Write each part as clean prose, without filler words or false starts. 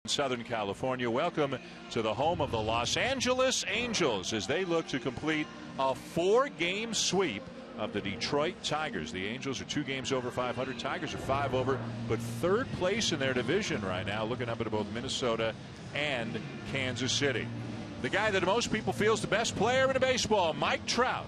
Southern California. Welcome to the home of the Los Angeles Angels as they look to complete a 4-game sweep of the Detroit Tigers. The Angels are 2 games over 500. Tigers are 5 over, but 3rd place in their division right now, looking up at both Minnesota and Kansas City. The guy that most people feel is the best player in baseball, Mike Trout,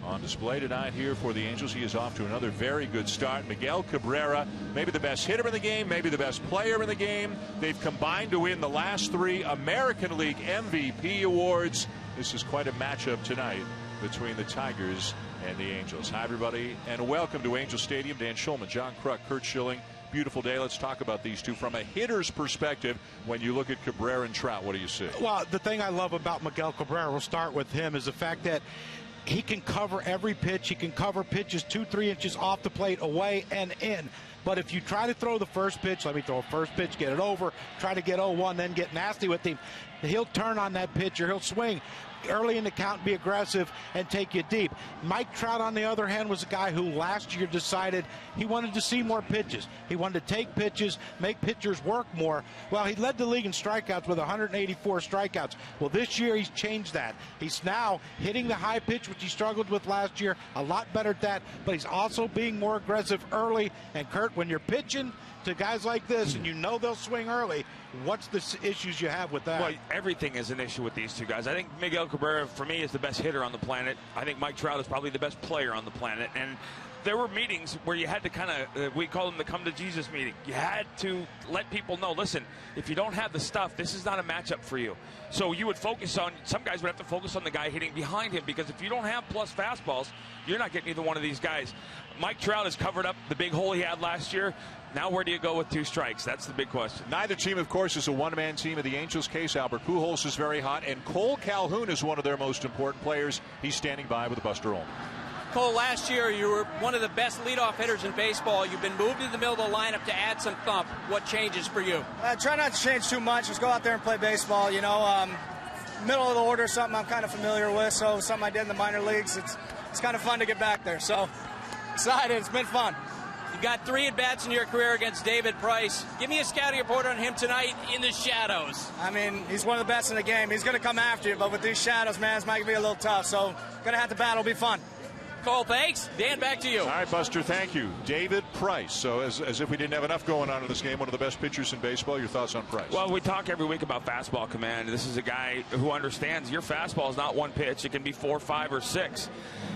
on display tonight here for the Angels. He is off to another very good start. Miguel Cabrera, maybe the best hitter in the game, maybe the best player in the game. They've combined to win the last 3 American League MVP awards. This is quite a matchup tonight between the Tigers and the Angels. Hi, everybody, and welcome to Angel Stadium. Dan Schulman, John Kruk, Kurt Schilling. Beautiful day. Let's talk about these two from a hitter's perspective. When you look at Cabrera and Trout, what do you see? Well, the thing I love about Miguel Cabrera, we'll start with him, is the fact that he can cover every pitch. He can cover pitches 2-3 inches off the plate, away and in. But if you try to throw the first pitch, let me throw a first pitch, get it over, try to get 0-1, then get nasty with him, he'll turn on that pitch or he'll swing early in the count, be aggressive, and take you deep. Mike Trout, on the other hand, was a guy who last year decided he wanted to see more pitches. He wanted to take pitches, make pitchers work more. Well, he led the league in strikeouts with 184 strikeouts. Well, this year he's changed that. He's now hitting the high pitch, which he struggled with last year, a lot better at that, but he's also being more aggressive early. And Kurt, when you're pitching to guys like this and you know they'll swing early, what's the issues you have with that? Well, everything is an issue with these two guys. I think Miguel Cabrera, for me, is the best hitter on the planet. I think Mike Trout is probably the best player on the planet. And there were meetings where you had to kind of, we call them the come to Jesus meeting. You had to let people know, listen, if you don't have the stuff, this is not a matchup for you. So you would focus on, some guys would have to focus on the guy hitting behind him, because if you don't have plus fastballs, you're not getting either one of these guys. Mike Trout has covered up the big hole he had last year. Now where do you go with 2 strikes? That's the big question. Neither team, of course, is a one-man team. In the Angels' case, Albert Pujols is very hot, and Cole Calhoun is one of their most important players. He's standing by with a Buster Olney. Cole, last year you were one of the best leadoff hitters in baseball. You've been moved to the middle of the lineup to add some thump. What changes for you? Try not to change too much. Just go out there and play baseball. You know, middle of the order, something I'm kind of familiar with. So something I did in the minor leagues. It's kind of fun to get back there. So excited. It's been fun. You got 3 at-bats in your career against David Price. Give me a scouting report on him tonight in the shadows. I mean, he's one of the best in the game. He's going to come after you, but with these shadows, man, it's might be a little tough. So going to have to battle. It'll be fun. Cole, thanks. Dan, back to you. All right, Buster, thank you. David Price. So as if we didn't have enough going on in this game, one of the best pitchers in baseball. Your thoughts on Price? Well, we talk every week about fastball command. This is a guy who understands your fastball is not one pitch. It can be 4, 5, or 6.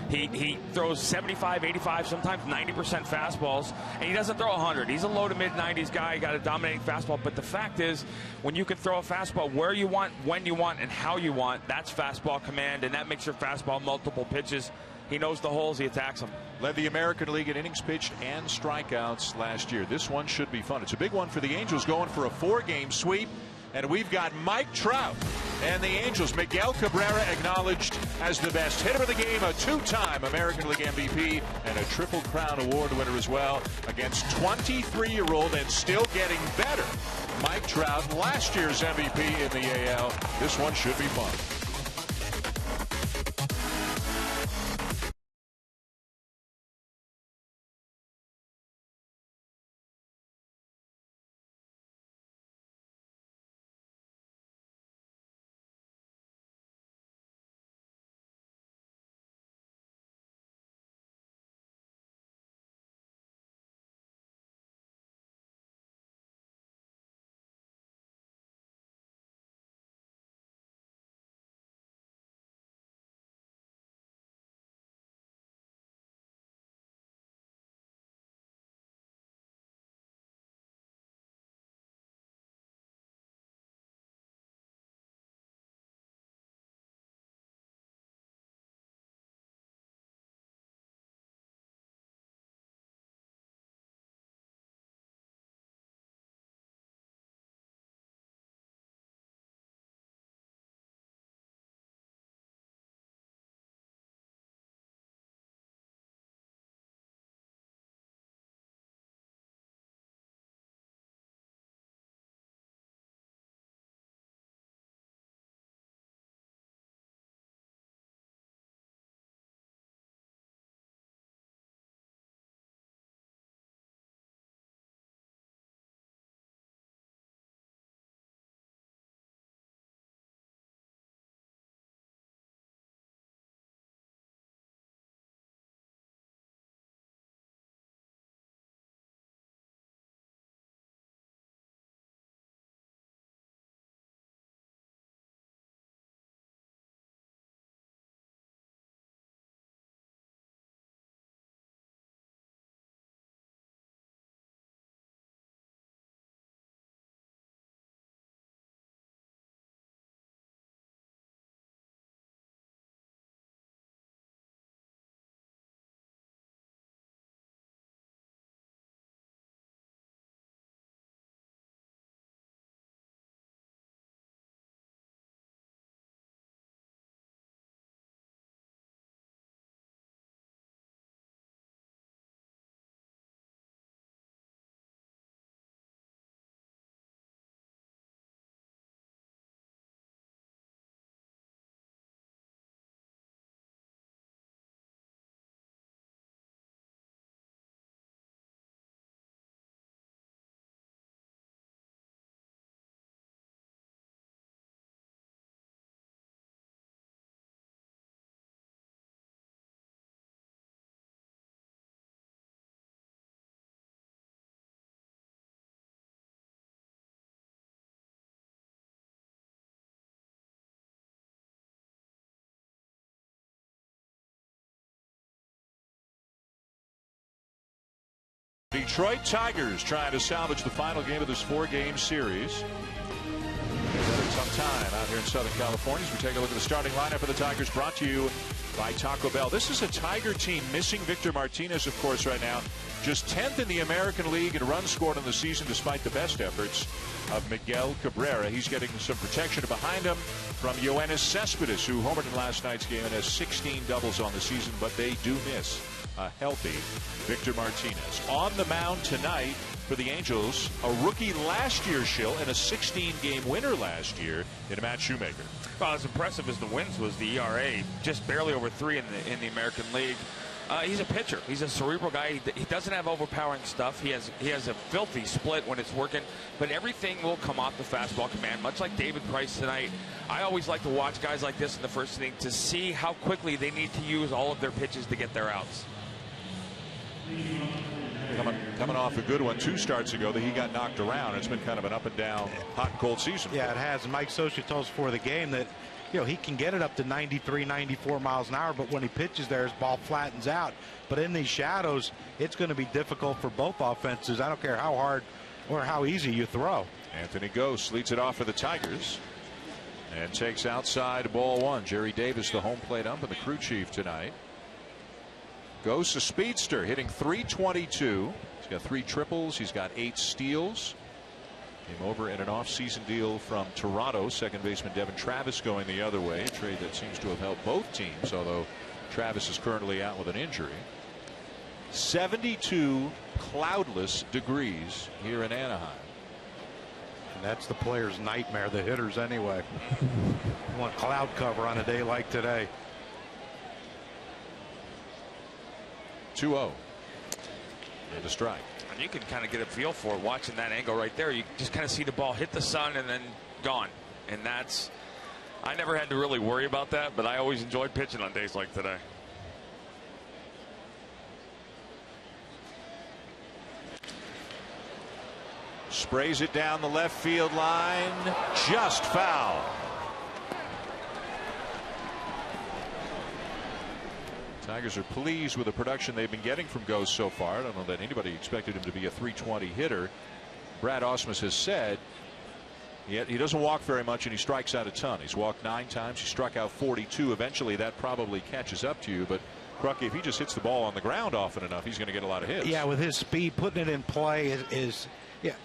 He throws 75, 85, sometimes 90% fastballs, and he doesn't throw 100. He's a low to mid-90s guy. He got a dominating fastball. But the fact is, when you can throw a fastball where you want, when you want, and how you want, that's fastball command, and that makes your fastball multiple pitches. He knows the holes. He attacks them. Led the American League in innings pitched and strikeouts last year. This one should be fun. It's a big one for the Angels, going for a 4-game sweep. And we've got Mike Trout and the Angels. Miguel Cabrera acknowledged as the best hitter of the game, a 2-time American League MVP and a Triple Crown Award winner as well, against 23-year-old and still getting better Mike Trout, last year's MVP in the AL. This one should be fun. Detroit Tigers trying to salvage the final game of this 4-game series. They've had some time out here in Southern California as we take a look at the starting lineup for the Tigers, brought to you by Taco Bell. This is a Tiger team missing Victor Martinez, of course, right now. Just 10th in the American League in runs scored in the season, despite the best efforts of Miguel Cabrera. He's getting some protection behind him from Yoenis Cespedes, who homered in last night's game and has 16 doubles on the season, but they do miss a healthy Victor Martinez. On the mound tonight for the Angels, a rookie last year's shill and a 16-game winner last year in Matt Shoemaker. Well, as impressive as the wins was, the ERA just barely over 3 in the American League. He's a pitcher. He's a cerebral guy. He doesn't have overpowering stuff. He has a filthy split when it's working, but everything will come off the fastball command, much like David Price tonight. I always like to watch guys like this in the first inning to see how quickly they need to use all of their pitches to get their outs. Coming off a good one 2 starts ago that he got knocked around. It's been kind of an up and down, hot and cold season. Yeah, it has. And Mike Scioscia told us before the game that, you know, he can get it up to 93, 94 miles an hour, but when he pitches there, his ball flattens out. But in these shadows, it's going to be difficult for both offenses. I don't care how hard or how easy you throw. Anthony Gose leads it off for the Tigers and takes outside ball 1. Jerry Davis, the home plate ump, and the crew chief tonight. Gose, a speedster, hitting .322. He's got 3 triples. He's got 8 steals. Came over in an off-season deal from Toronto. Second baseman Devin Travis going the other way. A trade that seems to have helped both teams, although Travis is currently out with an injury. 72 cloudless degrees here in Anaheim. And that's the player's nightmare, the hitters anyway. You want cloud cover on a day like today. 2-0 and a strike. And you can kind of get a feel for it watching that angle right there. You just kind of see the ball hit the sun and then gone. And that's, I never had to really worry about that, but I always enjoyed pitching on days like today. Sprays it down the left field line, just foul. Tigers are pleased with the production they've been getting from Gose so far. I don't know that anybody expected him to be a .320 hitter. Brad Ausmus has said he doesn't walk very much and he strikes out a ton. He's walked 9 times. He struck out 42. Eventually that probably catches up to you, but Crucky, if he just hits the ball on the ground often enough, he's going to get a lot of hits. Yeah, with his speed, putting it in play is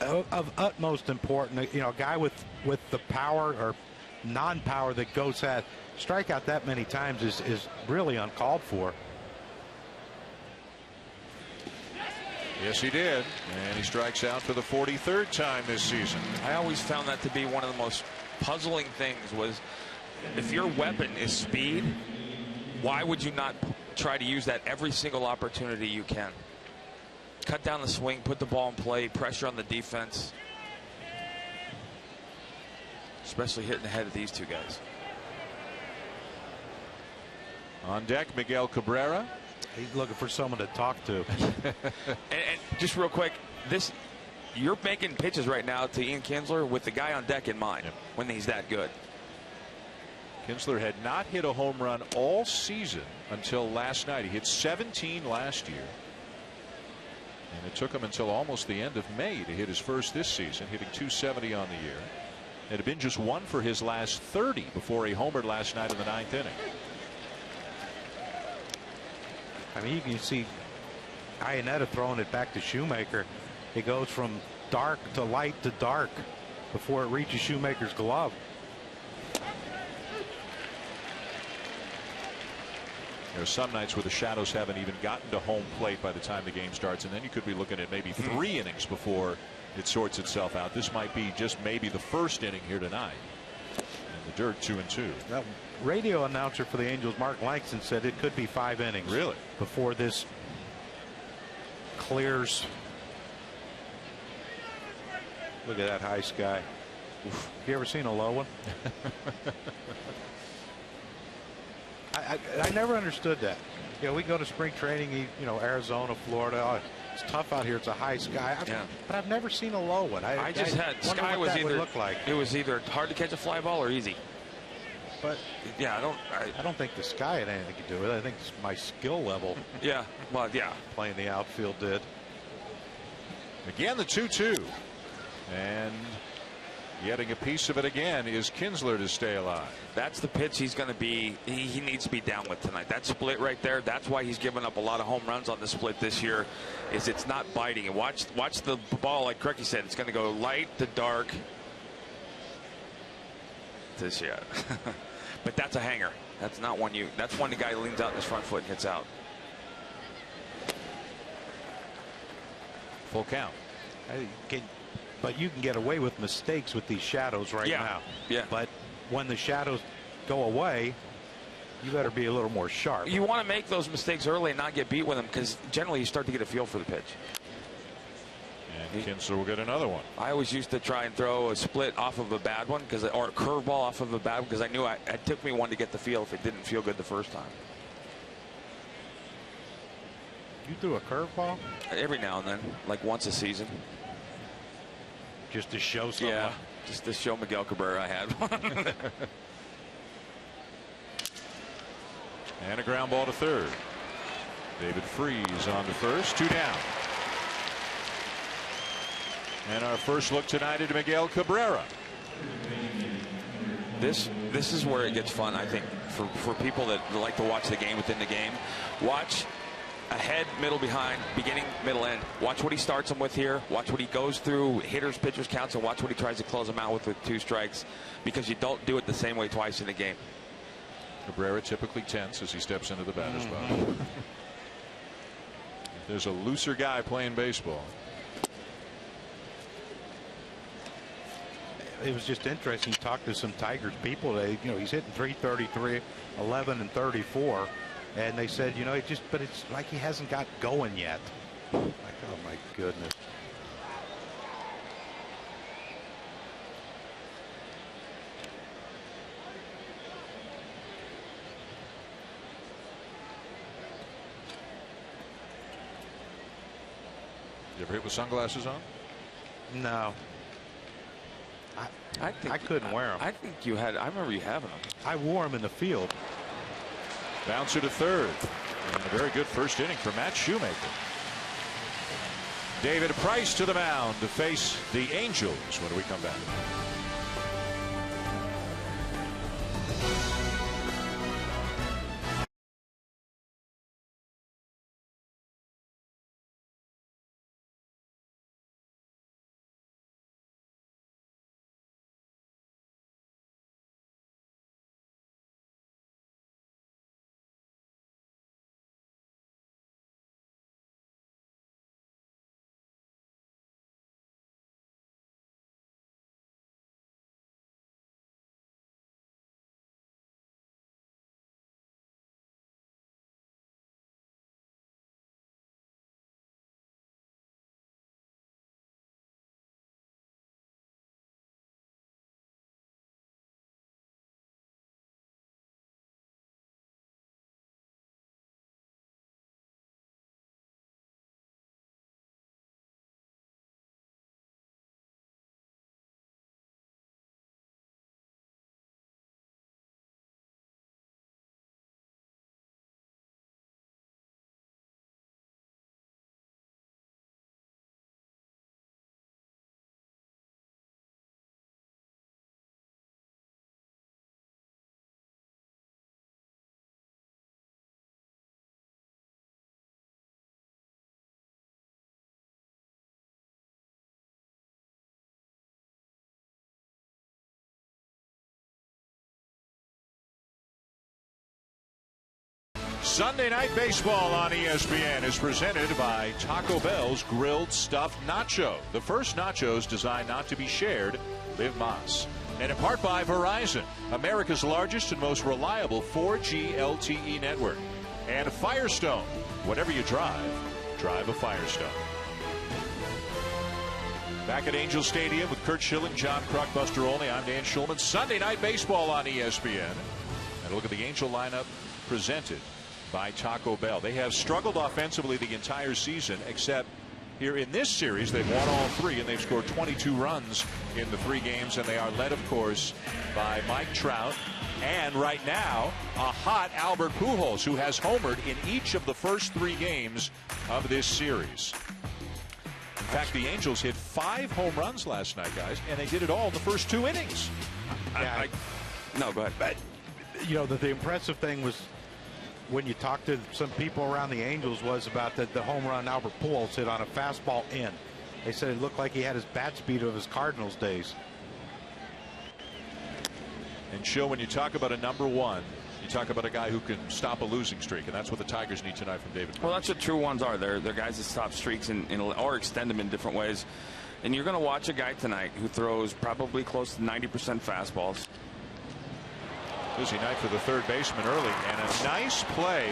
of utmost importance. You know, a guy with the power or non-power that Gose has, strike out that many times is really uncalled for. Yes, he did, and he strikes out for the 43rd time this season. I always found that to be one of the most puzzling things, was if your weapon is speed, why would you not try to use that every single opportunity you can? Cut down the swing, put the ball in play, pressure on the defense, especially hitting the head of these two guys. On deck, Miguel Cabrera. He's looking for someone to talk to. and just real quick, you're making pitches right now to Ian Kinsler with the guy on deck in mind. Yep. When he's that good. Kinsler had not hit a home run all season until last night. He hit 17 last year. And it took him until almost the end of May to hit his first this season, hitting .270 on the year. It had been just 1 for his last 30 before he homered last night in the 9th inning. I mean, you can see Iannetta throwing it back to Shoemaker. It goes from dark to light to dark before it reaches Shoemaker's glove. There's some nights where the shadows haven't even gotten to home plate by the time the game starts, and then you could be looking at maybe 3 innings before it sorts itself out. This might be just maybe the first inning here tonight. In the dirt, 2-2. That radio announcer for the Angels, Mark Langston, said it could be 5 innings. Really? Before this clears. Look at that high sky. Oof. You ever seen a low one? I never understood that. You know, we go to spring training, you know, Arizona, Florida. Oh, it's tough out here. It's a high sky. But I've never seen a low one. I just had sky was either look like. It was either hard to catch a fly ball or easy. But yeah, I don't think the sky had anything to do with it. I think my skill level. Yeah, well, yeah. Playing the outfield did. Again, the 2-2. And getting a piece of it again is Kinsler to stay alive. That's the pitch he's going to be. He needs to be down with tonight. That split right there. That's why he's given up a lot of home runs on the split this year. Is it's not biting. And watch the ball, like Cricky said. It's going to go light to dark. This year, but that's a hanger. That's not one you. That's one the guy leans out in his front foot and hits out. Full count. But you can get away with mistakes with these shadows right now. Yeah. But when the shadows go away, you better be a little more sharp. You want to make those mistakes early and not get beat with them, because generally you start to get a feel for the pitch. And Kinsler will get another one. I always used to try and throw a split off of a bad one, or a curveball off of a bad one, because I knew it took me one to get the feel if it didn't feel good the first time. You threw a curveball? Every now and then, like once a season. Just to show someone? Yeah, just to show Miguel Cabrera I had one. And a ground ball to third. David Freese on to first. 2 down. And our first look tonight at Miguel Cabrera. This is where it gets fun, I think, for people that like to watch the game within the game. Watch ahead, middle, behind, beginning, middle, end. Watch what he starts them with here. Watch what he goes through, hitters, pitchers, counts, and watch what he tries to close them out with 2 strikes, because you don't do it the same way twice in a game. Cabrera typically tense as he steps into the batter's box. There's a looser guy playing baseball. It was just interesting. He talked to some Tigers people. He's hitting 333, 11 and 34. And they said, but it's like he hasn't got going yet. Like, oh my goodness. You ever hit with sunglasses on? No. I couldn't wear them. I think you had. I remember you having them. I wore them in the field. Bouncer to third. And a very good first inning for Matt Shoemaker. David Price to the mound to face the Angels when we come back. Sunday Night Baseball on ESPN is presented by Taco Bell's Grilled Stuffed Nacho. The first nachos designed not to be shared. Live Mas. And in part by Verizon, America's largest and most reliable 4G LTE network. And Firestone. Whatever you drive, drive a Firestone. Back at Angel Stadium with Kurt Schilling, John Kruk, Buster Olney. I'm Dan Schulman. Sunday Night Baseball on ESPN. And a look at the Angel lineup presented by Taco Bell. They have struggled offensively the entire season, except here in this series they've won all 3 and they've scored 22 runs in the 3 games, and they are led, of course, by Mike Trout and right now a hot Albert Pujols, who has homered in each of the first 3 games of this series. In fact, the Angels hit 5 home runs last night, guys, and they did it all in the first 2 innings. No, go ahead. But, you know, the impressive thing was when you talked to some people around the Angels was about the home run Albert Pujols hit on a fastball in. They said it looked like he had his bat speed of his Cardinals days. And Joe, when you talk about a number one, you talk about a guy who can stop a losing streak, and that's what the Tigers need tonight from David. Well, that's what true ones are. They're guys that stop streaks or extend them in different ways. And you're going to watch a guy tonight who throws probably close to 90% fastballs. Busy night for the third baseman early, and a nice play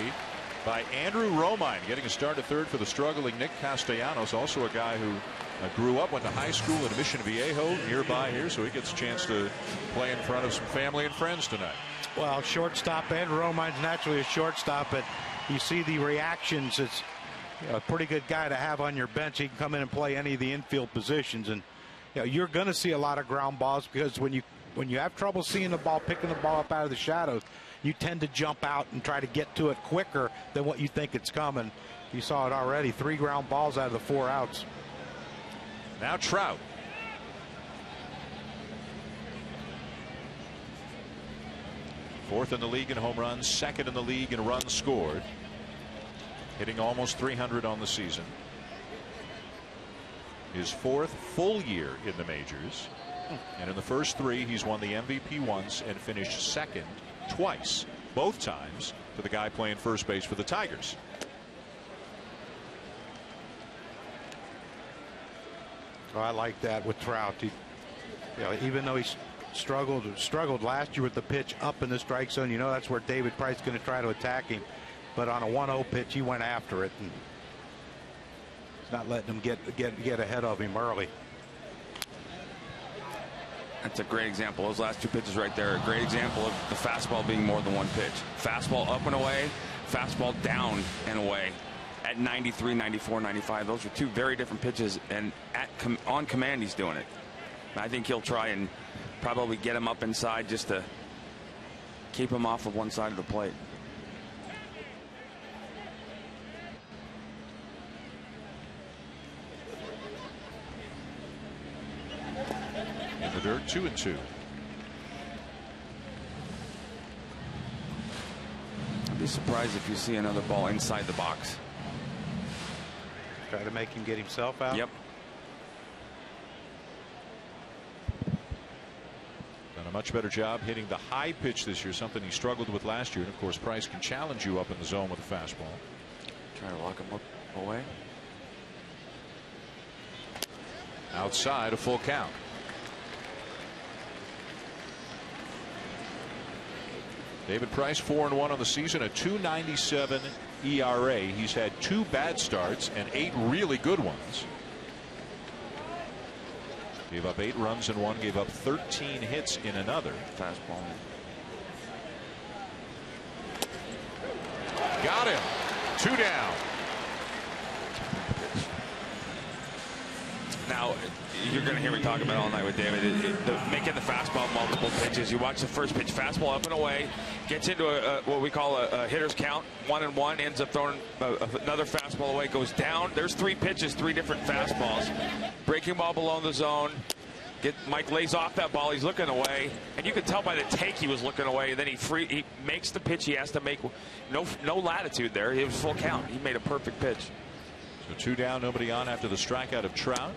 by Andrew Romine, getting a start at third for the struggling Nick Castellanos, also a guy who grew up, went to high school in Mission Viejo nearby here, so he gets a chance to play in front of some family and friends tonight. Well, shortstop, Andrew Romine's naturally a shortstop, but you see the reactions. It's a pretty good guy to have on your bench. He can come in and play any of the infield positions, and you're going to see a lot of ground balls because when you have trouble seeing the ball, picking the ball up out of the shadows, you tend to jump out and try to get to it quicker than what you think it's coming. You saw it already, 3 ground balls out of the 4 outs. Now Trout. Fourth in the league in home runs, second in the league in runs scored. Hitting almost 300 on the season. His 4th full year in the majors. And in the first 3, he's won the MVP once and finished second twice, both times for the guy playing first base for the Tigers. Oh, I like that with Trout. Even though he struggled last year with the pitch up in the strike zone, that's where David Price is going to try to attack him. But on a 1-0 pitch, he went after it, and he's not letting him get ahead of him early. That's a great example. Those last 2 pitches right there, a great example of the fastball being more than one pitch. Fastball up and away, fastball down and away at 93, 94, 95. Those are 2 very different pitches, and on command he's doing it. I think he'll try and probably get him up inside just to keep him off of one side of the plate. In the dirt, 2-2. I'd be surprised if you see another ball inside the box. Try to make him get himself out. Yep. Done a much better job hitting the high pitch this year, something he struggled with last year. And of course, Price can challenge you up in the zone with a fastball. Try to lock him up away. Outside, a full count. David Price 4-1 on the season, a 2.97 ERA. He's had 2 bad starts and 8 really good ones. Gave up 8 runs in one, gave up 13 hits in another. Fastball. Got him. 2 down. Now, you're going to hear me talk about it all night with David. Making the fastball multiple pitches. You watch the first pitch, fastball up and away, gets into what we call a hitter's count, 1-1, ends up throwing another fastball away, goes down. There's 3 pitches, 3 different fastballs. Breaking ball below the zone. Mike lays off that ball. He's looking away, and you can tell by the take he was looking away. And then he makes the pitch he has to make. No latitude there. It was full count. He made a perfect pitch. So 2 down, nobody on after the strikeout of Trout.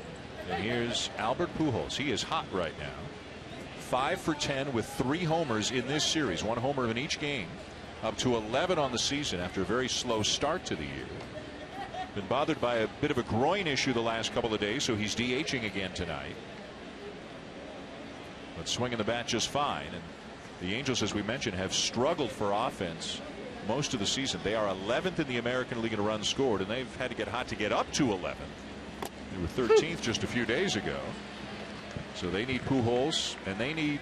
And here's Albert Pujols. He is hot right now. 5 for 10 with 3 homers in this series. 1 homer in each game. Up to 11 on the season after a very slow start to the year. Been bothered by a bit of a groin issue the last couple of days, so he's DHing again tonight. But swinging the bat just fine. And the Angels, as we mentioned, have struggled for offense most of the season. They are 11th in the American League in runs scored, and they've had to get hot to get up to 11. They were 13th just a few days ago. So they need Pujols, and they need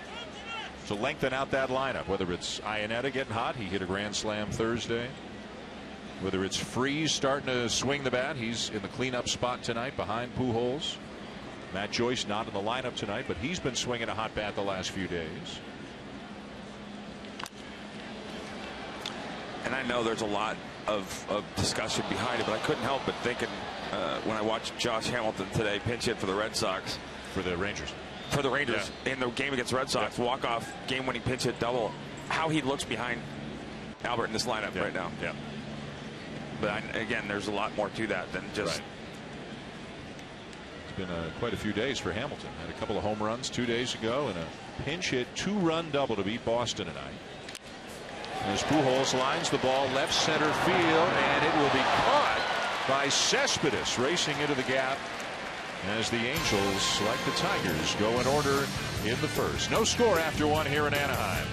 to lengthen out that lineup. Whether it's Iannetta getting hot, he hit a grand slam Thursday. Whether it's Freese starting to swing the bat, he's in the cleanup spot tonight behind Pujols. Matt Joyce not in the lineup tonight, but he's been swinging a hot bat the last few days. And I know there's a lot of discussion behind it, but I couldn't help but thinking when I watched Josh Hamilton today pinch hit for the Red Sox. For the Rangers. For the Rangers in the game against the Red Sox, walk-off game-winning pinch hit double. How he looks behind Albert in this lineup right now. Yeah. But again, there's a lot more to that than just. Right. It's been quite a few days for Hamilton. Had a couple of home runs 2 days ago and a pinch hit 2-run double to beat Boston tonight. As Pujols lines the ball left center field, and it will be caught by Cespedes racing into the gap as the Angels, like the Tigers, go in order in the first. No score after one here in Anaheim.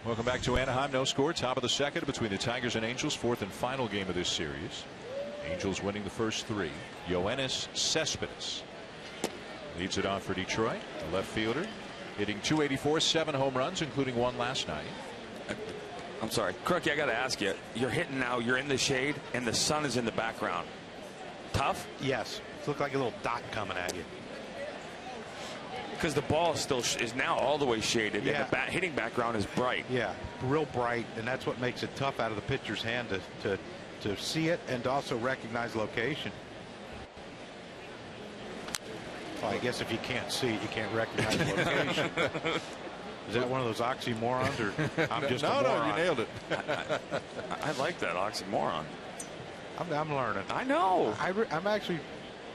Welcome back to Anaheim. No score. Top of the second between the Tigers and Angels. Fourth and final game of this series. Angels winning the first three. Yoenis Cespedes leads it off for Detroit. The left fielder hitting .284, 7 home runs, including one last night. I'm sorry, Crookie, I got to ask you. You're hitting now. You're in the shade, and the sun is in the background. Tough? Yes. It looks like a little dot coming at you. Because the ball still is now all the way shaded, and the hitting background is bright. Yeah, real bright, and that's what makes it tough out of the pitcher's hand to see it and to also recognize location. Well, I guess if you can't see it, you can't recognize location. Is that one of those oxymorons, or I'm just a moron? No, you nailed it. I like that oxymoron. I'm learning. I know. I'm actually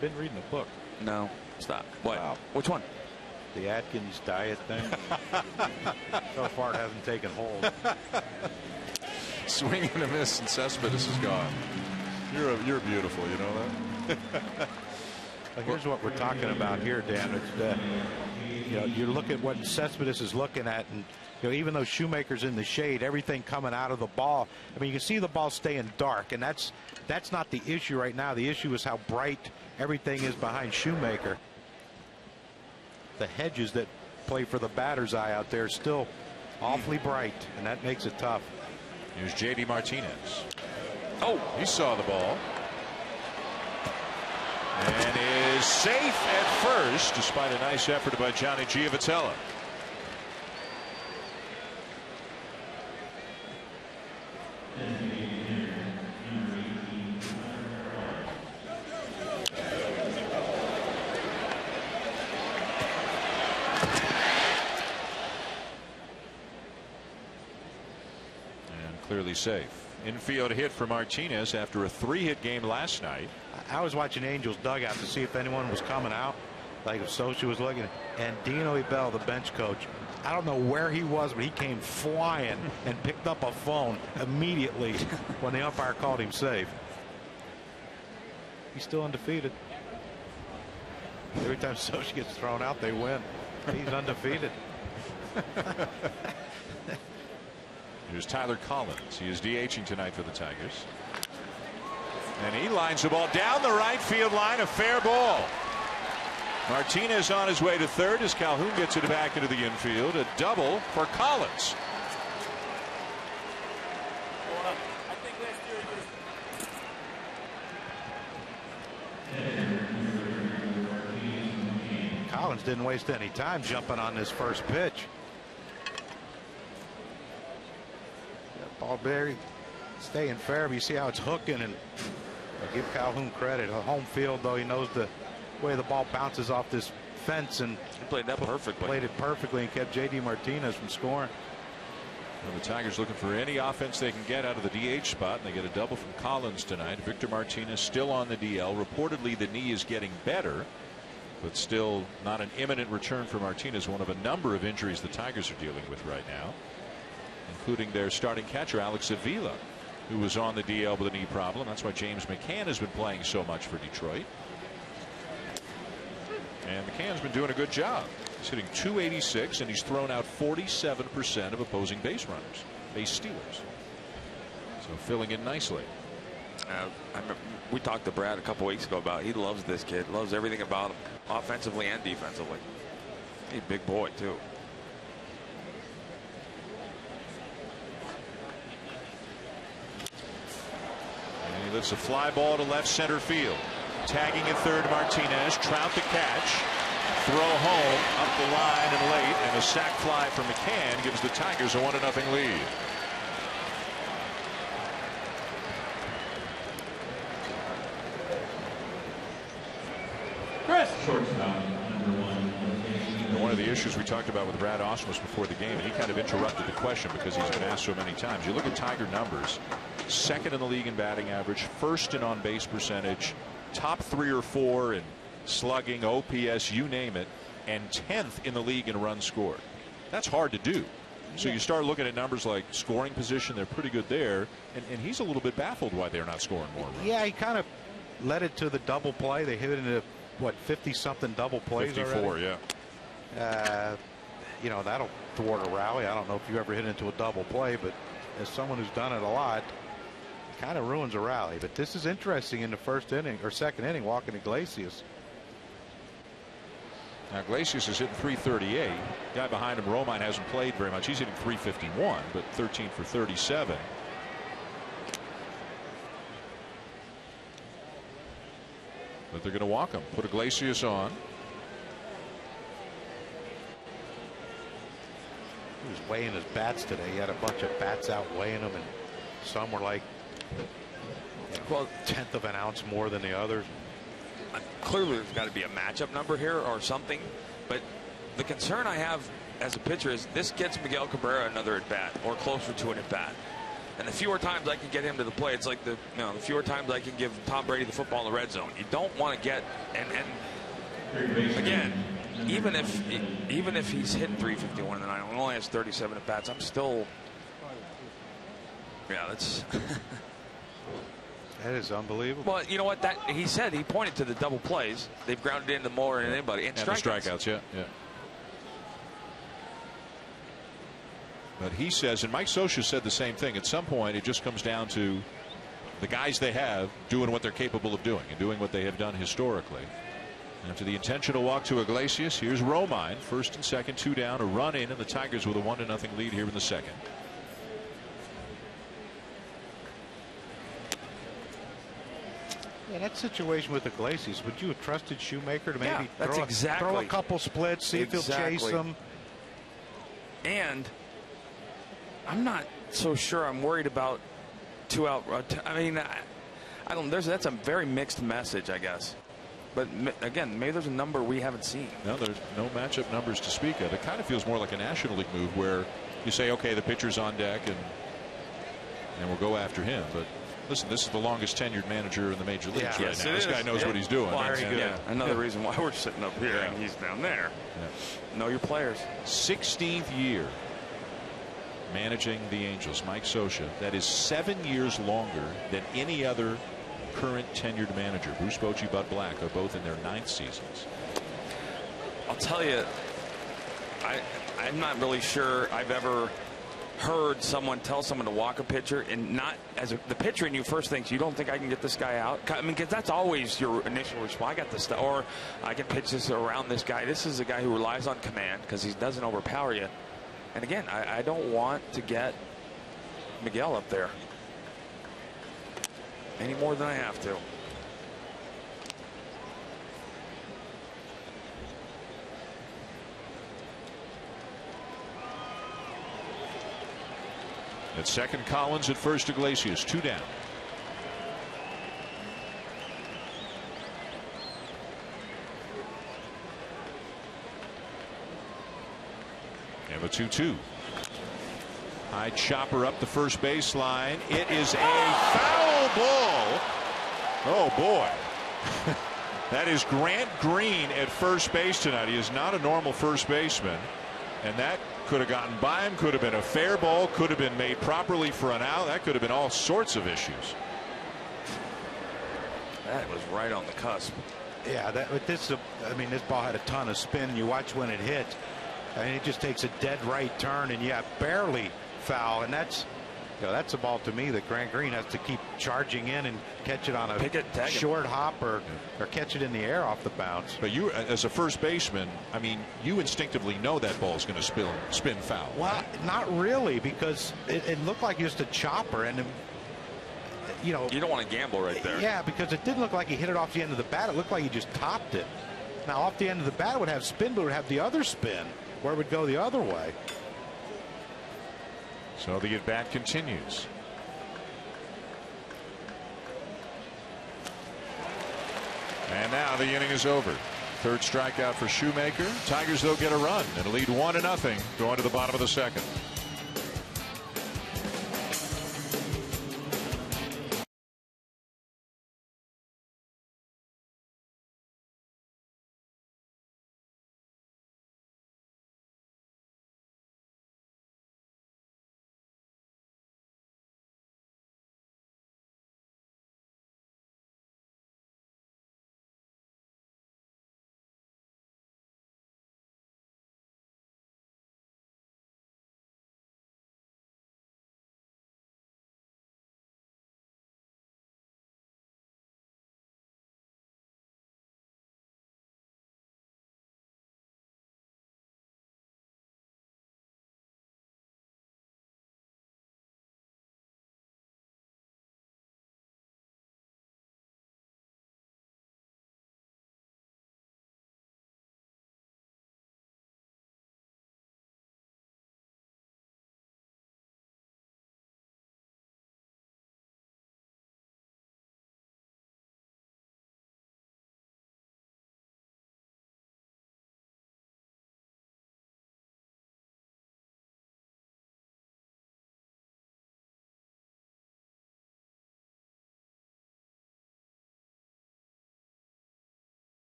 been reading a book. No, stop. What? Wow. Which one? The Atkins diet thing. So far, it hasn't taken hold. Swing and a miss, and Cespedes is gone. You're beautiful, you know that. Well, here's what we're talking about here, Dan. It's you look at what Cespedes is looking at, and even though Shoemaker's in the shade, everything coming out of the ball. I mean, you can see the ball staying dark, and that's not the issue right now. The issue is how bright everything is behind Shoemaker. The hedges that play for the batter's eye out there are still awfully bright, and that makes it tough. Here's J.D. Martinez. Oh, he saw the ball and is safe at first, despite a nice effort by Johnny Giavotella. clearly safe. Infield hit for Martinez after a 3-hit game last night. I was watching Angels dugout to see if anyone was coming out, like if Socha was looking, and Dino Ebell, the bench coach, I don't know where he was, but he came flying and picked up a phone immediately when the umpire called him safe. He's still undefeated. Every time Socha gets thrown out, they win. He's undefeated. Here's Tyler Collins. He is DHing tonight for the Tigers. And he lines the ball down the right field line. A fair ball. Martinez on his way to third as Calhoun gets it back into the infield. A double for Collins. Collins didn't waste any time jumping on this first pitch. Ball very staying fair, but you see how it's hooking, and I give Calhoun credit. Home field, though, he knows the way the ball bounces off this fence, and He played that perfectly. Played it perfectly and kept J.D. Martinez from scoring. Well, the Tigers looking for any offense they can get out of the DH spot, and they get a double from Collins tonight. Victor Martinez still on the DL. Reportedly, the knee is getting better, but still not an imminent return for Martinez. One of a number of injuries the Tigers are dealing with right now, including their starting catcher Alex Avila, who was on the DL with a knee problem. That's why James McCann has been playing so much for Detroit. And McCann's been doing a good job. He's hitting .286, and he's thrown out 47% of opposing base runners, base stealers. So filling in nicely. We talked to Brad a couple weeks ago about he loves this kid, loves everything about him, offensively and defensively. He's a big boy too. And he lifts a fly ball to left center field. Tagging at third, Martinez. Trout the catch. Throw home up the line and late, and a sac fly from McCann gives the Tigers a 1-0 lead. One of the issues we talked about with Brad Austin was before the game, and he kind of interrupted the question because he's been asked so many times. You look at Tiger numbers: second in the league in batting average, first in on base percentage, top 3 or 4 in slugging, OPS, you name it, and 10th in the league in runs scored. That's hard to do. So you start looking at numbers like scoring position, they're pretty good there, and he's a little bit baffled why they're not scoring more runs. Yeah, he kind of led it to the double play. They hit it into what, 50-something double plays 54 already? Yeah. You know, that'll thwart a rally. I don't know if you ever hit into a double play, but as someone who's done it a lot, it kind of ruins a rally. But this is interesting in the first inning or second inning, walking Iglesias. Now Iglesias is hitting .338. Guy behind him, Romine, hasn't played very much. He's hitting .351, but 13 for 37. But they're going to walk him. Put Iglesias on. He was weighing his bats today. He had a bunch of bats out weighing them, and some were like, well, 1/10 of an ounce more than the others. Clearly there's got to be a matchup number here or something, but the concern I have as a pitcher is this gets Miguel Cabrera another at bat or closer to an at bat, and the fewer times I can get him to the plate, it's like the fewer times I can give Tom Brady the football in the red zone. You don't want to get, and again, even if he's hitting .351 in the ninth and only has 37 at bats, I'm still, that's. That is unbelievable. Well, you know what? That he said, he pointed to the double plays. They've grounded into more than anybody. And strikeouts, yeah. But he says, and Mike Socha said the same thing, at some point it just comes down to the guys they have doing what they're capable of doing and doing what they have done historically. After the intentional walk to Iglesias, here's Romine, first and second, 2 down, a run in, and the Tigers with a 1-0 lead here in the second. Yeah, that situation with Iglesias, would you have trusted Shoemaker to maybe throw a couple splits, see if he'll chase them? And I'm not so sure I'm worried about 2 out. I mean, I don't. That's a very mixed message, I guess. But again, maybe there's a number we haven't seen. No, there's no matchup numbers to speak of. It kind of feels more like a National League move where you say, okay, the pitcher's on deck, and and will go after him. But listen, this is the longest tenured manager in the major leagues right yes, now. This guy knows what he's doing. Well, another reason why we're sitting up here and he's down there. Know your players. 16th year managing the Angels. Mike Scioscia. That is 7 years longer than any other current tenured manager. Bruce Bochy, Bud Black are both in their 9th seasons. I'll tell you, I'm not really sure I've ever heard someone tell someone to walk a pitcher and not as the pitcher in you first thinks, you don't think I can get this guy out? I mean, because that's always your initial response. I got this stuff, or I can pitch this around this guy. This is a guy who relies on command because he doesn't overpower you. And again, I don't want to get Miguel up there any more than I have to. At second, Collins. At first, Iglesias. 2 down. And a 2-2. High chopper up the first baseline. It is a foul ball. Oh boy. That is Grant Green at first base tonight. He is not a normal first baseman, and that could have gotten by him, could have been a fair ball, could have been made properly for an out. That could have been all sorts of issues. That was right on the cusp. Yeah, this ball had a ton of spin. You watch when it hit, and it just takes a dead right turn, and barely foul. And that's a ball to me that Grant Green has to keep charging in and catch it on a short hop or catch it in the air off the bounce. But you, as a first baseman, I mean, you instinctively know that ball is going to spin foul. Well, right? not really, because it looked like just a chopper, and you don't want to gamble right there. Yeah, because it didn't look like he hit it off the end of the bat. It looked like he just topped it. Now, off the end of the bat, it would have spin, but it would have the other spin where it would go the other way. So the at-bat continues. And now the inning is over. Third strikeout for Shoemaker. Tigers, though, get a run and lead 1-0 going to the bottom of the second.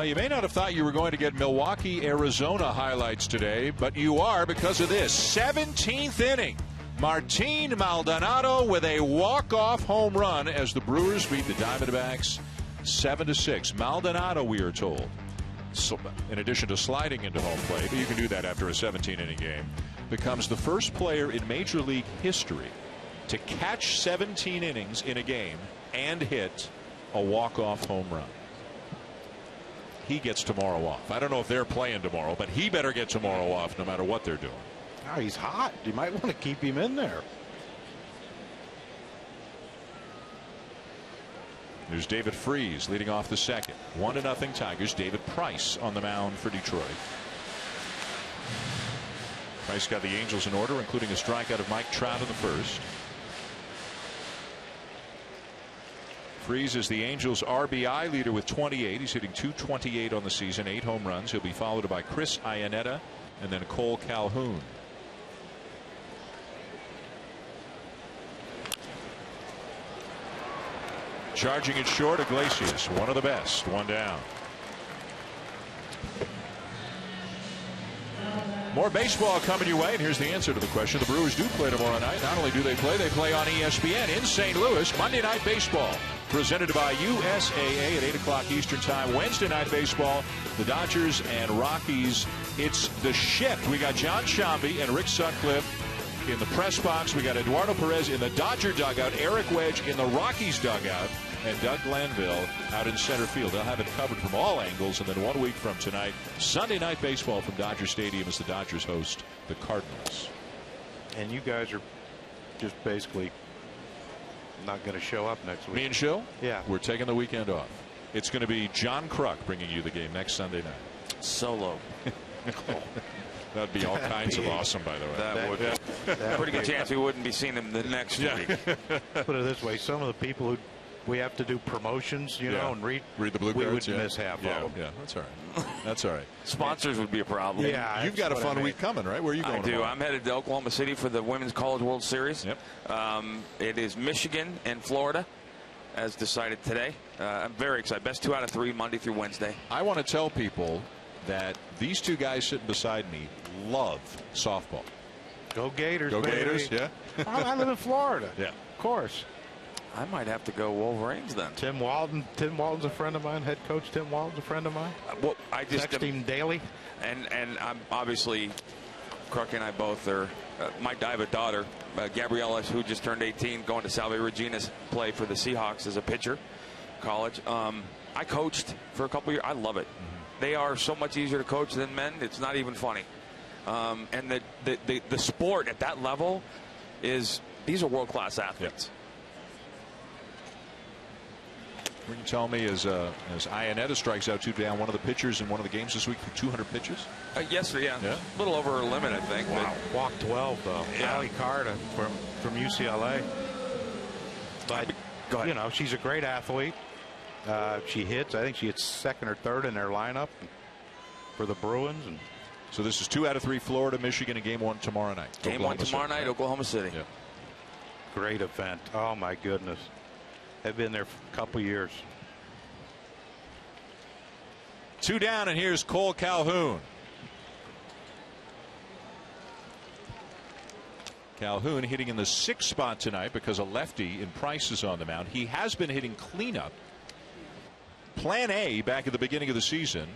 You may not have thought you were going to get Milwaukee, Arizona highlights today, but you are because of this. 17th inning. Martin Maldonado with a walk-off home run as the Brewers beat the Diamondbacks 7-6. Maldonado, we are told, so, in addition to sliding into home plate, you can do that after a 17-inning game, becomes the first player in Major League history to catch 17 innings in a game and hit a walk-off home run. He gets tomorrow off. I don't know if they're playing tomorrow, but he better get tomorrow off no matter what they're doing. Oh, he's hot. You might want to keep him in there. There's David Freese leading off the second. 1-0 Tigers. David Price on the mound for Detroit. Price got the Angels in order, including a strikeout of Mike Trout in the first. Freese is the Angels RBI leader with 28. He's hitting .228 on the season, 8 home runs. He'll be followed by Chris Iannetta and then Cole Calhoun. Charging it short, Iglesias, one of the best, one down. More baseball coming your way, and here's the answer to the question. The Brewers do play tomorrow night. Not only do they play on ESPN in St. Louis. Monday Night Baseball, presented by USAA at 8 o'clock Eastern Time. Wednesday Night Baseball, the Dodgers and Rockies. It's the shift. We got John Shambi and Rick Sutcliffe in the press box. We got Eduardo Perez in the Dodger dugout, Eric Wedge in the Rockies dugout, and Doug Glanville out in center field. They'll have it covered from all angles. And then 1 week from tonight, Sunday Night Baseball from Dodger Stadium as the Dodgers host the Cardinals. And you guys are just basically not going to show up next week. Me and Show? Yeah. We're taking the weekend off. It's going to be John Kruk bringing you the game next Sunday night. Solo. That'd be all kinds of awesome, by the way. That would be. Pretty good chance we wouldn't be seeing him the next week. Put it this way, some of the people who we have to do promotions, you know, and read the blue we cards, would miss half of them. Yeah, that's all right. That's all right. Sponsors would be a problem. Yeah, you've got a fun week coming, right? Where are you going? I do. Tomorrow? I'm headed to Oklahoma City for the Women's College World Series. Yep. It is Michigan and Florida, as decided today. I'm very excited. Best 2 out of 3 Monday through Wednesday. I want to tell people that these two guys sitting beside me love softball. Go Gators. Go baby. Gators, yeah. I live in Florida. Yeah. Of course. I might have to go Wolverines then. Tim Walton's a friend of mine. Head coach Tim Walton's a friend of mine. Well, I just text him daily. And I'm obviously, Kruk and I both are. I have a daughter, Gabriella, who just turned 18, going to Salve Regina's play for the Seahawks as a pitcher, college. I coached for a couple years. I love it. Mm-hmm. They are so much easier to coach than men. It's not even funny. And the sport at that level is, these are world-class athletes. Yep. What can you tell me as Iannetta strikes out 2 down, one of the pitchers in one of the games this week for 200 pitches? Yesterday, yeah. A little over her limit, I think. Wow. Walk 12, though. Yeah. Ali Carter from UCLA. But, you know, she's a great athlete. She hits. I think she hits second or third in their lineup for the Bruins. And so this is 2 out of 3 Florida, Michigan, and game 1 tomorrow night. Game 1 tomorrow night, Oklahoma City. Yeah. Great event. Oh, my goodness. I've been there for a couple years. 2 down, and here's Cole Calhoun. Calhoun hitting in the 6th spot tonight because a lefty in Price is on the mound. He has been hitting cleanup. Plan A back at the beginning of the season.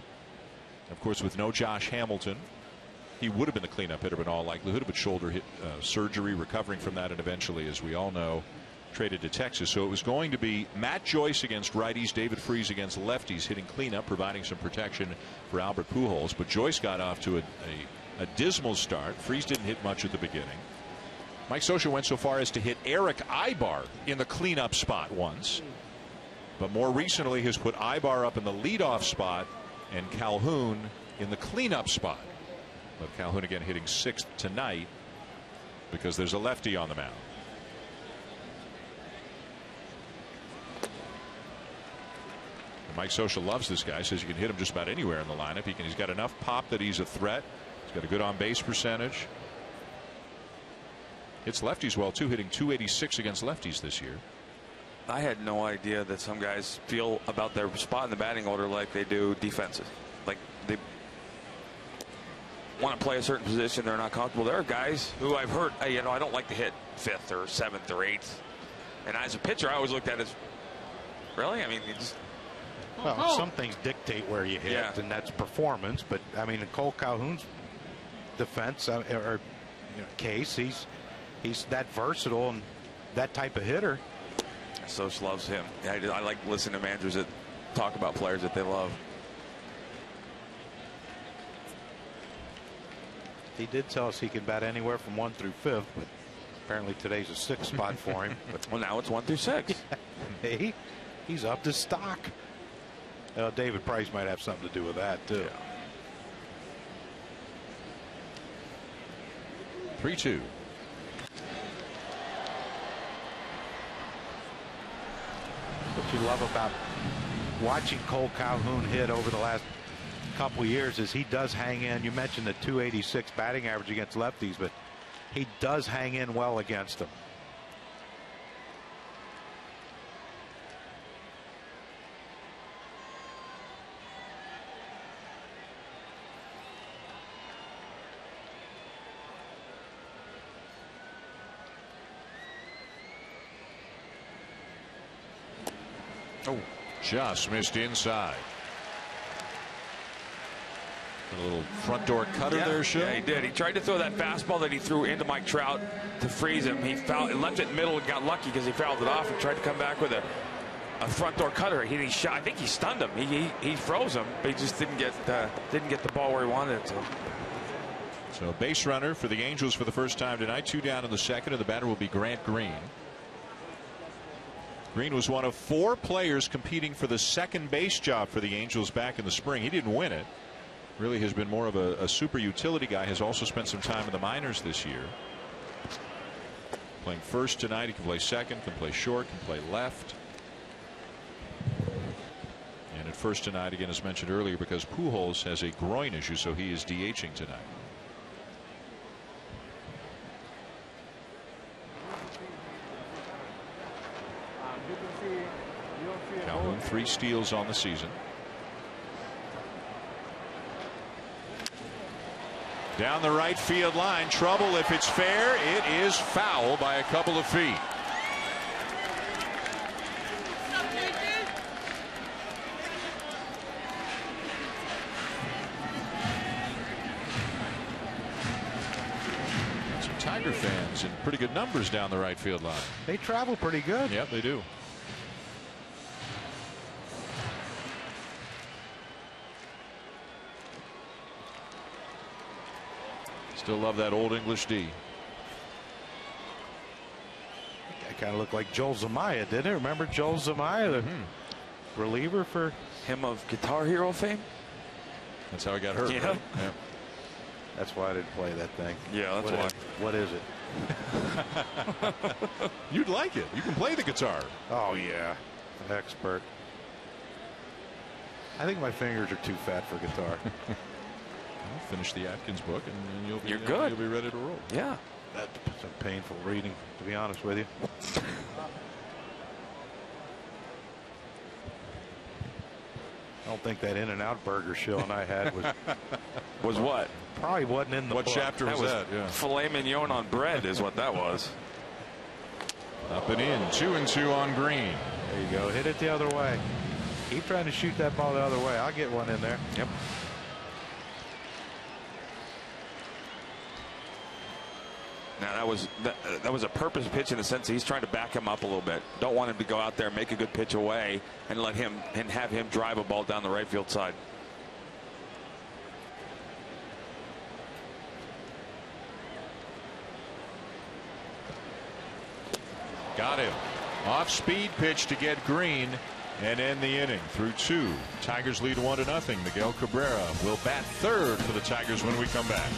Of course, with no Josh Hamilton, he would have been the cleanup hitter in all likelihood, but shoulder hit surgery, recovering from that, and eventually, as we all know, traded to Texas. So it was going to be Matt Joyce against righties, David Freese against lefties, hitting cleanup, providing some protection for Albert Pujols. But Joyce got off to a dismal start. Freese didn't hit much at the beginning. Mike Scioscia went so far as to hit Eric Ibar in the cleanup spot once. But more recently has put Ibar up in the leadoff spot and Calhoun in the cleanup spot. But Calhoun again hitting 6th tonight because there's a lefty on the mound. Mike Scioscia loves this guy, says you can hit him just about anywhere in the lineup. He's got enough pop that he's a threat. He's got a good on-base percentage. Hits lefties well, too, hitting .286 against lefties this year. I had no idea that some guys feel about their spot in the batting order like they do defenses. Like they want to play a certain position, they're not comfortable. There are guys who I've heard, hey, you know, I don't like to hit 5th or 7th or 8th. And as a pitcher, I always looked at it as, really? I mean, you just... Well, some things dictate where you hit, and that's performance. But I mean, in Cole Calhoun's defense case, he's that versatile, and that type of hitter. Soch loves him. I like listening to managers that talk about players that they love. He did tell us he can bat anywhere from 1 through 5th, but apparently today's a 6th spot for him. But well, now it's 1 through 6. Hey, he's up to stock. David Price might have something to do with that too. Yeah. 3-2. What you love about watching Cole Calhoun hit over the last couple years is he does hang in. You mentioned the 286 batting average against lefties, but he does hang in well against them. Oh, just missed inside. A little front door cutter there, Sean. Yeah, he did. He tried to throw that fastball that he threw into Mike Trout to freeze him. He left it middle and got lucky because he fouled it off and tried to come back with a front door cutter. He shot. I think he stunned him. He froze him, but he just didn't get the ball where he wanted it to. So base runner for the Angels for the first time tonight. 2 down in the second, and the batter will be Grant Green. Green was one of 4 players competing for the second base job for the Angels back in the spring. He didn't win it. Really has been more of a super utility guy. Has also spent some time in the minors this year. Playing first tonight. He can play second, can play short, can play left. And at first tonight, again, as mentioned earlier, because Pujols has a groin issue, so he is DHing tonight. Calhoun 3 steals on the season. Down the right field line. Trouble if it's fair. It is foul by a couple of feet. Some Tiger fans in pretty good numbers down the right field line. They travel pretty good. Yep, they do. Still love that old English D. That kind of looked like Joel Zumaya, didn't it? Remember Joel Zumaya, the reliever for him of Guitar Hero fame? That's how he got hurt. Yeah. Right? Yeah. That's why I didn't play that thing. Yeah, that's why. What is it? You'd like it. You can play the guitar. Oh, yeah. An expert. I think my fingers are too fat for guitar. Finish the Atkins book and you'll be good. You'll be ready to roll. Yeah. That's some painful reading, to be honest with you. I don't think that In-N-Out burger Shill I had was what? Probably wasn't in the What book. chapter was that? Yeah. Filet mignon on bread is what that was. Up and in. 2-2 on Green. There you go. Hit it the other way. Keep trying to shoot that ball the other way. I'll get one in there. Yep. Now that was a purpose pitch in the sense that he's trying to back him up a little bit. Don't want him to go out there and make a good pitch away and have him drive a ball down the right field side. Got him. Off speed pitch to get Green and end the inning through 2. Tigers lead 1-0. Miguel Cabrera will bat third for the Tigers when we come back.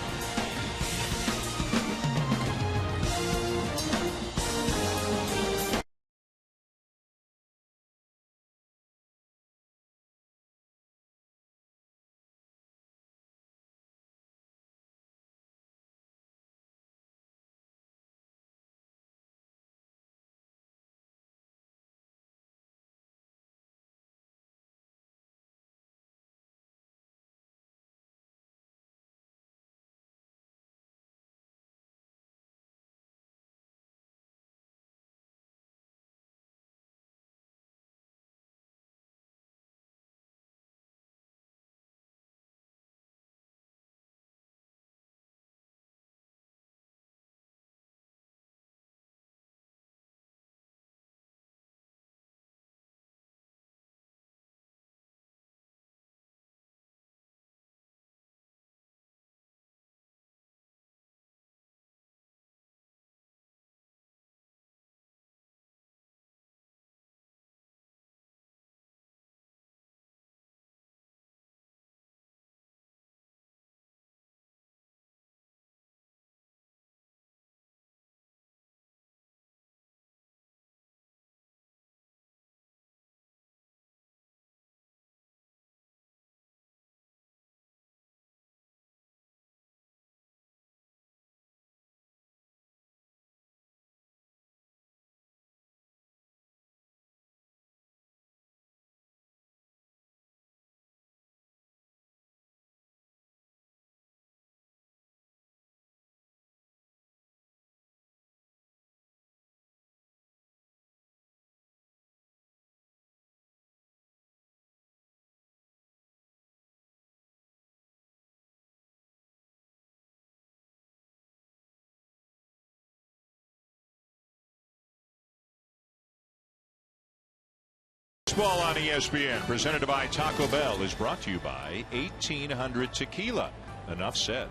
Baseball on ESPN, presented by Taco Bell, is brought to you by 1800 Tequila. Enough said.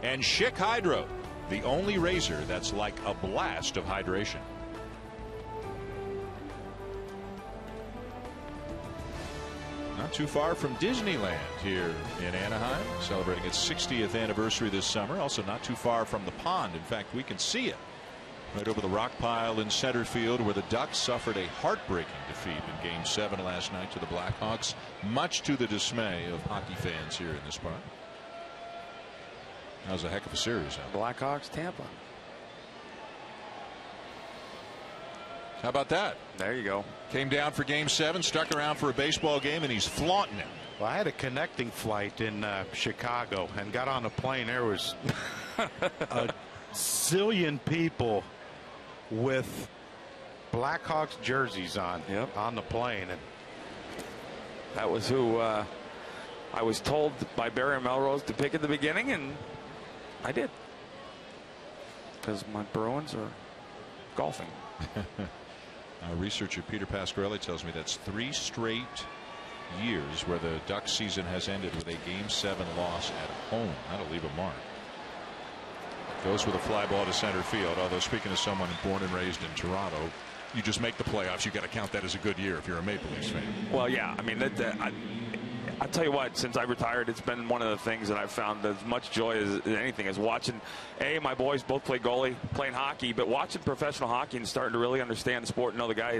And Schick Hydro, the only razor that's like a blast of hydration. Not too far from Disneyland here in Anaheim, celebrating its 60th anniversary this summer. Also not too far from the pond. In fact, we can see it right over the rock pile in center field, where the Ducks suffered a heartbreaking defeat in Game 7 last night to the Blackhawks, much to the dismay of hockey fans here in this park. That was a heck of a series. Huh? Blackhawks, Tampa. How about that? There you go. Came down for Game 7, stuck around for a baseball game, and he's flaunting it. Well, I had a connecting flight in Chicago and got on a plane. There was a zillion people with Blackhawks jerseys on on the plane. And that was who I was told by Barry Melrose to pick at the beginning, and I did, because my Bruins are golfing. Researcher Peter Pasquarelli tells me that's 3 straight years where the Ducks season has ended with a Game 7 loss at home. That'll leave a mark. Goes with a fly ball to center field. Although, speaking of someone born and raised in Toronto, you just make the playoffs. You got to count that as a good year if you're a Maple Leafs fan. Well, yeah. I mean, I'll tell you what, since I retired, it's been one of the things that I've found as much joy as anything is watching, my boys both play goalie, playing hockey, but watching professional hockey and starting to really understand the sport and know the guy,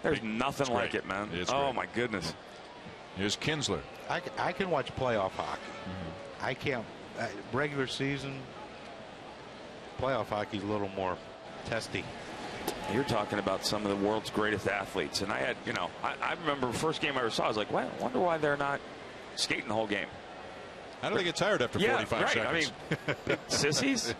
there's nothing like it, man. Oh, my goodness. Here's Kinsler. I can watch playoff hockey. I can't. Regular season, playoff hockey is a little more testy. You're talking about some of the world's greatest athletes. And I had, I remember the first game I ever saw, I was like, well, I wonder why they're not skating the whole game. How do they get tired after 45 seconds? I mean, big sissies.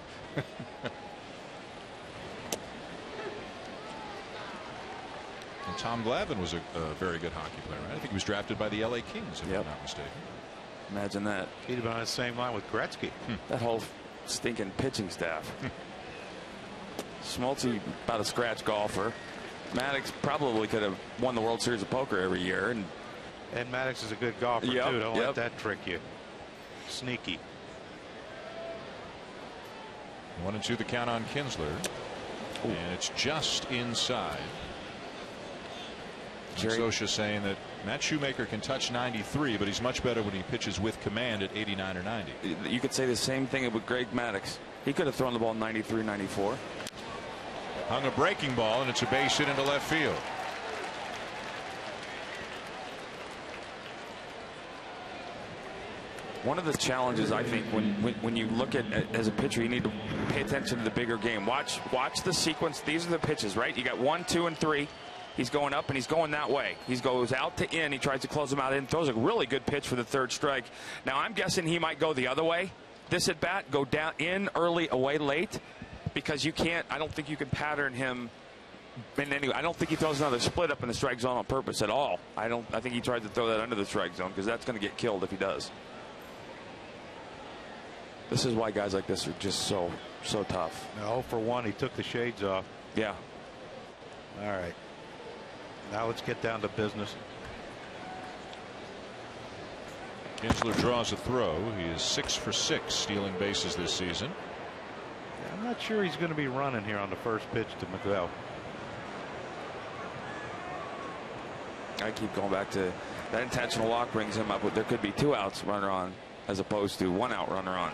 And Tom Glavine was a very good hockey player, right? I think he was drafted by the LA Kings, if I'm not mistaken. Imagine that. He'd have been on the same line with Gretzky. That whole stinking pitching staff. Smoltz, about a scratch golfer. Maddox probably could have won the World Series of Poker every year. And Maddox is a good golfer, too. Don't let that trick you. Sneaky. 1-2 the count on Kinsler. Ooh. And it's just inside. Sosha saying that Matt Shoemaker can touch 93, but he's much better when he pitches with command at 89 or 90. You could say the same thing with Greg Maddux. He could have thrown the ball 93, 94. Hung a breaking ball, and it's a base hit into left field. One of the challenges, I think, when you look at as a pitcher, you need to pay attention to the bigger game. Watch the sequence. These are the pitches, right? You got 1, 2, and 3. He's going up and he's going that way. He goes out to in. He tries to close him out in. Throws a really good pitch for the third strike. Now I'm guessing he might go the other way. This at bat, go down in early, away late, because you can't. I don't think you can pattern him. And anyway, I don't think he throws another split up in the strike zone on purpose at all. I think he tries to throw that under the strike zone, because that's going to get killed if he does. This is why guys like this are just so tough. 0 for 1. He took the shades off. Yeah. All right. Now let's get down to business. Kinsler draws a throw. He is 6 for 6 stealing bases this season. I'm not sure he's going to be running here on the first pitch to Miguel. I keep going back to that intentional walk brings him up with there could be 2 outs runner on as opposed to 1 out runner on.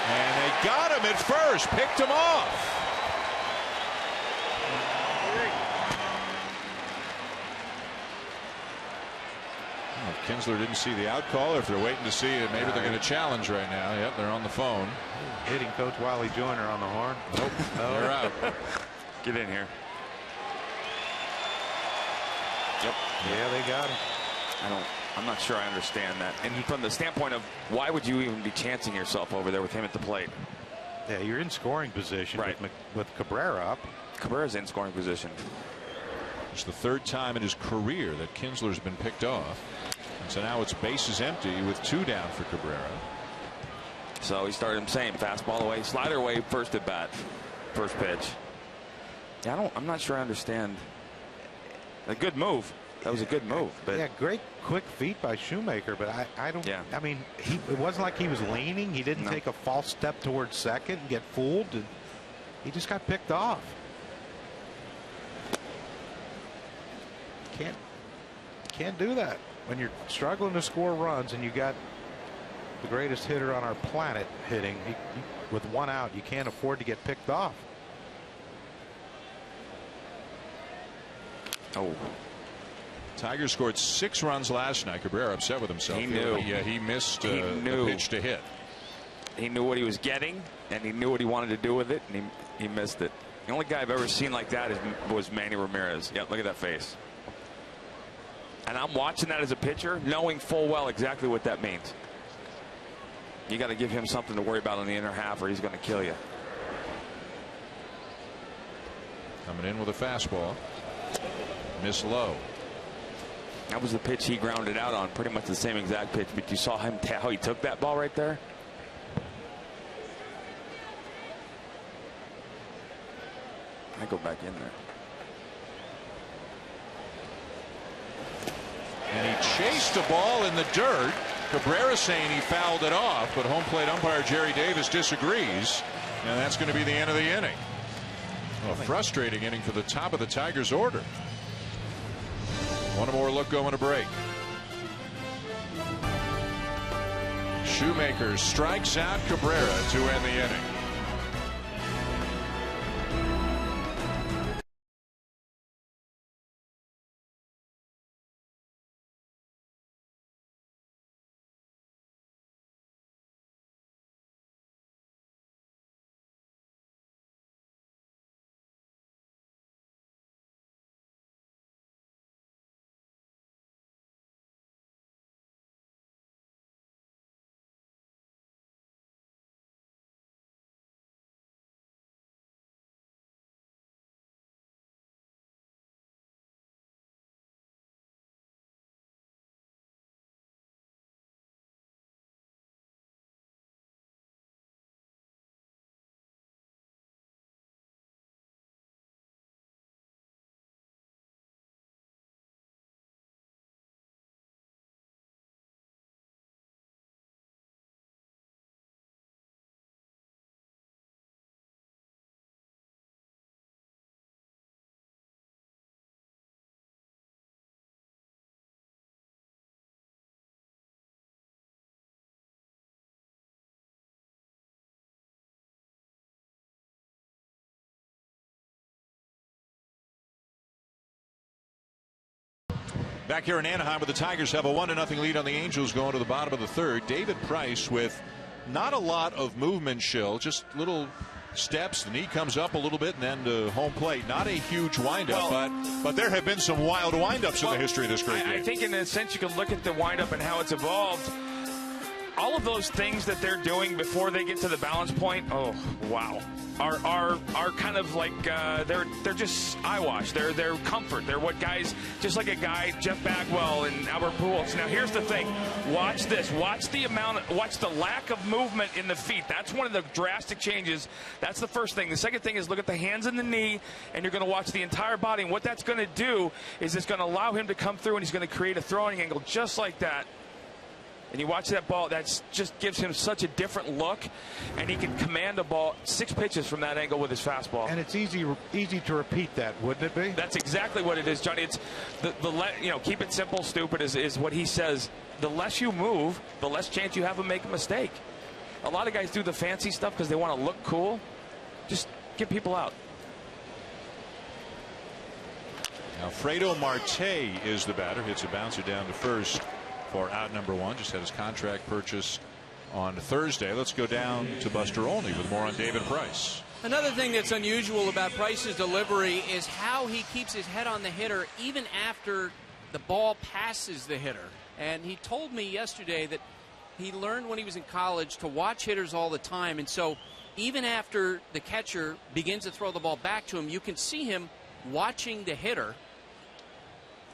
And they got him at first, picked him off. If Kinsler didn't see the out call, or if they're waiting to see it, maybe they're going to challenge right now. Yep, they're on the phone. Hitting Coach Wiley Joyner on the horn. Nope, they're out. Get in here. Yep. Yeah, they got him. I'm not sure I understand that. And from the standpoint of why would you even be chancing yourself over there with him at the plate? Yeah, you're in scoring position, right, with Cabrera up. Cabrera's in scoring position. It's the 3rd time in his career that Kinsler's been picked off. And so now it's bases empty with 2 down for Cabrera. So he started him same fastball away, slider away, first at bat, first pitch. Yeah, I'm not sure I understand. A good move. That was a good move. But yeah, great quick feet by Shoemaker, but I don't. Yeah. I mean, it wasn't like he was leaning. He didn't take a false step towards second and get fooled. And he just got picked off. Can't do that when you're struggling to score runs and you got the greatest hitter on our planet hitting. With one out, you can't afford to get picked off. Oh. Tigers scored 6 runs last night. Cabrera upset with himself. He knew. He missed a pitch to hit. He knew what he was getting, and he knew what he wanted to do with it, and he missed it. The only guy I've ever seen like that was Manny Ramirez. Yeah, look at that face. And I'm watching that as a pitcher, knowing full well exactly what that means. You got to give him something to worry about in the inner half, or he's going to kill you. Coming in with a fastball. Miss low. That was the pitch he grounded out on, pretty much the same exact pitch, but you saw him how he took that ball right there. I go back in there. And he chased the ball in the dirt. Cabrera saying he fouled it off, but home plate umpire Jerry Davis disagrees, and that's going to be the end of the inning. A frustrating inning for the top of the Tigers order. One more look going to break. Shoemaker strikes out Cabrera to end the inning. Back here in Anaheim, where the Tigers have a 1-0 lead on the Angels going to the bottom of the third. David Price with not a lot of movement, Schill, just little steps. The knee comes up a little bit and then to home plate. Not a huge windup, but there have been some wild windups in the history of this great game. I think in a sense you can look at the windup and how it's evolved. All of those things that they're doing before they get to the balance point, oh wow, are kind of like they're just eyewash. They're comfort. They're what guys, just like a guy Jeff Bagwell and Albert Pujols. Now here's the thing: watch this. Watch the lack of movement in the feet. That's one of the drastic changes. That's the first thing. The second thing is look at the hands and the knee, and you're going to watch the entire body. And what that's going to do is it's going to allow him to come through, and he's going to create a throwing angle just like that. And you watch that ball, that just gives him such a different look, and he can command a ball 6 pitches from that angle with his fastball. And it's easy to repeat that, wouldn't it be? That's exactly what it is, Johnny. It's keep it simple, stupid is what he says. The less you move, the less chance you have of making a mistake. A lot of guys do the fancy stuff because they want to look cool. Just get people out. Alfredo Marte is the batter. Hits a bouncer down to first for out number 1. Just had his contract purchased on Thursday. Let's go down to Buster Olney with more on David Price. Another thing that's unusual about Price's delivery is how he keeps his head on the hitter even after the ball passes the hitter. And he told me yesterday that he learned when he was in college to watch hitters all the time. And so even after the catcher begins to throw the ball back to him, you can see him watching the hitter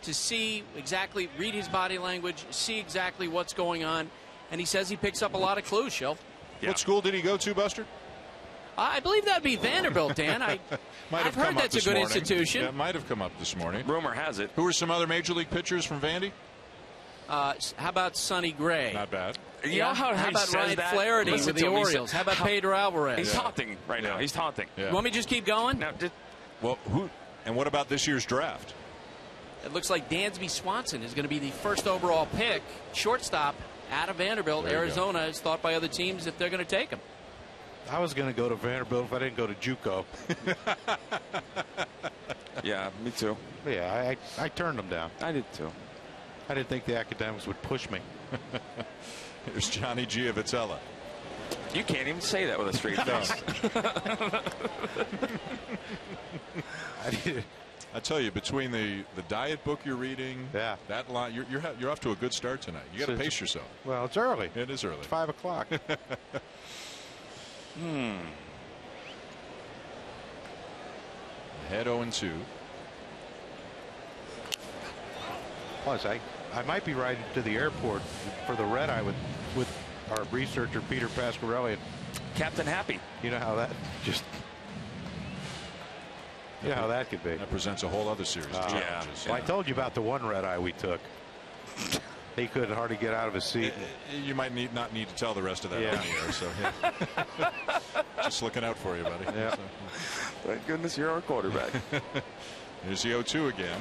to see exactly, read his body language, see exactly what's going on. And he says he picks up a lot of clues, Shell. Yeah. What school did he go to, Buster? I believe that'd be Vanderbilt, Dan. I've heard that's a good institution. Yeah, it might have come up this morning. Rumor has it. Who are some other major league pitchers from Vandy? How about Sonny Gray? Not bad. You know how about Ryan Flaherty with the Orioles? How about Pedro Alvarez? He's taunting right now. He's taunting. Yeah. You want me to just keep going? No, well, who? And what about this year's draft? It looks like Dansby Swanson is going to be the first overall pick, shortstop out of Vanderbilt. Arizona is thought by other teams if they're going to take him. I was going to go to Vanderbilt if I didn't go to JUCO. Yeah, me too. Yeah, I turned them down. I did too. I didn't think the academics would push me. Here's Johnny Giavitella. You can't even say that with a straight face. I tell you, between the diet book you're reading, that line, you're off to a good start tonight. You got to pace yourself. Well, it's early. It is early. It's 5 o'clock. Head 0-2. Plus, I might be riding to the airport for the red eye with our researcher Peter Pasquarelli. Captain Happy. You know how that just. You know how that could be. That presents a whole other series of challenges. Well, I told you about the one red eye we took. He couldn't hardly get out of his seat. You might not need to tell the rest of that on the air. So, just looking out for you, buddy. Yeah. So. Thank goodness you're our quarterback. Here's the 0-2 again.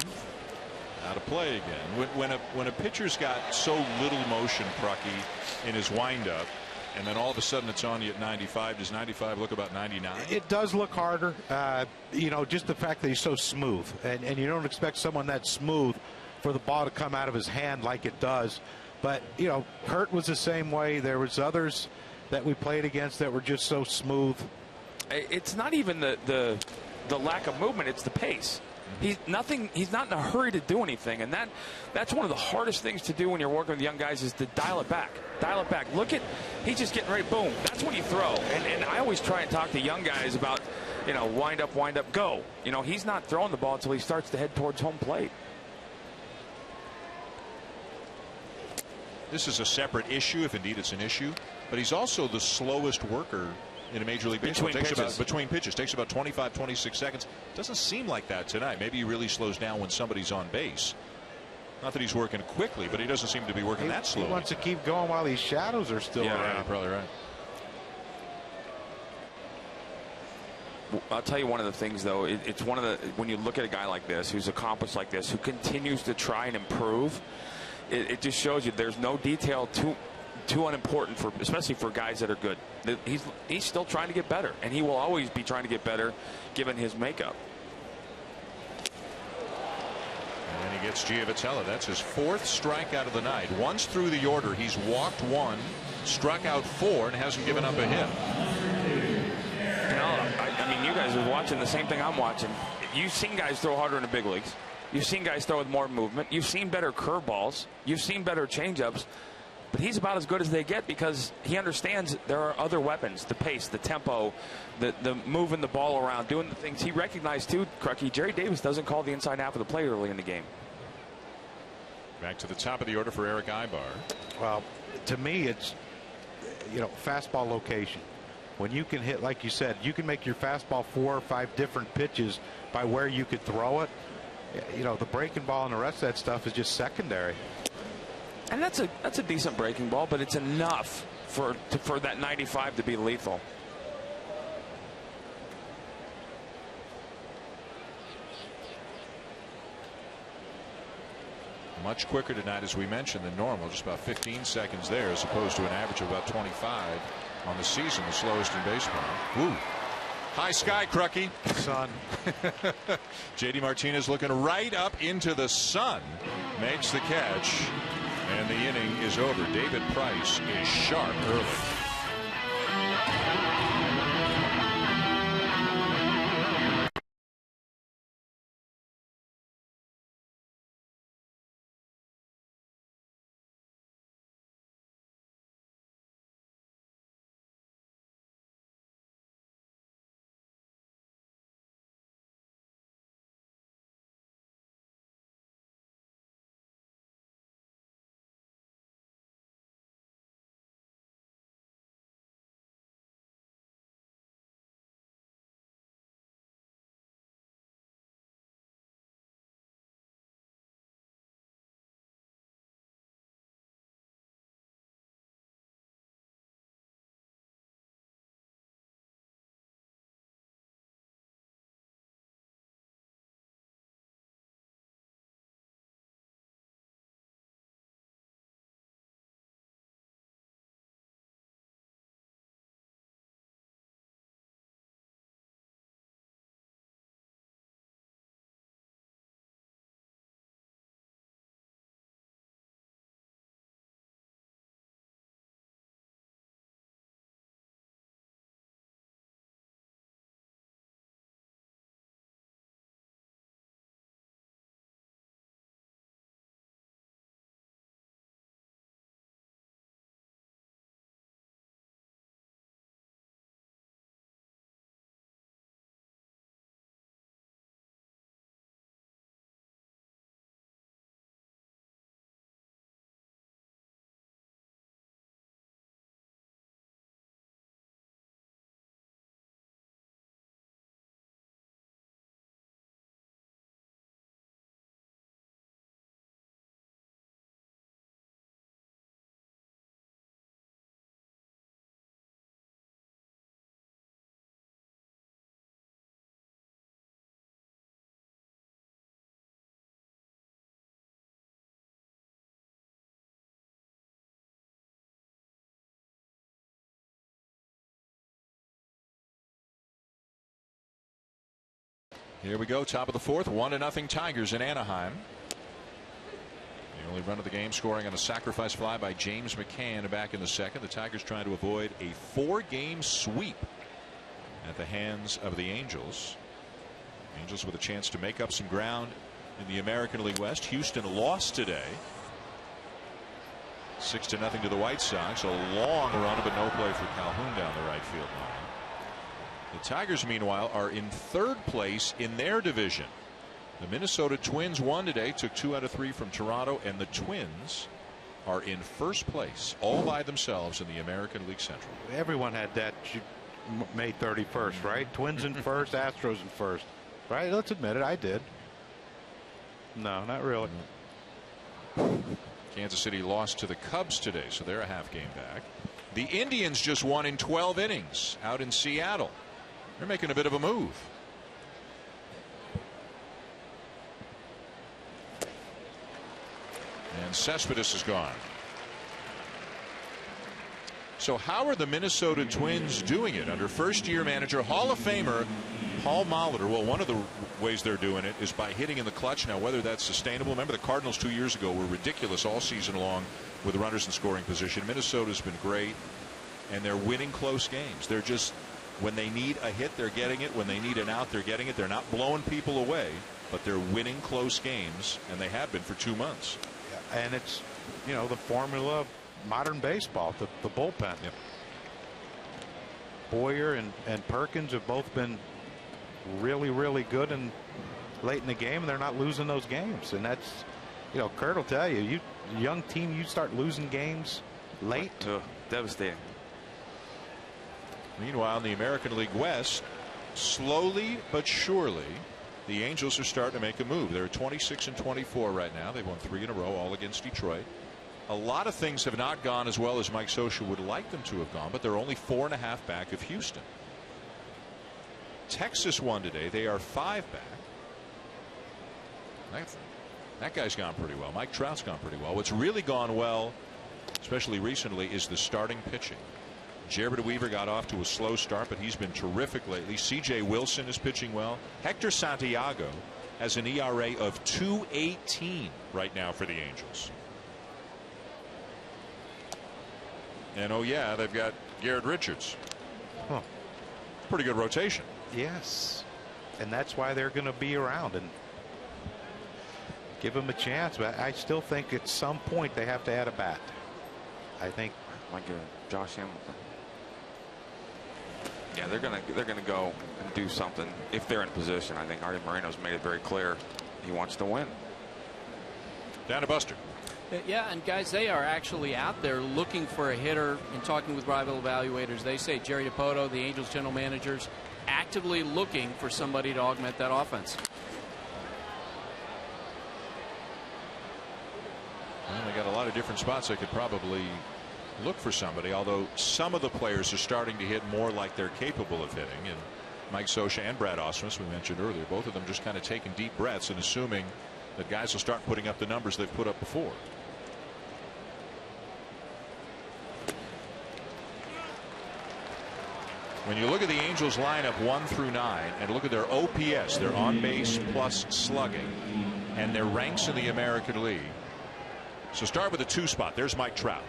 Out of play again. When a pitcher's got so little motion, Prucky, in his windup, and then all of a sudden it's on you at 95. Does 95 look about 99? It does look harder. You know, just the fact that he's so smooth, and you don't expect someone that smooth for the ball to come out of his hand like it does. But you know, Kurt was the same way. There was others that we played against that were just so smooth. It's not even the lack of movement; it's the pace. He's not in a hurry to do anything, and that's one of the hardest things to do when you're working with young guys is to dial it back. Look at, he's just getting ready. Boom. That's when you throw. And I always try and talk to young guys about, you know, wind up, go. You know, he's not throwing the ball until he starts to head towards home plate. This is a separate issue, if indeed it's an issue, but he's also the slowest worker in a Major League Baseball. Between pitches. Takes about 25, 26 seconds. Doesn't seem like that tonight. Maybe he really slows down when somebody's on base. Not that he's working quickly, but he doesn't seem to be working that slow. He wants to keep going while these shadows are still around. Yeah, probably right. I'll tell you one of the things, though. It's one of the, when you look at a guy like this, who's accomplished like this, who continues to try and improve, it just shows you there's no detail too unimportant for, especially for guys that are good. He's still trying to get better, and he will always be trying to get better given his makeup. And then he gets Giavitella. That's his 4th strikeout of the night. Once through the order, he's walked 1, struck out 4, and hasn't given up a hit. You know, I mean, you guys are watching the same thing I'm watching. You've seen guys throw harder in the big leagues. You've seen guys throw with more movement. You've seen better curveballs. You've seen better changeups. But he's about as good as they get because he understands there are other weapons, the pace, the tempo, the moving the ball around, doing the things. He recognized, too, Crucky, Jerry Davis doesn't call the inside half of the play early in the game. Back to the top of the order for Eric Ibar. Well, to me, it's, you know, fastball location. When you can hit, like you said, you can make your fastball 4 or 5 different pitches by where you could throw it. You know, the breaking ball and the rest of that stuff is just secondary. And that's a decent breaking ball, but it's enough for that 95 to be lethal. Much quicker tonight, as we mentioned, than normal. Just about 15 seconds there, as opposed to an average of about 25 on the season, the slowest in baseball. Woo. High sky, Crucky. Sun. J.D. Martinez looking right up into the sun. Makes the catch. And the inning is over. David Price is sharp early. Here we go, top of the fourth, 1-0 Tigers in Anaheim. The only run of the game scoring on a sacrifice fly by James McCann back in the second. The Tigers trying to avoid a 4-game sweep at the hands of the Angels. Angels with a chance to make up some ground in the American League West. Houston lost today 6-0 to the White Sox. A long run, but no play for Calhoun down the right field line. The Tigers, meanwhile, are in third place in their division. The Minnesota Twins won today, took 2 out of 3 from Toronto, and the Twins are in first place all by themselves in the American League Central. Everyone had that May 31st, right? Twins in first, Astros in first, right? Let's admit it, I did. No, not really. Kansas City lost to the Cubs today, so they're a half game back. The Indians just won in 12 innings out in Seattle. They're making a bit of a move. And Cespedes is gone. So how are the Minnesota Twins doing it under first-year manager, Hall of Famer Paul Molitor? Well, one of the ways they're doing it is by hitting in the clutch. Now, whether that's sustainable, remember the Cardinals 2 years ago were ridiculous all season long with runners in scoring position. Minnesota's been great, and they're winning close games. They're just, when they need a hit, they're getting it. When they need an out, they're getting it. They're not blowing people away, but they're winning close games, and they have been for 2 months. Yeah, and it's, you know, the formula of modern baseball, the bullpen. Yep. Boyer and Perkins have both been really, really good and late in the game, and they're not losing those games. And that's, you know, Kurt will tell you, young team, you start losing games late. Devastating. Meanwhile, in the American League West, slowly but surely, the Angels are starting to make a move. They're 26-24 right now. They've won 3 in a row, all against Detroit. A lot of things have not gone as well as Mike Scioscia would like them to have gone, but they're only 4.5 back of Houston. Texas won today. They are 5 back. That guy's gone pretty well. Mike Trout's gone pretty well. What's really gone well, especially recently, is the starting pitching. Jared Weaver got off to a slow start, but he's been terrific lately. C.J. Wilson is pitching well. Hector Santiago has an ERA of 2.18 right now for the Angels. And oh yeah, they've got Garrett Richards. Huh. Pretty good rotation. Yes, and that's why they're going to be around and give them a chance. But I still think at some point they have to add a bat. I think Like Josh Hamilton. Yeah, they're gonna go and do something if they're in position. I think Artie Moreno's made it very clear he wants to win. Down to Buster. Yeah, and guys, they are actually out there looking for a hitter and talking with rival evaluators. They say Jerry Dipoto, the Angels general managers, actively looking for somebody to augment that offense. Well, they got a lot of different spots they could probably look for somebody, although some of the players are starting to hit more like they're capable of hitting. And Mike Scioscia and Brad Ausmus, we mentioned earlier, both of them just kind of taking deep breaths and assuming that guys will start putting up the numbers they've put up before. When you look at the Angels lineup 1 through 9 and look at their OPS, their on base plus slugging, and their ranks in the American League. So start with the 2 spot. There's Mike Trout,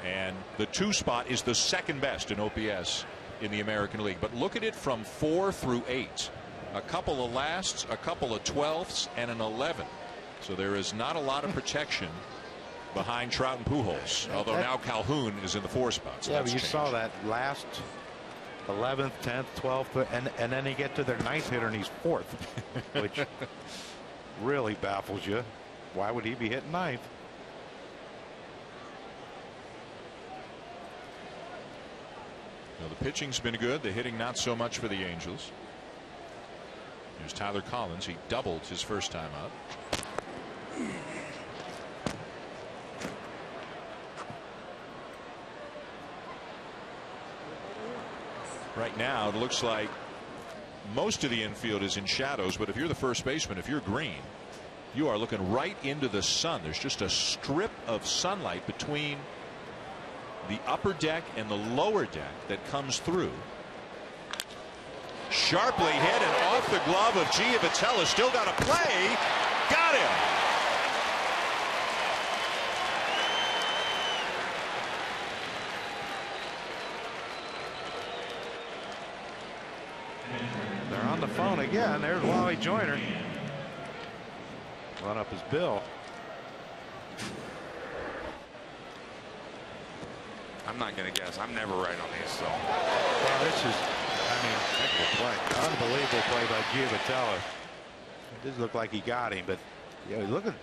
and the 2 spot is the second best in OPS in the American League. But look at it from 4 through 8. A couple of lasts, a couple of 12ths, and an 11. So there is not a lot of protection behind Trout and Pujols, although now Calhoun is in the 4 spot. So yeah, but you changed. saw that last 11th, 10th, 12th, and then you get to their 9th hitter and he's 4th, which really baffles you. Why would he be hitting 9th? Now, the pitching's been good. The hitting not so much for the Angels. Here's Tyler Collins. He doubled his first time up. Right now it looks like most of the infield is in shadows, but if you're the first baseman, if you're green, you are looking right into the sun. There's just a strip of sunlight between the upper deck and the lower deck that comes through. Sharply hit and off the glove of Giavotella. Still got a play. Got him. They're on the phone again. There's Wally Joyner. Run up his bill. I'm not going to guess. I'm never right on these. So. Well, this is, I mean, heck of a play. Unbelievable play by Giavotella. It does look like he got him, but look at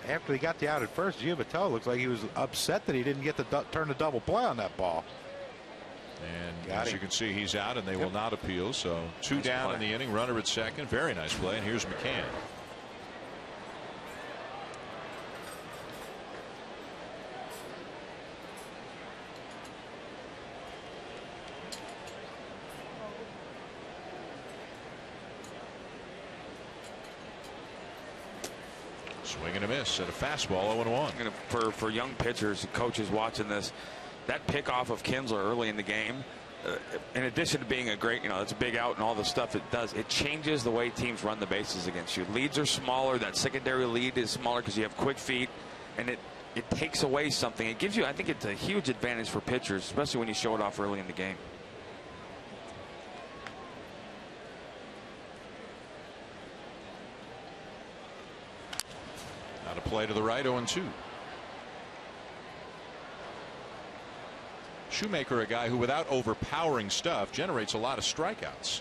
after he got the out at first, Giavotella looks like he was upset that he didn't get to turn the double play on that ball. And as you can see, he's out, and they will not appeal. So two down in the inning. Runner at second. Very nice play. And here's McCann. Swing and a miss at a fastball. 0-1. For young pitchers, coaches watching this, that pick off of Kinsler early in the game, in addition to being a great, it's a big out and all the stuff it does, it changes the way teams run the bases against you. Leads are smaller. That secondary lead is smaller because you have quick feet, and it takes away something. It gives you, I think it's a huge advantage for pitchers, especially when you show it off early in the game. Now to play to the right. 0-2. Shoemaker, a guy who, without overpowering stuff, generates a lot of strikeouts.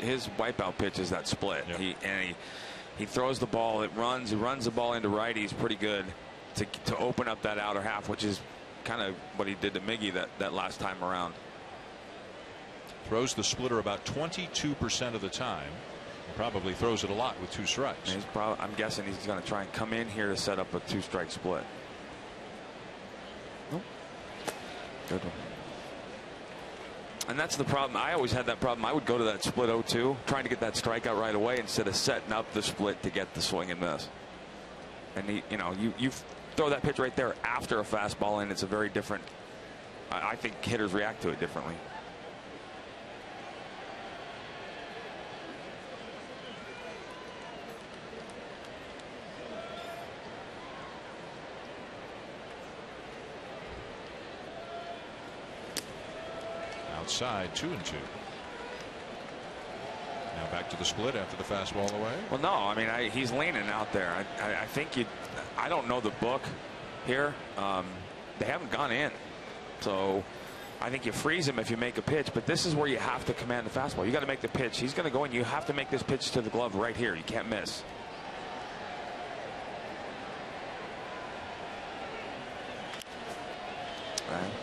His wipeout pitch is that split. Yep. He throws the ball. He runs the ball into righties pretty good to open up that outer half, which is kind of what he did to Miggy that last time around. Throws the splitter about 22% of the time. Probably throws it a lot with 2 strikes. I'm guessing he's going to try and come in here to set up a 2-strike split. Oh. Good one. And that's the problem. I always had that problem. I would go to that split 0-2, trying to get that strikeout right away instead of setting up the split to get the swing and miss. And you throw that pitch right there after a fastball, and it's a very different. I think hitters react to it differently. Outside, 2-2. Now back to the split after the fastball away. Well, no, I mean, he's leaning out there. I think I don't know the book here. They haven't gone in, so I think you freeze him if you make a pitch. But this is where you have to command the fastball. You got to make the pitch. He's going to go in. You have to make this pitch to the glove right here. You can't miss.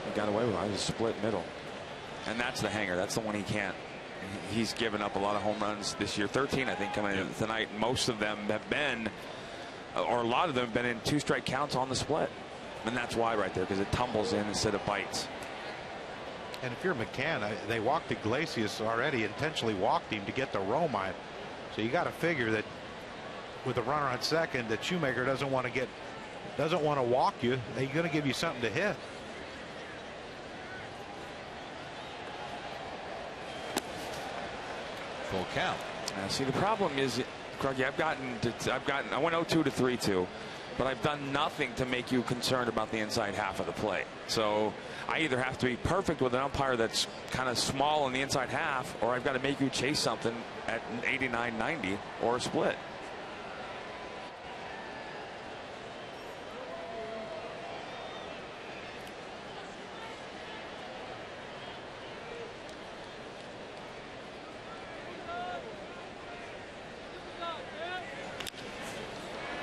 He got away with it. I was split middle. And that's the hanger. That's the one he can't. He's given up a lot of home runs this year. 13, I think, coming in tonight. Most of them have been, or a lot of them have been in 2-strike counts on the split. And that's why right there, because it tumbles in instead of bites. And if you're McCann, they walked Iglesias already, intentionally walked him to get the Romine. So you got to figure that with a runner on second, that Shoemaker doesn't want to walk you. He's going to give you something to hit. Full count. See, the problem is, Craigie, I went 0-2 to 3-2, but I've done nothing to make you concerned about the inside half of the plate. So I either have to be perfect with an umpire that's kind of small in the inside half, or I've got to make you chase something at 89, 90, or a split.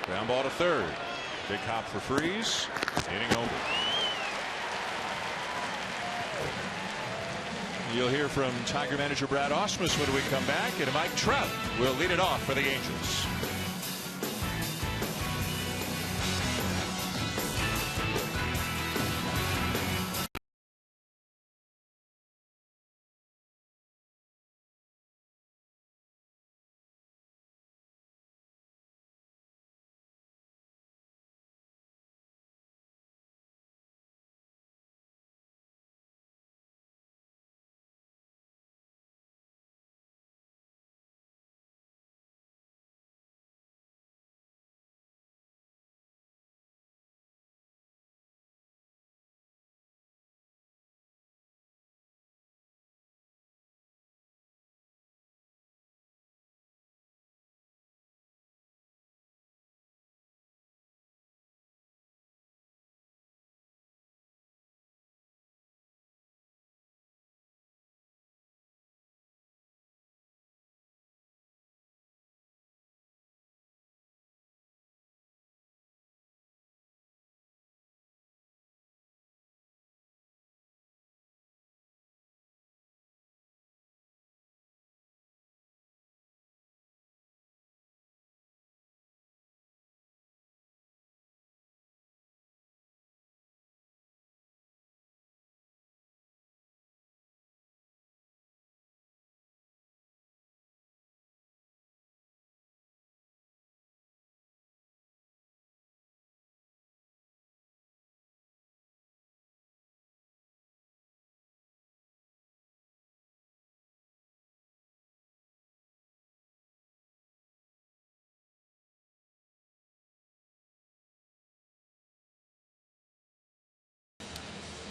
Ground ball to third. Big hop for Freeze. Inning over. You'll hear from Tiger manager Brad Ausmus when we come back, and Mike Trout will lead it off for the Angels.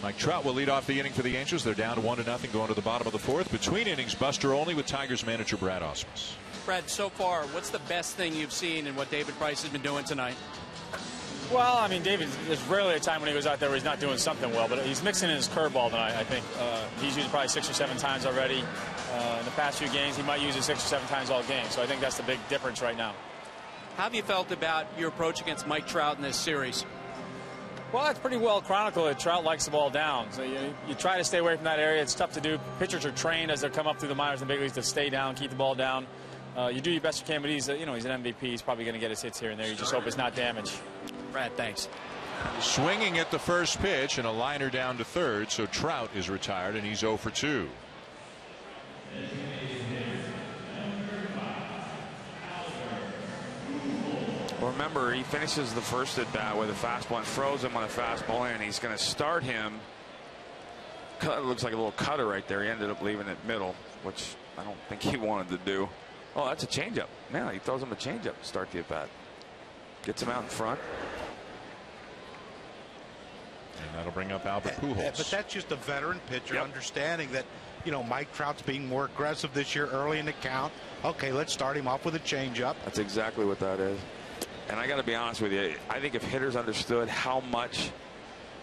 Mike Trout will lead off the inning for the Angels. They're down 1-0 going to the bottom of the fourth. Between innings, Buster Olney with Tigers manager Brad Ausmus. Brad, so far, what's the best thing you've seen in what David Price has been doing tonight? Well, I mean, David, there's rarely a time when he goes out there where he's not doing something well, but he's mixing in his curveball tonight, I think. He's used it probably 6 or 7 times already. In the past few games, he might use it 6 or 7 times all game, so I think that's the big difference right now. How have you felt about your approach against Mike Trout in this series? Well, it's pretty well chronicled that Trout likes the ball down. So you try to stay away from that area. It's tough to do. Pitchers are trained as they come up through the minors and big leagues to stay down, keep the ball down. You do your best you can, but he's an MVP. He's probably going to get his hits here and there. You just hope it's not damage. Brad, thanks. Swinging at the first pitch and a liner down to third, so Trout is retired and he's 0 for 2. Well, remember, he finishes the first at bat with a fastball and throws him on a fastball in. He's going to start him. It looks like a little cutter right there. He ended up leaving it middle, which I don't think he wanted to do. Oh, that's a changeup. Man, he throws him a changeup to start the at bat. Gets him out in front. And that'll bring up Albert Pujols. But that's just a veteran pitcher understanding that, Mike Trout's being more aggressive this year early in the count. Okay, let's start him off with a changeup. That's exactly what that is. And I got to be honest with you, I think if hitters understood how much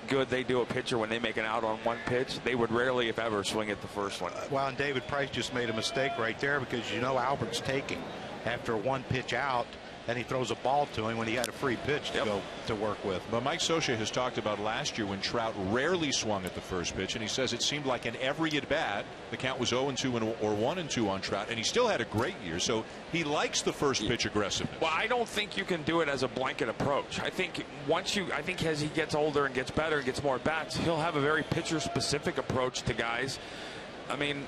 good they do a pitcher when they make an out on one pitch, they would rarely, if ever, swing at the first one. Well, and David Price just made a mistake right there because Albert's taking after one pitch out, and he throws a ball to him when he had a free pitch to go to work with. But Mike Scioscia has talked about last year when Trout rarely swung at the first pitch, and he says it seemed like in every at bat the count was 0-2 or 1-2 on Trout, and he still had a great year. So he likes the first pitch aggressiveness. Well, I don't think you can do it as a blanket approach. I think as he gets older and gets better and gets more at bats, he'll have a very pitcher specific approach to guys. I mean,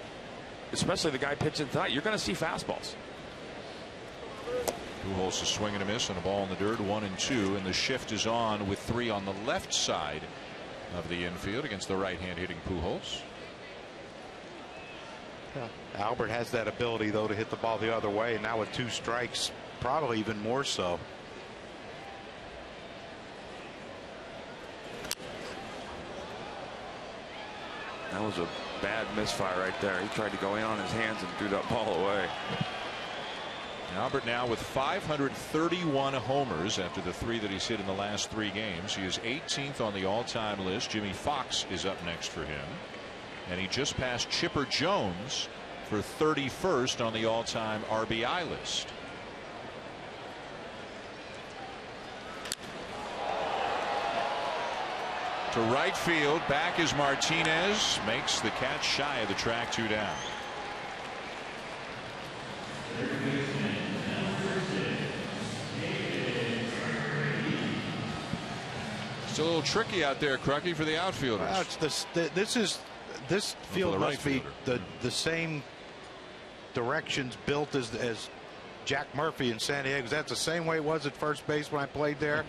especially the guy pitching tonight, you're going to see fastballs. Pujols is swinging a miss and a ball in the dirt, 1-2, and the shift is on with 3 on the left side of the infield against the right-hand hitting Pujols. Albert has that ability, though, to hit the ball the other way, and now with 2 strikes, probably even more so. That was a bad misfire right there. He tried to go in on his hands and threw that ball away. Albert now with 531 homers after the 3 that he's hit in the last 3 games. He is 18th on the all-time list. Jimmy Fox is up next for him, and he just passed Chipper Jones for 31st on the all-time RBI list. To right field, back is Martinez, makes the catch shy of the track 2 down. It's a little tricky out there, Crucky, for the outfielders. Well, this field must be the same directions built as Jack Murphy in San Diego. That's the same way it was at first base when I played there.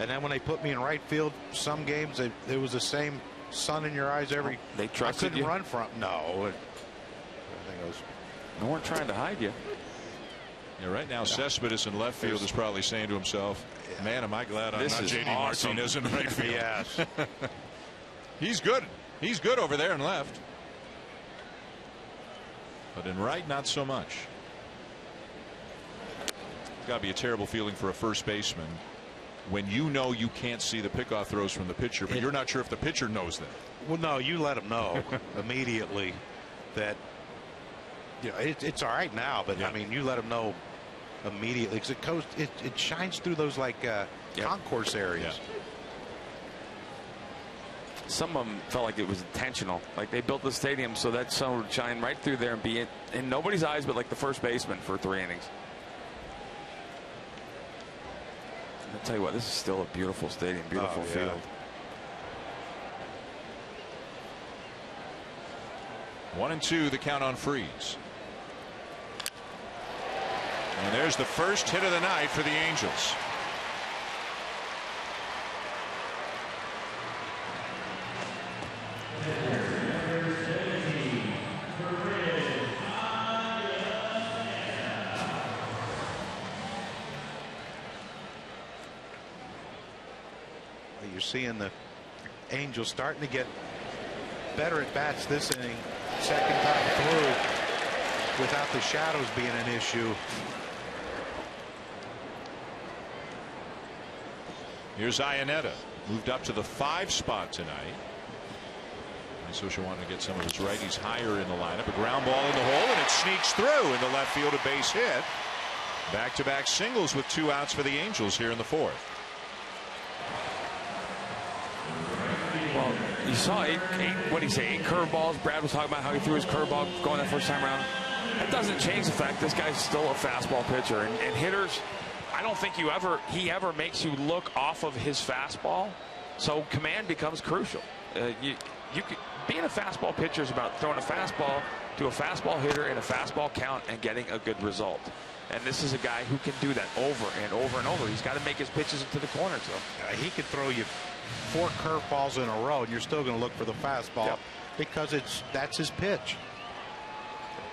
And then when they put me in right field, some games it was the same sun in your eyes every. They trusted I couldn't you? run from. No, I think it was. They weren't trying to hide you. Yeah, right now, Cespedes in left field is probably saying to himself, man, am I glad I'm not J.D. awesome. Martinez in right field. Yes. He's good. He's good over there in left. But in right, not so much. It's got to be a terrible feeling for a first baseman when you can't see the pickoff throws from the pitcher, but you're not sure if the pitcher knows that. Well, no, you let him know immediately that it's all right now, but I mean, you let him know immediately because it shines through those concourse areas. Yeah. Some of them felt like it was intentional. Like they built the stadium so that sun would shine right through there and be in nobody's eyes but like the first baseman for 3 innings. I'll tell you what, this is still a beautiful stadium, beautiful field. 1-2, the count on Freeze. And there's the first hit of the night for the Angels. You're seeing the Angels starting to get better at bats this inning, second time through, without the shadows being an issue. Here's Iannetta, moved up to the 5 spot tonight. Social wanted to get some of his righties higher in the lineup. A ground ball in the hole, and it sneaks through into left field, a base hit. Back-to-back singles with 2 outs for the Angels here in the 4th. Well, you saw eight what did he say, 8 curveballs. Brad was talking about how he threw his curveball going that first time around. That doesn't change the fact this guy's still a fastball pitcher. And hitters, I don't think he ever makes you look off of his fastball. So command becomes crucial. Being a fastball pitcher is about throwing a fastball to a fastball hitter in a fastball count and getting a good result. And this is a guy who can do that over and over and over. He's got to make his pitches into the corner. So he could throw you 4 curveballs in a row, and you're still going to look for the fastball because that's his pitch.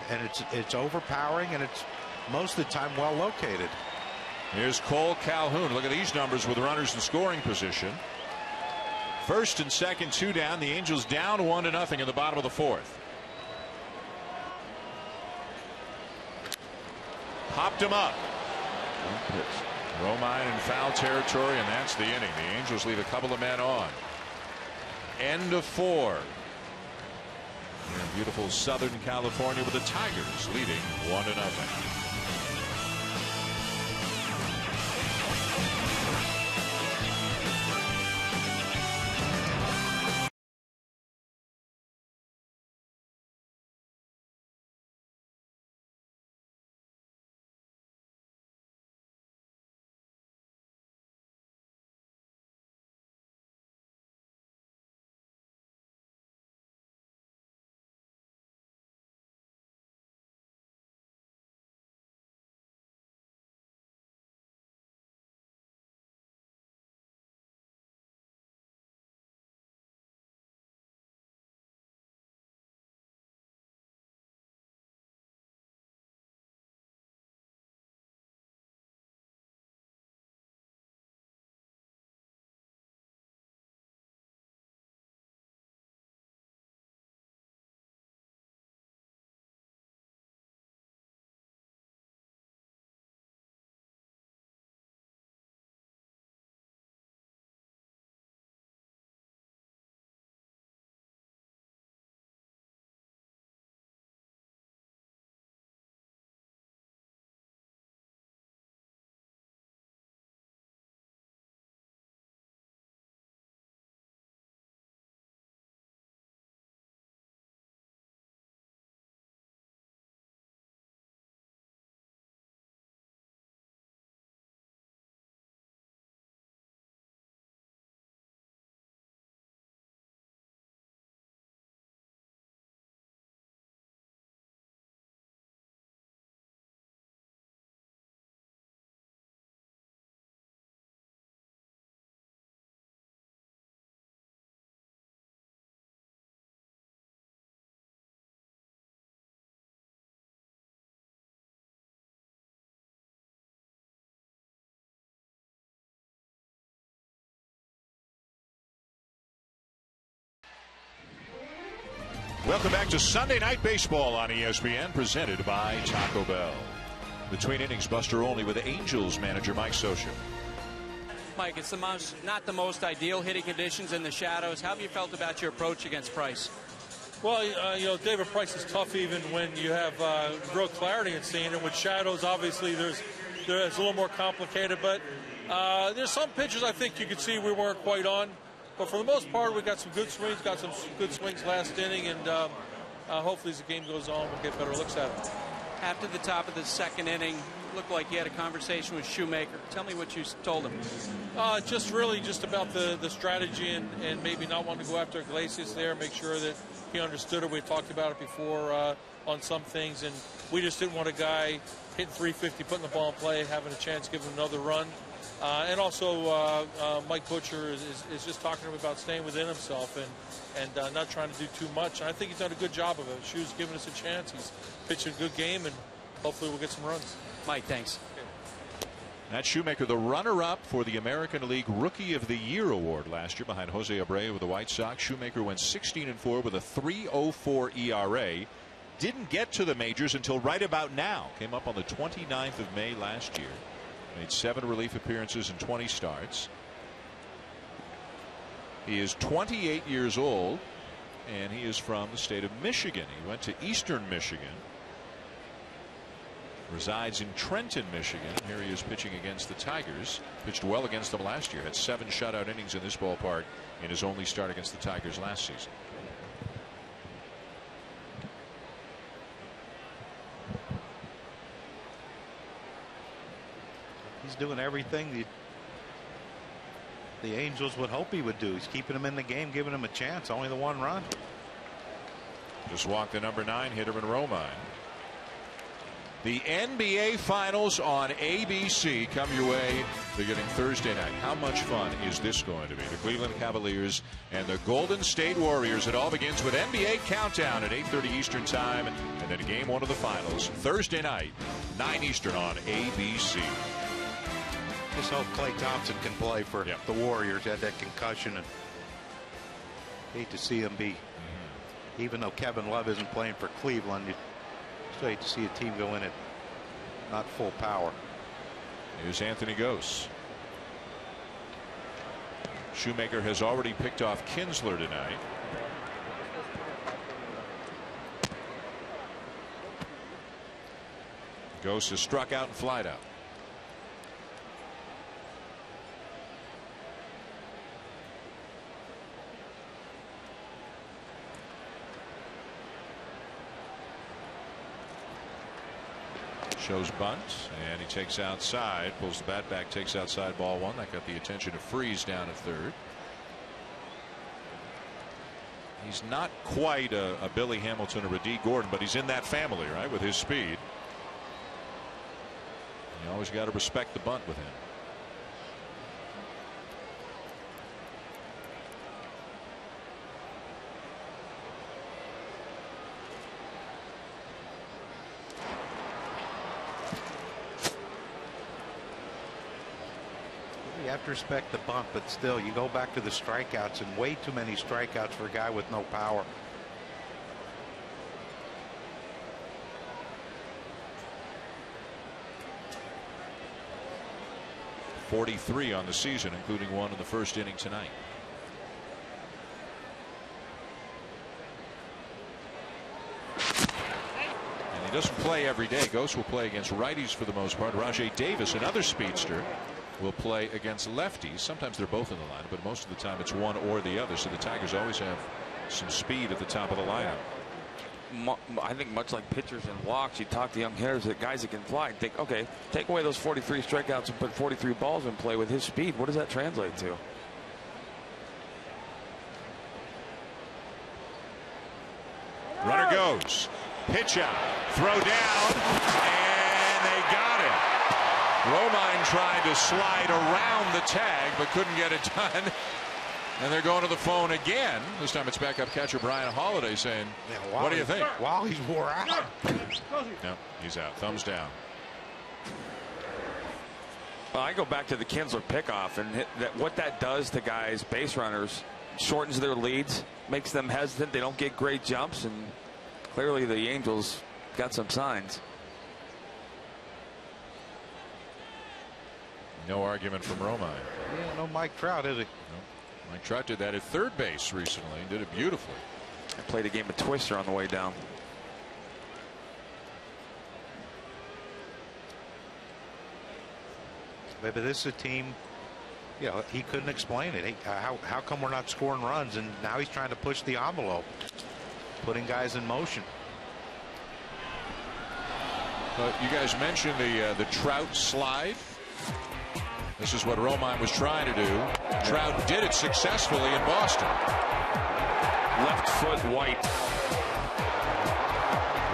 And it's overpowering, and it's most of the time well located. Here's Cole Calhoun. Look at these numbers with runners in scoring position. First and second, 2 down. The Angels down 1-0 in the bottom of the 4th. Popped him up. Romine in foul territory, and that's the inning. The Angels leave a couple of men on. End of 4. Here in beautiful Southern California, with the Tigers leading 1-0. Welcome back to Sunday Night Baseball on ESPN, presented by Taco Bell. Between innings, Buster Olney with Angels manager Mike Scioscia. Mike, it's not the most ideal hitting conditions in the shadows. How have you felt about your approach against Price? Well, David Price is tough even when you have real clarity in seeing it. With shadows, obviously, it's a little more complicated. But there's some pitches I think you could see we weren't quite on. But for the most part, we got some good swings, got some good swings last inning, and hopefully as the game goes on, we'll get better looks at it. After the top of the second inning, looked like you had a conversation with Shoemaker. Tell me what you told him. Just about the strategy and maybe not wanting to go after Iglesias there, make sure that he understood it. We talked about it before on some things, and we just didn't want a guy hitting 350, putting the ball in play, having a chance to give him another run. And also, Mike Butcher is just talking to him about staying within himself and not trying to do too much. And I think he's done a good job of it. Shu's giving us a chance. He's pitching a good game, and hopefully we'll get some runs. Mike, thanks. Matt Shoemaker, the runner-up for the American League Rookie of the Year award last year behind Jose Abreu with the White Sox. Shoemaker went 16-4 with a 3.04 ERA. Didn't get to the majors until right about now. Came up on the 29th of May last year. Made 7 relief appearances and 20 starts. He is 28 years old, and he is from the state of Michigan. He went to Eastern Michigan. Resides in Trenton, Michigan. Here he is pitching against the Tigers. Pitched well against them last year. Had 7 shutout innings in this ballpark in his only start against the Tigers last season. He's doing everything the Angels would hope he would do. He's keeping him in the game, giving him a chance. Only the 1 run. Just walked the number 9 hitter in Romine. The NBA Finals on ABC come your way beginning Thursday night. How much fun is this going to be? The Cleveland Cavaliers and the Golden State Warriors. It all begins with NBA Countdown at 8:30 Eastern Time, and then Game 1 of the Finals Thursday night, 9 Eastern on ABC. Just hope Klay Thompson can play for the Warriors. Had that concussion, and hate to see him be. Even though Kevin Love isn't playing for Cleveland, you still hate to see a team go in at not full power. Here's Anthony Gose. Shoemaker has already picked off Kinsler tonight. Gose is struck out and flied out. Shows bunt, and he takes outside, pulls the bat back, takes outside, ball 1. That got the attention of Freese down at third. He's not quite a Billy Hamilton or a D. Gordon, but he's in that family, right, with his speed. You always got to respect the bunt with him. You have to respect the bunt, but still, you go back to the strikeouts, and way too many strikeouts for a guy with no power. .43 on the season, including 1 in the first inning tonight. And he doesn't play every day. Gose will play against righties for the most part. Rajai Davis, another speedster, will play against lefties. Sometimes they're both in the lineup, but most of the time it's one or the other. So the Tigers always have some speed at the top of the lineup. I think much like pitchers and walks, you talk to young hitters, that guys that can fly, and think, okay, take away those 43 strikeouts and put 43 balls in play with his speed. What does that translate to? Runner goes. Pitch out. Throw down. And they got it. Romine tried to slide around the tag, but couldn't get it done. And they're going to the phone again. This time it's backup catcher Brian Holiday saying, what do you think? While he's wore out. No, he's out. Thumbs down. Well, I go back to the Kinsler pickoff, and what that does to guys, base runners, shortens their leads, makes them hesitant. They don't get great jumps, and clearly the Angels got some signs. No argument from Romine. Yeah, no Mike Trout, is he? No. Mike Trout did that at third base recently and did it beautifully. I played a game of Twister on the way down. But this is a team, you know, he couldn't explain it. How come we're not scoring runs? And now he's trying to push the envelope, putting guys in motion. You guys mentioned the Trout slide. This is what Romine was trying to do. Trout did it successfully in Boston. Left foot White.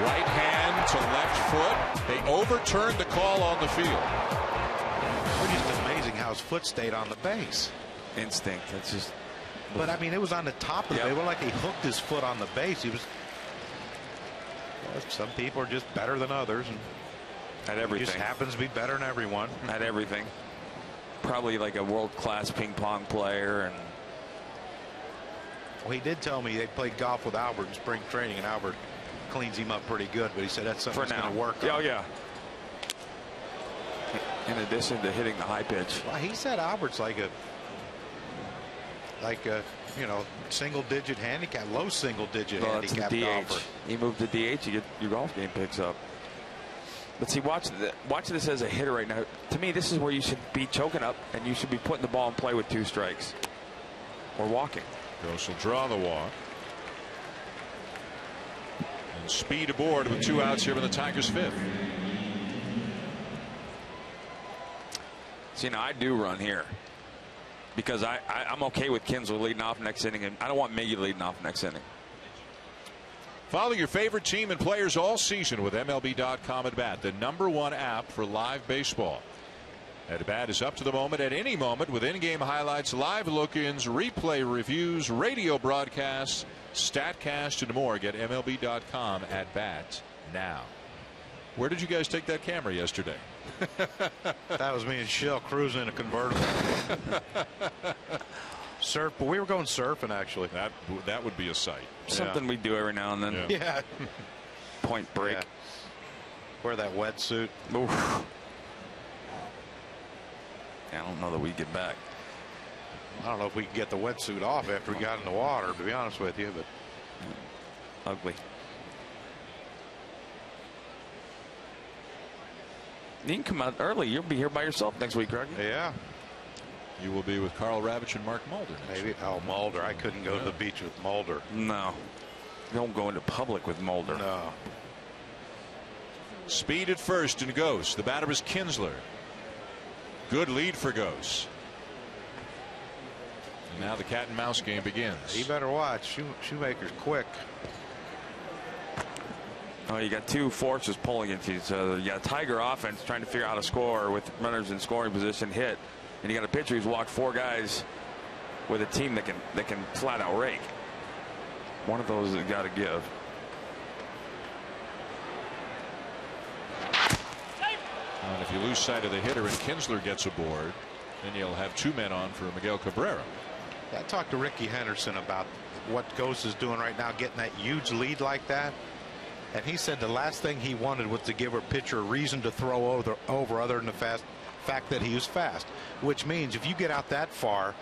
Right hand to left foot. They overturned the call on the field. It's just amazing how his foot stayed on the base. Instinct. That's just. But I mean, it was on the top of it. It was like he hooked his foot on the base. He was. Well, some people are just better than others. And At everything. He just happens to be better than everyone. At everything. Probably like a world-class ping pong player. And well, he did tell me they played golf with Albert in spring training, and Albert cleans him up pretty good. But he said that's something that's going to work. Oh yeah. In addition to hitting the high pitch. Well, he said Albert's like a single-digit handicap, low single-digit handicap golfer. You move to DH, you get your golf game picks up. But see, watch this as a hitter right now. To me, this is where you should be choking up, and you should be putting the ball in play with 2 strikes or walking. Gross will draw the walk. And speed aboard with 2 outs here in the Tigers' 5th. See, now I do run here because I'm okay with Kinsler leading off next inning, and I don't want Miggy leading off next inning. Follow your favorite team and players all season with MLB.com at Bat, the #1 app for live baseball. At Bat is up to the moment at any moment with in-game highlights, live look-ins, replay reviews, radio broadcasts, StatCast, and more. Get MLB.com at Bat now. Where did you guys take that camera yesterday? That was me and Shell cruising in a convertible. Surf, but we were going surfing actually. That would be a sight. Something we do every now and then. Yeah. Point break. Yeah. Wear that wetsuit. Oof. I don't know that we get back. I don't know if we can get the wetsuit off after we got in the water, to be honest with you, but ugly. You can come out early. You'll be here by yourself next week, Greg. Yeah. You will be with Carl Ravitch and Mark Mulder. Maybe. Oh, Mulder. I couldn't go to the beach with Mulder. No. Don't go into public with Mulder. No. Speed at first and Ghost. The batter is Kinsler. Good lead for Ghost. And now the cat and mouse game begins. You better watch. Shoemaker's quick. Oh, you got 2 forces pulling into each other. You got Tiger offense trying to figure out how to score with runners in scoring position hit. And you got a pitcher who's walked 4 guys with a team that can flat out rake. One of those has got to give. And if you lose sight of the hitter and Kinsler gets aboard, then you'll have 2 men on for Miguel Cabrera. Yeah, I talked to Ricky Henderson about what Ghost is doing right now, getting that huge lead like that. And he said the last thing he wanted was to give a pitcher a reason to throw over other than the fact that he was fast, which means if you get out that far,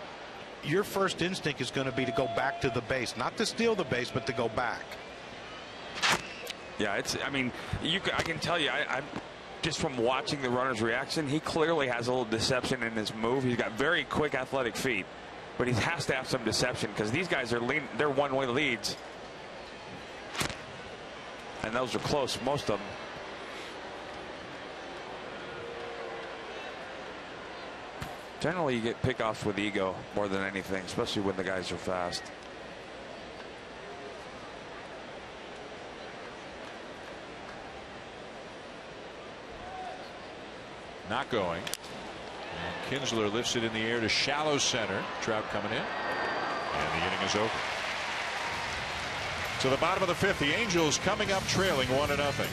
your first instinct is going to be to go back to the base, not to steal the base, but to go back. Yeah, I mean, I can tell you, I just from watching the runner's reaction, he clearly has a little deception in his move. He's got very quick athletic feet, but he has to have some deception because these guys are they're one-way leads. And those are close, most of them. Generally, you get pickoffs with ego more than anything, especially when the guys are fast. Not going. And Kinsler lifts it in the air to shallow center. Trout coming in. And the inning is over. To the bottom of the 5th, the Angels coming up trailing 1-0.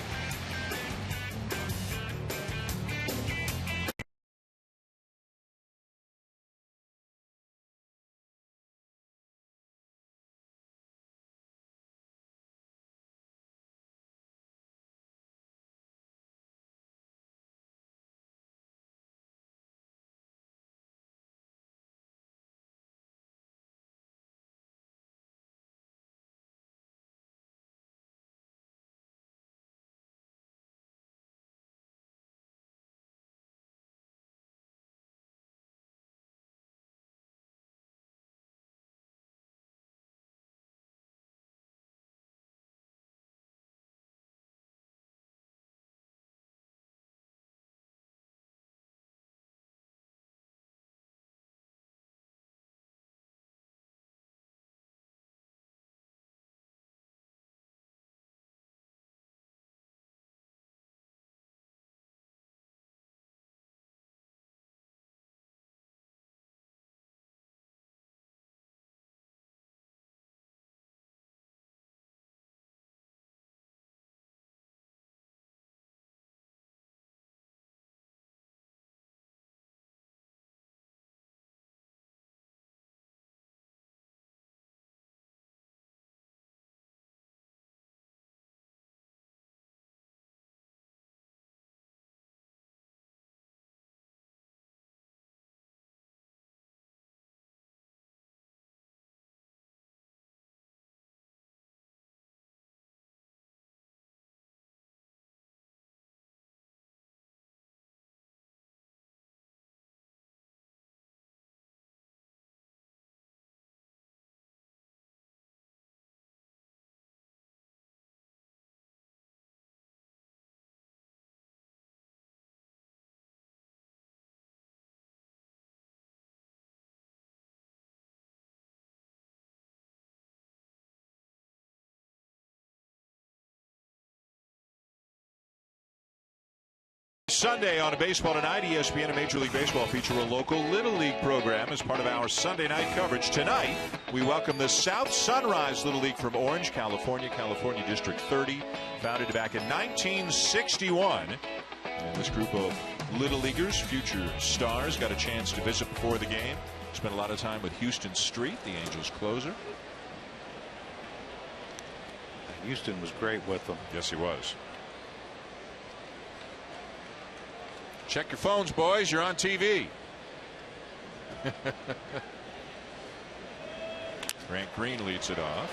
Sunday on a Baseball Tonight. ESPN and Major League Baseball feature a local Little League program as part of our Sunday night coverage. Tonight, we welcome the South Sunrise Little League from Orange, California, California District 30, founded back in 1961. And this group of Little Leaguers, future stars, got a chance to visit before the game. Spent a lot of time with Houston Street, the Angels closer. Houston was great with them. Yes, he was. Check your phones, boys. You're on TV. Grant Green leads it off.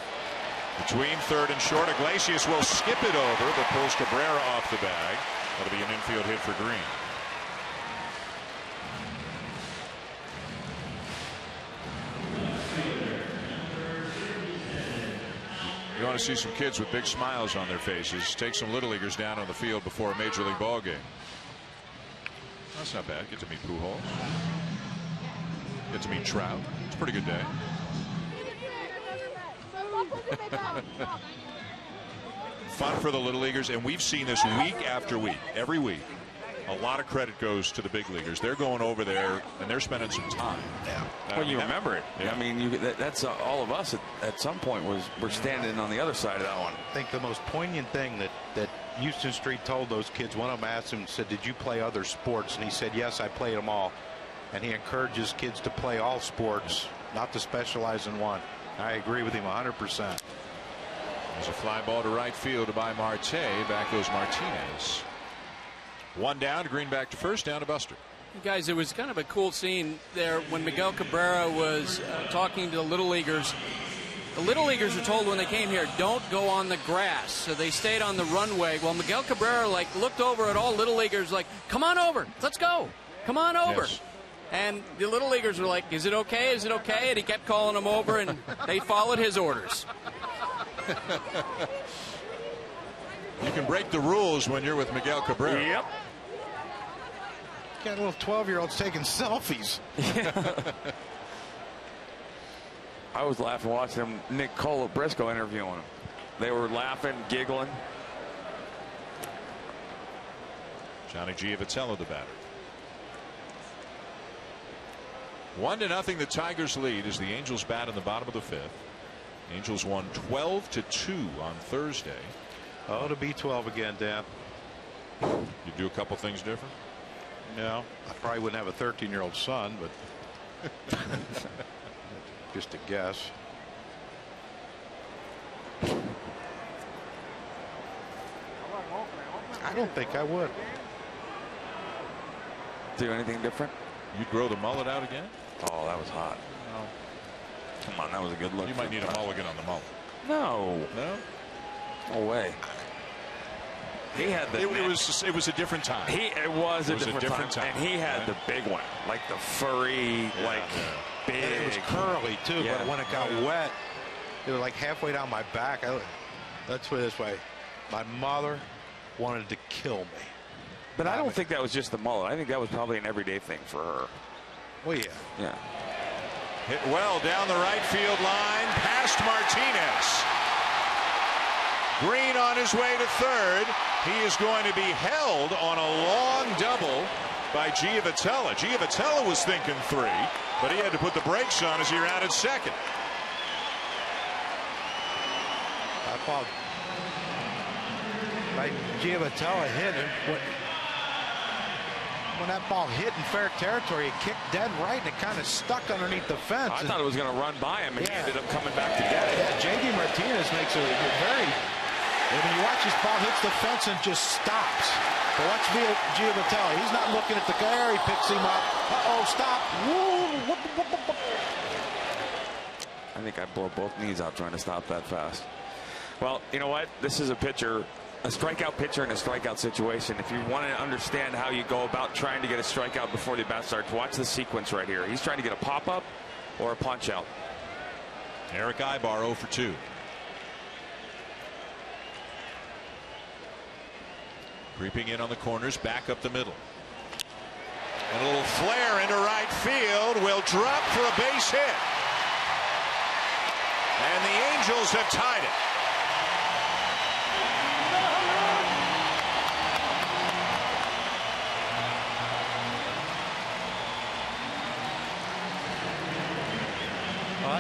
Between third and short, Iglesias will skip it over, but pulls Cabrera off the bag. That'll be an infield hit for Green. You want to see some kids with big smiles on their faces. Take some Little Leaguers down on the field before a Major League ball game. That's not bad. Get to meet Pujols. Get to meet Trout. It's a pretty good day. Fun for the Little Leaguers, and we've seen this week after week. Every week, a lot of credit goes to the big leaguers. They're going over there and they're spending some time. Yeah. Well, you remember it. Yeah. I mean, that's all of us at some point we're standing on the other side of that one. I think the most poignant thing that Houston Street told those kids, one of them asked him, said, did you play other sports? And he said, yes, I played them all. And he encourages kids to play all sports, not to specialize in one. I agree with him 100%. There's a fly ball to right field by Marte. Back goes Martinez. One down, Green back to first, down to Buster. Guys, it was kind of a cool scene there when Miguel Cabrera was talking to the Little Leaguers. The Little Leaguers were told when they came here, don't go on the grass. So they stayed on the runway. Well, Miguel Cabrera looked over at all Little Leaguers like, come on over. Let's go. Come on over. Yes. And the Little Leaguers were like, is it okay? Is it okay? And he kept calling them over, and they followed his orders. You can break the rules when you're with Miguel Cabrera. Yep. Got little 12-year-olds taking selfies. I was laughing watching him, Nick Briscoe interviewing him. They were laughing, giggling. Johnny Giavitello, the batter. 1-0, the Tigers lead as the Angels bat in the bottom of the fifth. Angels won 12-2 on Thursday. Oh, to be 12 again, Dan. You do a couple things different? No, I probably wouldn't have a 13-year-old son, but just a guess. I don't think I would. Do anything different? You'd grow the mullet out again? Oh, that was hot. No. Come on, that was a good look. You might need a mulligan on the mullet. No. No? No way. He had the. It was a different time. It was a different time. And he had the big one, like the furry, big. And it was curly too, but when it got wet, it was like halfway down my back. Let's put it this way: my mother wanted to kill me. But I don't think that was just the mullet. I think that was probably an everyday thing for her. Well, yeah. Yeah. Hit well down the right field line, past Martinez. Green on his way to third. He is going to be held on a long double by Giavitello. Giavitello was thinking three, but he had to put the brakes on as he rounded second. I thought Giavitello hit him. When that ball hit in fair territory, it kicked dead right, and it kind of stuck underneath the fence. I thought it was going to run by him, and he ended up coming back to get it. Yeah, J.D. Martinez makes a very. I mean, you watch this ball hits the fence and just stops. But watch Giavitello. He's not looking at the guy. He picks him up. Uh-oh, stop. Woo. I think I'd blow both knees out trying to stop that fast. Well, you know what? This is a pitcher, a strikeout pitcher in a strikeout situation. If you want to understand how you go about trying to get a strikeout before the bat starts, watch the sequence right here. He's trying to get a pop-up or a punch-out. Eric Ibar 0 for 2. Creeping in on the corners, back up the middle. And a little flare into right field, will drop for a base hit. And the Angels have tied it.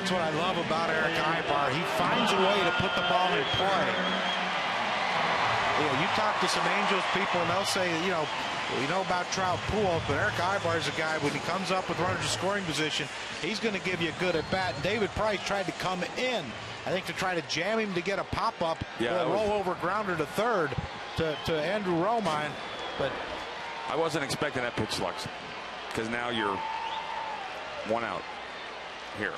That's what I love about Eric Ibar. He finds a way to put the ball in play. You talk to some Angels people and they'll say, we know about Trout, Pujols, but Eric Ibar is a guy, when he comes up with runners in scoring position, he's going to give you a good at bat. And David Price tried to come in, I think, to try to jam him to get a pop up, or a rollover grounder to third to Andrew Romine. But I wasn't expecting that pitch, Lux, because now you're one out here.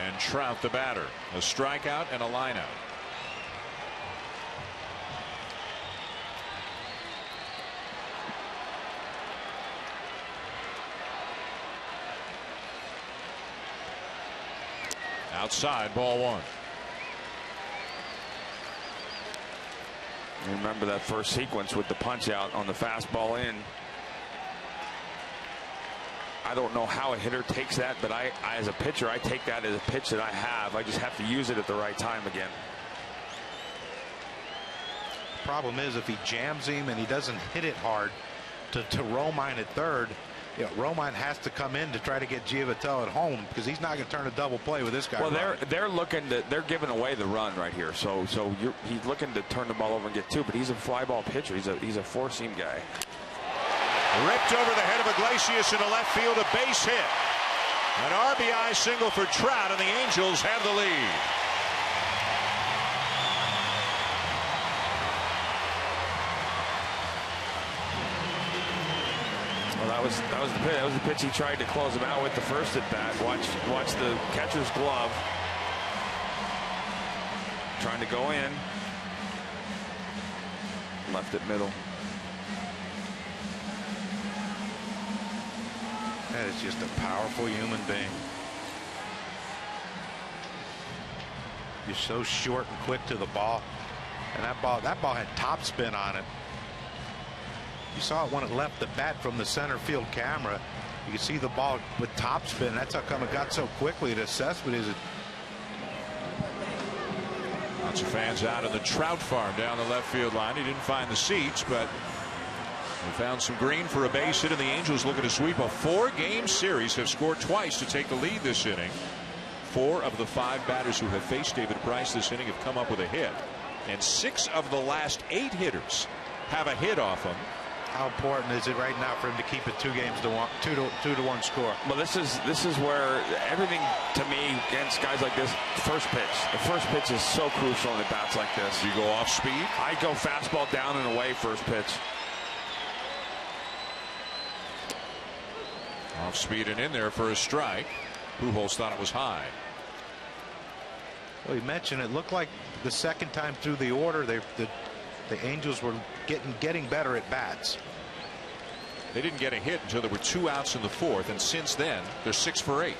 And Trout, the batter, a strikeout and a line out. Outside, ball one. Remember that first sequence with the punch out on the fastball in. I don't know how a hitter takes that, but I as a pitcher, I take that as a pitch that I have. I just have to use it at the right time again. Problem is, if he jams him and he doesn't hit it hard to Romine at third, Romine has to come in to try to get Giavotto at home, because he's not going to turn a double play with this guy. Well, they're giving away the run right here. So he's looking to turn the ball over and get two, but he's a fly ball pitcher. He's a four-seam guy. Ripped over the head of Iglesias into left field, a base hit. An RBI single for Trout, and the Angels have the lead. Well, that was the pitch he tried to close him out with the first at bat. Watch the catcher's glove. Trying to go in. Left it middle. That is just a powerful human being. You're so short and quick to the ball, and that ball had top spin on it. You saw it when it left the bat from the center field camera. You could see the ball with top spin. That's how come it got so quickly. The assessment is Lots of fans out in the Trout farm down the left field line. He didn't find the seats, but he found some green for a base hit, and the Angels looking to sweep a 4-game series. Have scored twice to take the lead this inning. 4 of the 5 batters who have faced David Price this inning have come up with a hit, and 6 of the last 8 hitters have a hit off him. How important is it right now for him to keep it 2 to 1 score? Well, this is where everything, to me, against guys like this, first pitch. The first pitch is so crucial in at bats like this. You go off speed? I go fastball down and away first pitch. Off speed and in there for a strike. Pujols thought it was high. Well, you mentioned it looked like the second time through the order the Angels were getting better at bats. They didn't get a hit until there were 2 outs in the 4th, and since then they're 6 for 8.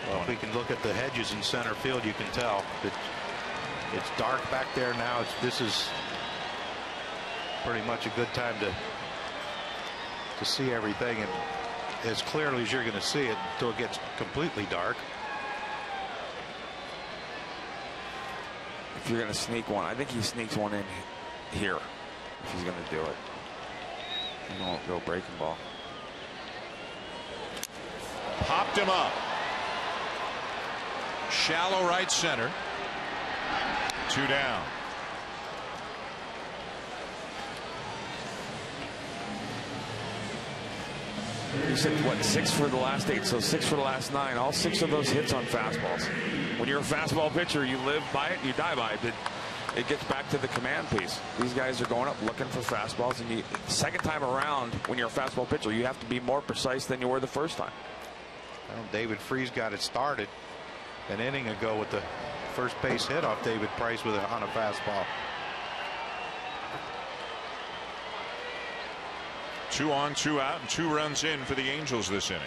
Well, if we can look at the hedges in center field, you can tell that it's dark back there now. This is pretty much a good time to see everything, and as clearly as you're going to see it until it gets completely dark. If you're going to sneak one, I think he sneaks one in here if he's going to do it. He won't go breaking ball. Popped him up. Shallow right center. 2 down. You said, what, 6 for the last 8, so 6 for the last 9. All 6 of those hits on fastballs. When you're a fastball pitcher, you live by it, you die by it. It gets back to the command piece. These guys are going up looking for fastballs, and second time around, when you're a fastball pitcher, you have to be more precise than you were the first time. Well, David Freese got it started an inning ago with the first base hit off David Price on a fastball. 2 on, 2 out, and 2 runs in for the Angels this inning.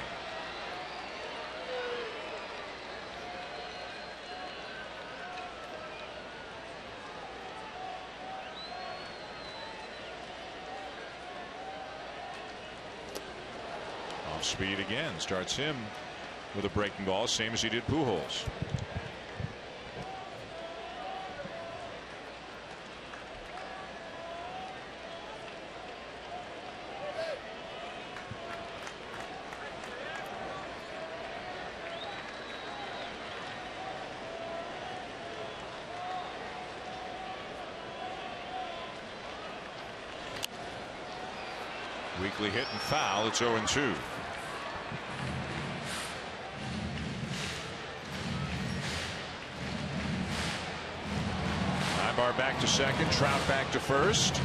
Off speed again. Starts him with a breaking ball, same as he did Pujols. Weekly hit and foul. It's 0-2. Ibar back to second. Trout back to first.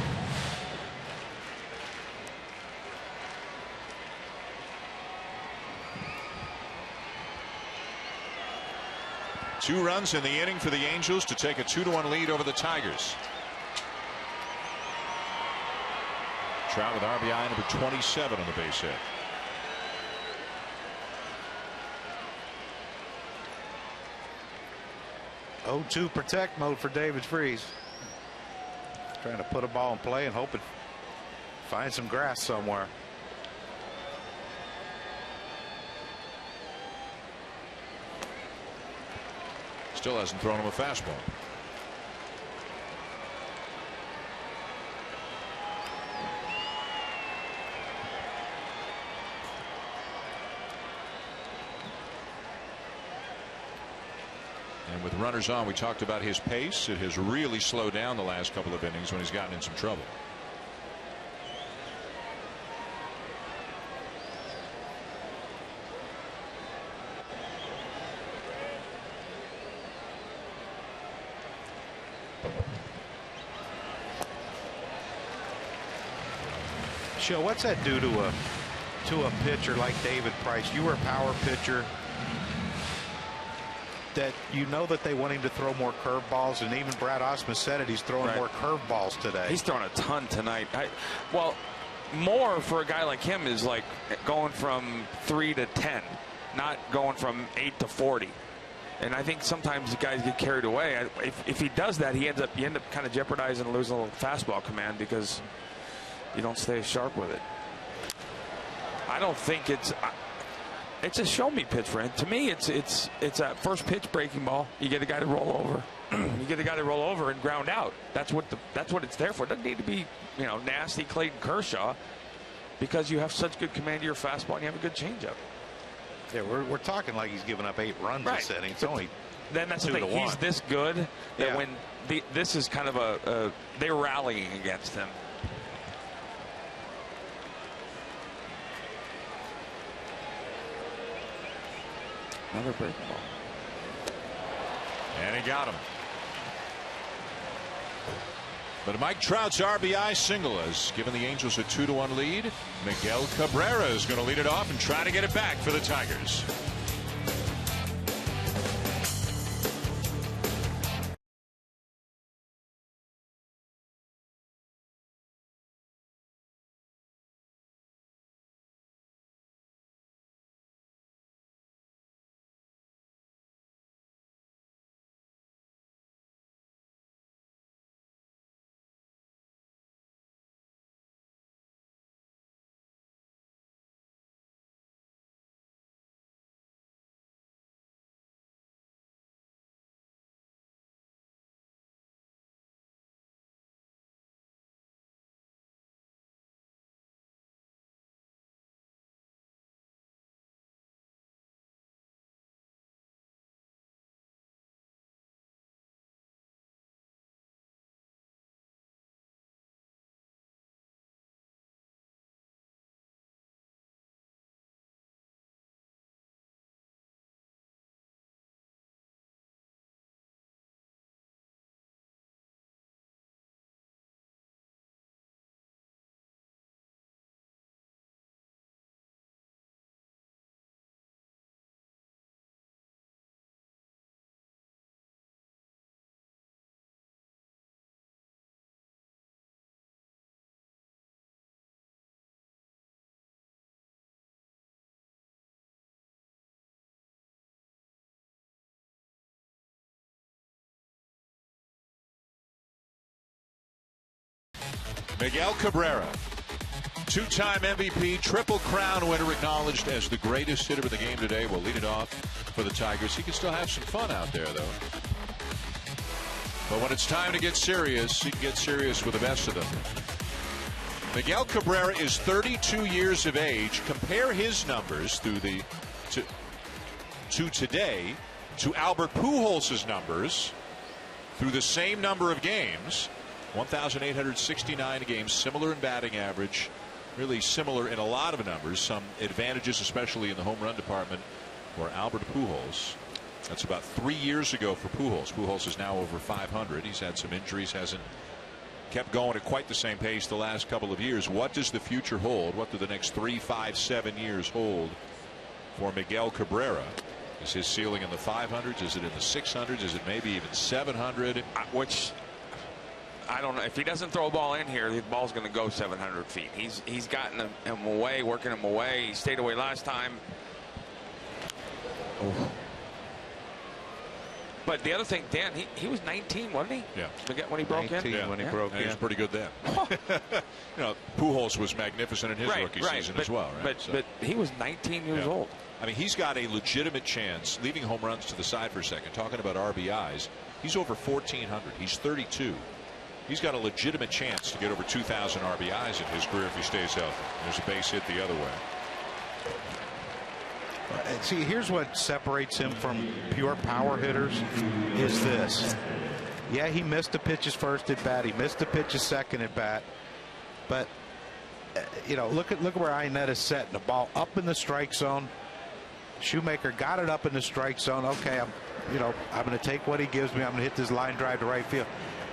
Two runs in the inning for the Angels to take a 2-1 lead over the Tigers. Trout with RBI number 27 on the base hit. Oh, 0-2 protect mode for David Freese. Trying to put a ball in play and hope it finds some grass somewhere. Still hasn't thrown him a fastball. And with runners on, we talked about his pace. It has really slowed down the last couple of innings when he's gotten in some trouble. Joe, what's that do to a pitcher like David Price? You were a power pitcher. That you know that they want him to throw more curveballs, and even Brad Osmus said it. He's throwing more curveballs today. He's throwing a ton tonight. Well, more for a guy like him is like going from 3 to 10, not going from 8 to 40. And I think sometimes the guys get carried away. If he does that, you end up kind of jeopardizing and losing a little fastball command because you don't stay sharp with it. I don't think it's a show me pitch for him. To me, it's that first pitch breaking ball. You get a guy to roll over. You get a guy to roll over and ground out. That's what it's there for. It doesn't need to be nasty Clayton Kershaw, because you have such good command of your fastball and you have a good changeup. Yeah, we're talking like he's given up 8 runs this inning. It's only then that's the thing. He's this good that when this is kind of they're rallying against him. Another breaking ball. And he got him. But Mike Trout's RBI single has given the Angels a 2-1 lead. Miguel Cabrera is going to lead it off and try to get it back for the Tigers. Miguel Cabrera, two-time MVP, Triple Crown winner, acknowledged as the greatest hitter of the game today, will lead it off for the Tigers. He can still have some fun out there, though. But when it's time to get serious, he can get serious with the best of them. Miguel Cabrera is 32 years of age. Compare his numbers to today to Albert Pujols' numbers through the same number of games. 1,869 games, similar in batting average. really similar in a lot of numbers. Some advantages, especially in the home run department, for Albert Pujols. That's about 3 years ago for Pujols. Pujols is now over 500. He's had some injuries, hasn't kept going at quite the same pace the last couple of years. What does the future hold? What do the next 3, 5, 7 years hold for Miguel Cabrera? Is his ceiling in the 500s? Is it in the 600s? Is it maybe even 700? Which I don't know. If he doesn't throw a ball in here, the ball's going to go 700 feet. He's gotten him away, working him away. He stayed away last time. Oh. But the other thing, Dan, he was 19, wasn't he? Yeah. When he broke in? Yeah. When he broke in. He was pretty good then. You know, Pujols was magnificent in his rookie season as well. Right? But he was 19 years old. I mean, he's got a legitimate chance, leaving home runs to the side for a second, talking about RBIs. He's over 1,400. He's 32. He's got a legitimate chance to get over 2,000 RBIs in his career if he stays healthy. There's a base hit the other way. See, here's what separates him from pure power hitters is this. Yeah, he missed the pitch his first at bat. He missed the pitch his second at bat. But, you know, look at where Ianetta's setting the ball up in the strike zone. Shoemaker got it up in the strike zone. Okay, I'm going to take what he gives me. I'm going to hit this line drive to right field.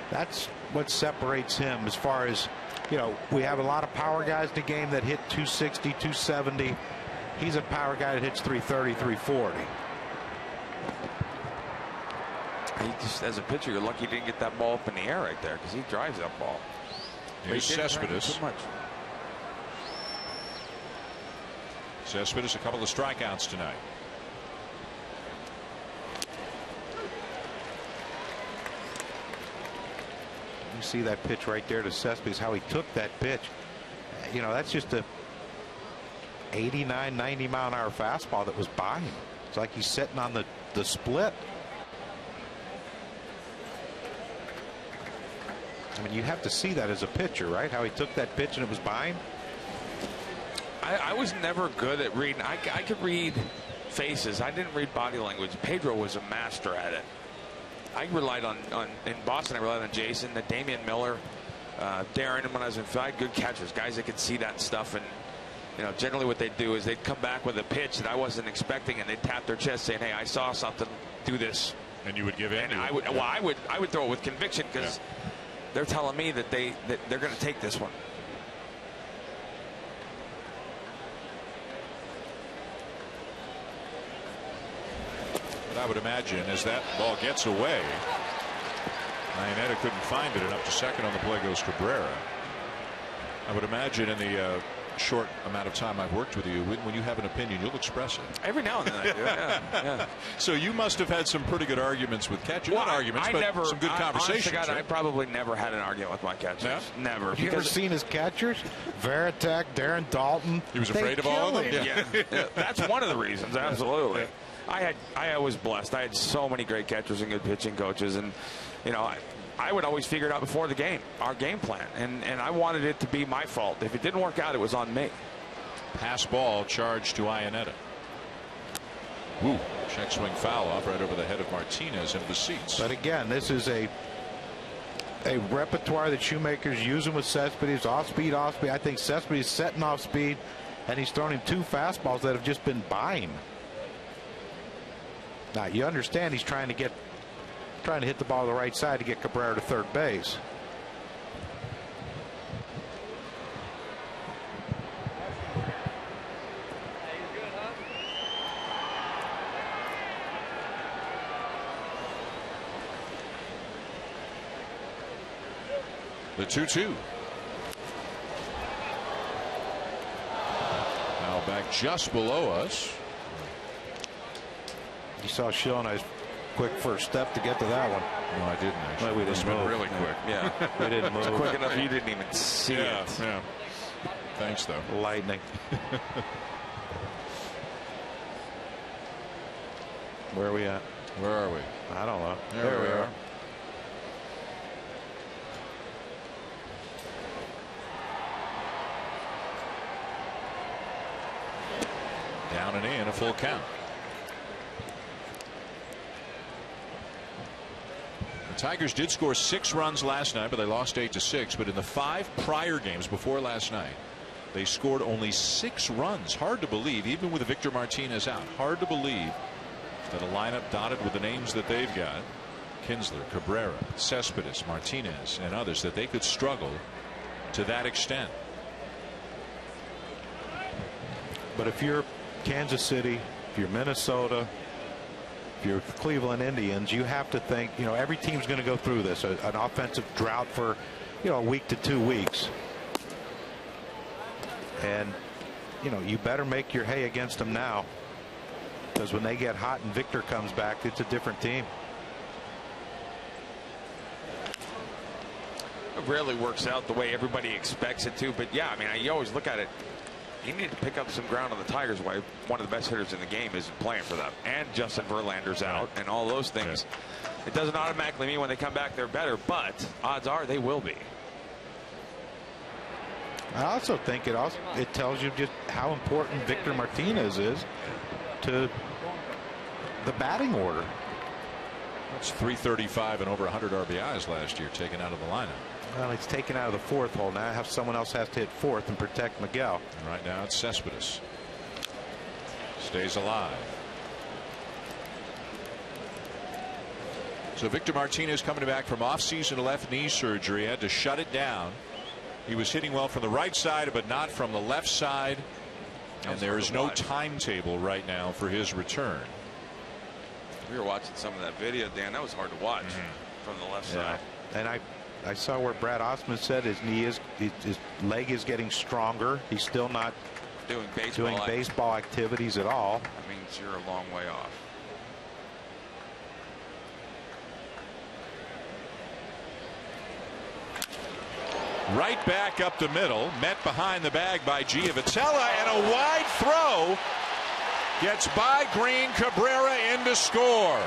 That's what separates him as far as, you know, we have a lot of power guys in the game that hit 260, 270. He's a power guy that hits 330, 340. He just, as a pitcher, you're lucky he didn't get that ball up in the air right there because he drives that ball. Here's Cespedes. Cespedes, a couple of strikeouts tonight. You see that pitch right there to Cespedes, how he took that pitch. You know, that's just a 89, 90 mile an hour fastball that was by him. It's like he's sitting on the split. I mean, you have to see that as a pitcher, right? How he took that pitch and it was by him. I was never good at reading. I could read faces. I didn't read body language. Pedro was a master at it. I relied on in Boston. I relied on Jason, the Damian Miller, Darren, and when I was in Philly, I had good catchers, guys that could see that stuff. And you know, generally what they'd do is they'd come back with a pitch that I wasn't expecting, and they'd tap their chest saying, "Hey, I saw something. Do this." And you would give in. And I would throw it with conviction because they're telling me that they're going to take this one. But I would imagine as that ball gets away, Iannetta couldn't find it, and up to second on the play goes Cabrera. I would imagine in the short amount of time I've worked with you, when you have an opinion, you'll express it. Every now and then I do. Yeah. So you must have had some pretty good arguments with catchers. Well, Not arguments, but some good conversations. God, right? I probably never had an argument with my catchers. No? Never. Have you ever seen his catchers? Veritek, Darren Dalton. He was afraid of all of them? Yeah. That's one of the reasons, absolutely. I was blessed. I had so many great catchers and good pitching coaches, and you know, I would always figure it out before the game, our game plan, and I wanted it to be my fault. If it didn't work out, it was on me. Pass ball charged to Iannetta. Woo. Check swing foul off right over the head of Martinez into the seats. But again, this is a repertoire that Shoemaker's using with Cespedes. Off speed. I think Cespedes setting off speed, and he's thrown him 2 fastballs that have just been by him. Now you understand he's trying to hit the ball to the right side to get Cabrera to third base. The 2-2. Now back just below us. You saw Shilnai's quick first step to get to that one. No, I didn't actually. We didn't move. Really quick. Yeah. We didn't move. Quick enough you didn't even see it. Yeah. Thanks, though. Lightning. Where are we at? Where are we? I don't know. There we are. Down and in, a full count. The Tigers did score 6 runs last night, but they lost 8-6. But in the 5 prior games before last night, They scored only 6 runs. Hard to believe, even with Victor Martinez out. Hard to believe that a lineup dotted with the names that they've got, Kinsler, Cabrera, Cespedes, Martinez, and others, that they could struggle to that extent. But if you're Kansas City, if you're Minnesota, if you're Cleveland Indians, you have to think, you know, every team's going to go through this, an offensive drought for, you know, a week to 2 weeks. And, you know, you better make your hay against them now, because when they get hot and Victor comes back, it's a different team. It rarely works out the way everybody expects it to, but yeah, I mean, you always look at it. You need to pick up some ground on the Tigers. Why one of the best hitters in the game isn't playing for them, and Justin Verlander's out, and all those things. It doesn't automatically mean when they come back they're better, but odds are they will be. I also think it tells you just how important Victor Martinez is to the batting order. That's 335 and over 100 RBIs last year taken out of the lineup. Well, it's taken out of the 4th hole. Now someone else has to hit 4th and protect Miguel. And right now it's Cespedes. Stays alive. So Victor Martinez coming back from off-season left knee surgery, had to shut it down. He was hitting well from the right side, but not from the left side. And there is no timetable right now for his return. We were watching some of that video, Dan. That was hard to watch from the left side. And I saw where Brad Osmond said his leg is getting stronger. He's still not doing baseball activities at all. That means you're a long way off. Right back up the middle, met behind the bag by Giavotella, and a wide throw gets by Green. Cabrera in to score.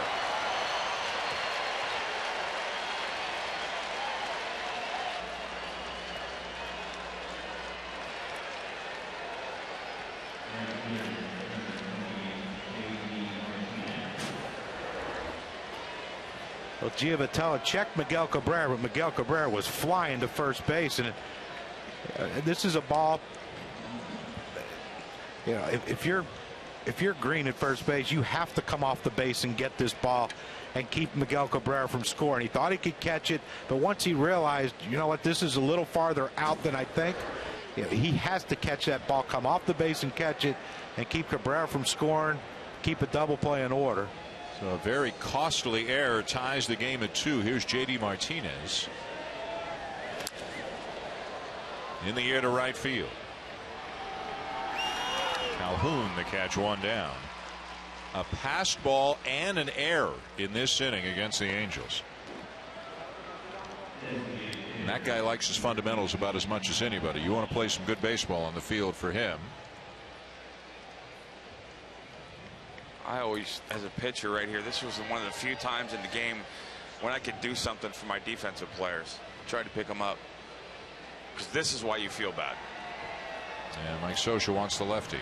Well, Giavotella checked Miguel Cabrera, but Miguel Cabrera was flying to first base, and this is a ball. You know, if you're Green at first base, you have to come off the base and get this ball and keep Miguel Cabrera from scoring. He thought he could catch it, but once he realized, you know what, this is a little farther out than I think, you know, he has to catch that ball, come off the base and catch it, and keep Cabrera from scoring, keep a double play in order. So a very costly error ties the game at 2. Here's J.D. Martinez in the air to right field. Calhoun the catch, one down. A passed ball and an error in this inning against the Angels. And that guy likes his fundamentals about as much as anybody. You want to play some good baseball on the field for him. I always, as a pitcher right here, this was one of the few times in the game when I could do something for my defensive players. Tried to pick them up, because this is why you feel bad. And Mike Scioscia wants the lefty.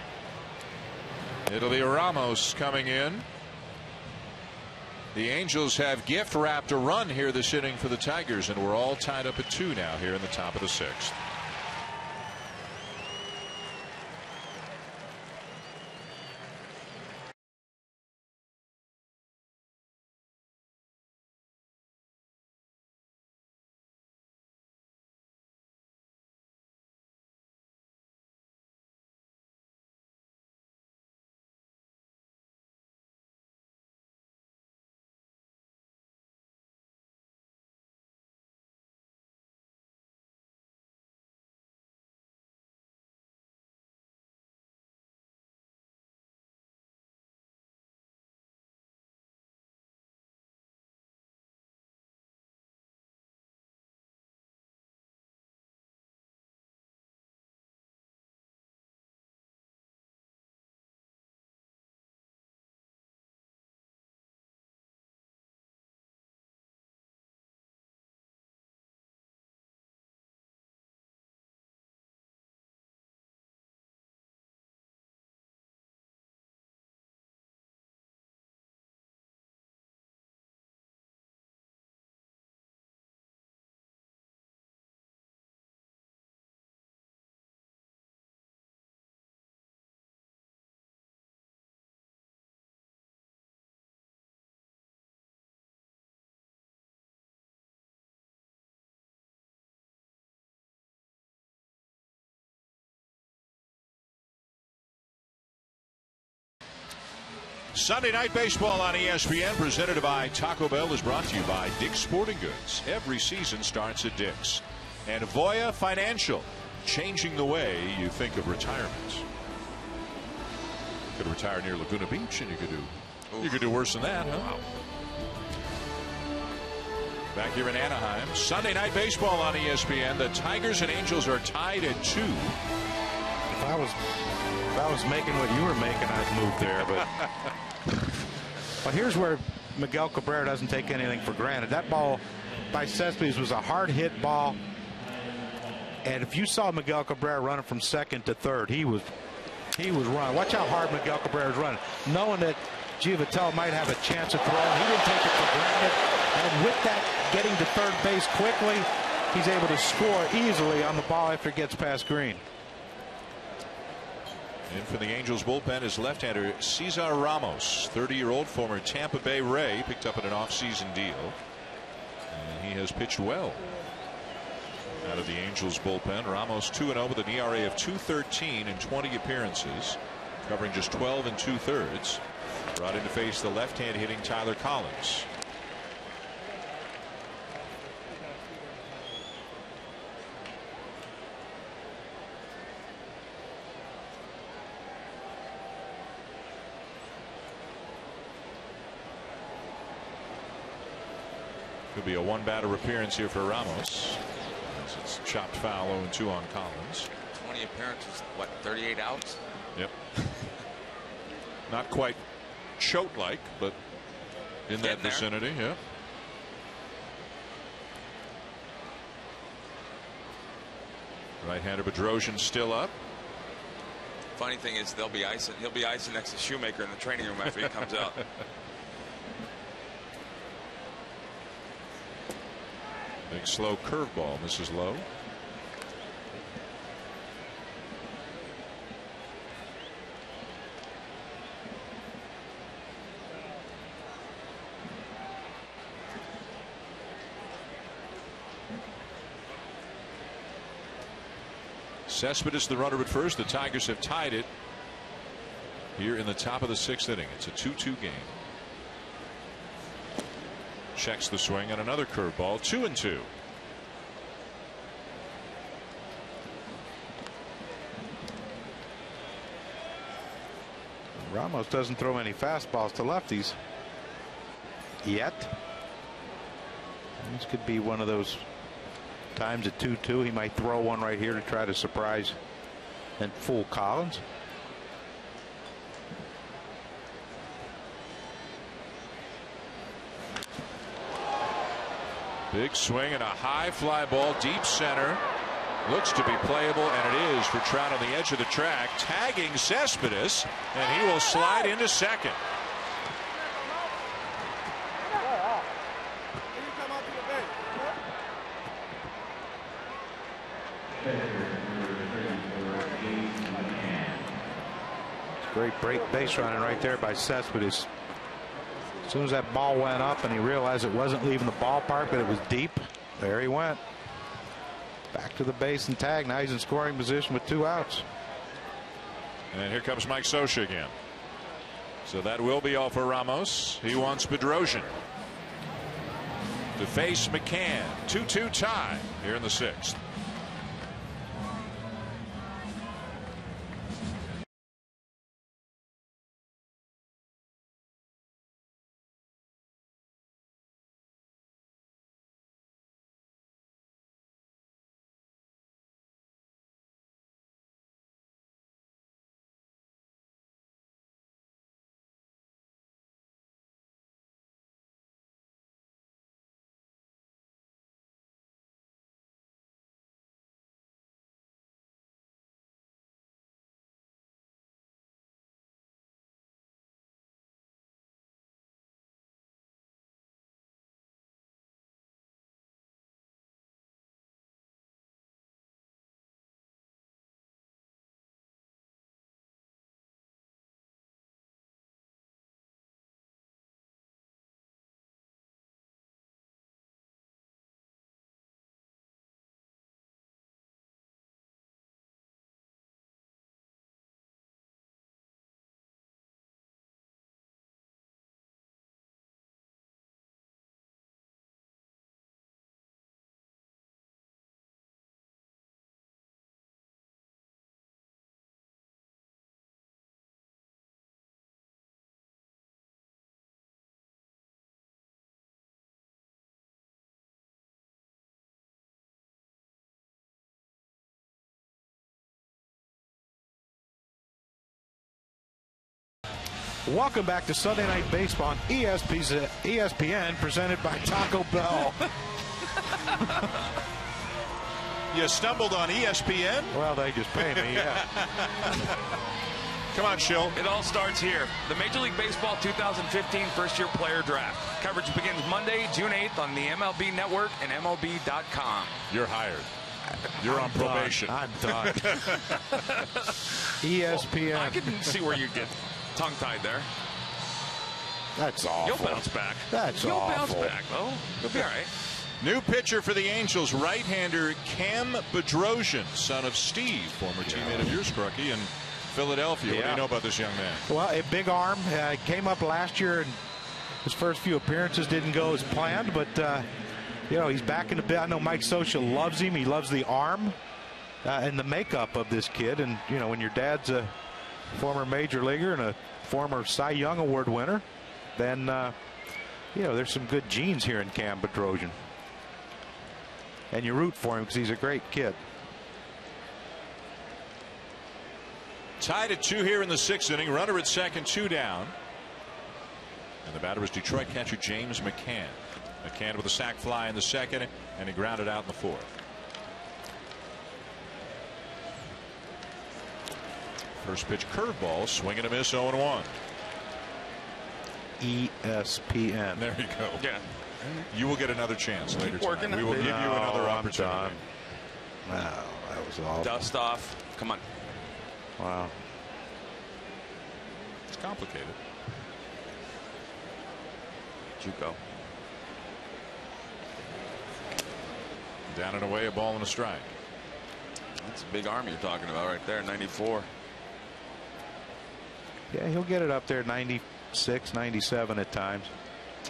It'll be Ramos coming in. The Angels have gift wrapped a run here this inning for the Tigers, and we're all tied up at 2 now here in the top of the 6th. Sunday Night Baseball on ESPN, presented by Taco Bell, is brought to you by Dick's Sporting Goods. Every season starts at Dick's. And Voya Financial, changing the way you think of retirement. You could retire near Laguna Beach, and you could do worse than that, huh? Wow. Back here in Anaheim, Sunday Night Baseball on ESPN. The Tigers and Angels are tied at 2. If I was making what you were making, I'd move there. But here's where Miguel Cabrera doesn't take anything for granted. That ball by Cespedes was a hard hit ball, and if you saw Miguel Cabrera running from second to third, he was running. Watch how hard Miguel Cabrera is running, knowing that Giovitello might have a chance of throwing. He didn't take it for granted, and with that, getting to third base quickly, he's able to score easily on the ball after it gets past Green. In for the Angels bullpen is left-hander Cesar Ramos, 30-year-old former Tampa Bay Ray, picked up in an off-season deal, and he has pitched well out of the Angels bullpen. Ramos 2-0 with an ERA of 2.13 in 20 appearances, covering just 12 2/3. Brought in to face the left-hand hitting Tyler Collins. Could be a one-batter appearance here for Ramos, as it's chopped foul 0-2 on Collins. 20 appearances, what, 38 outs? Yep. Not quite Choate-like, but in that vicinity. Yeah. Right-hander Bedrosian still up. Funny thing is, he'll be icing next to Shoemaker in the training room after he comes out. Big slow curveball misses low. Cespedes the runner at first. The Tigers have tied it here in the top of the 6th inning. It's a 2-2 game. Checks the swing and another curveball. 2-2. Ramos doesn't throw any fastballs to lefties yet. This could be one of those times at 2-2. He might throw one right here to try to surprise and fool Collins. Big swing and a high fly ball deep center. Looks to be playable, and it is for Trout on the edge of the track, tagging Cespedes, and he will slide into second. Great break base running right there by Cespedes. As soon as that ball went up and he realized it wasn't leaving the ballpark, but it was deep, there he went. Back to the base and tag. Now he's in scoring position with 2 outs. And here comes Mike Scioscia again. So that will be all for Ramos. He wants Bedrosian to face McCann. 2-2 tie here in the 6th. Welcome back to Sunday Night Baseball on ESPN, presented by Taco Bell. You stumbled on ESPN? Well, they just pay me, yeah. Come on, Shill. It all starts here. The Major League Baseball 2015 first-year player draft. Coverage begins Monday, June 8th on the MLB Network and MLB.com. You're hired. You're on probation. I'm done. ESPN. I can see where you get tongue-tied there. That's awful. You'll bounce back. You'll bounce back, though. You'll be all right. New pitcher for the Angels, right-hander Cam Bedrosian, son of Steve, former teammate of yours, Crookie, in Philadelphia. What do you know about this young man? Well, a big arm. Came up last year, and his first few appearances didn't go as planned, but he's back in the bit. I know Mike Scioscia loves him. He loves the arm and the makeup of this kid. And when your dad's a former major leaguer and a former Cy Young Award winner, then there's some good genes here in Cam Bedrosian. And you root for him because he's a great kid. Tied at 2 here in the 6th inning. Runner at second, 2 down. And the batter was Detroit catcher James McCann. McCann with a sac fly in the 2nd, and he grounded out in the 4th. First pitch curveball, swing and a miss, 0-1. ESPN. There you go. Yeah. You will get another chance later tonight. We will give you No, another I'm opportunity. done. Wow, that was awful. Dust off. Come on. Wow. It's complicated. Juco. Down and away, a ball and a strike. That's a big arm you're talking about right there, 94. Yeah, he'll get it up there 96, 97 at times.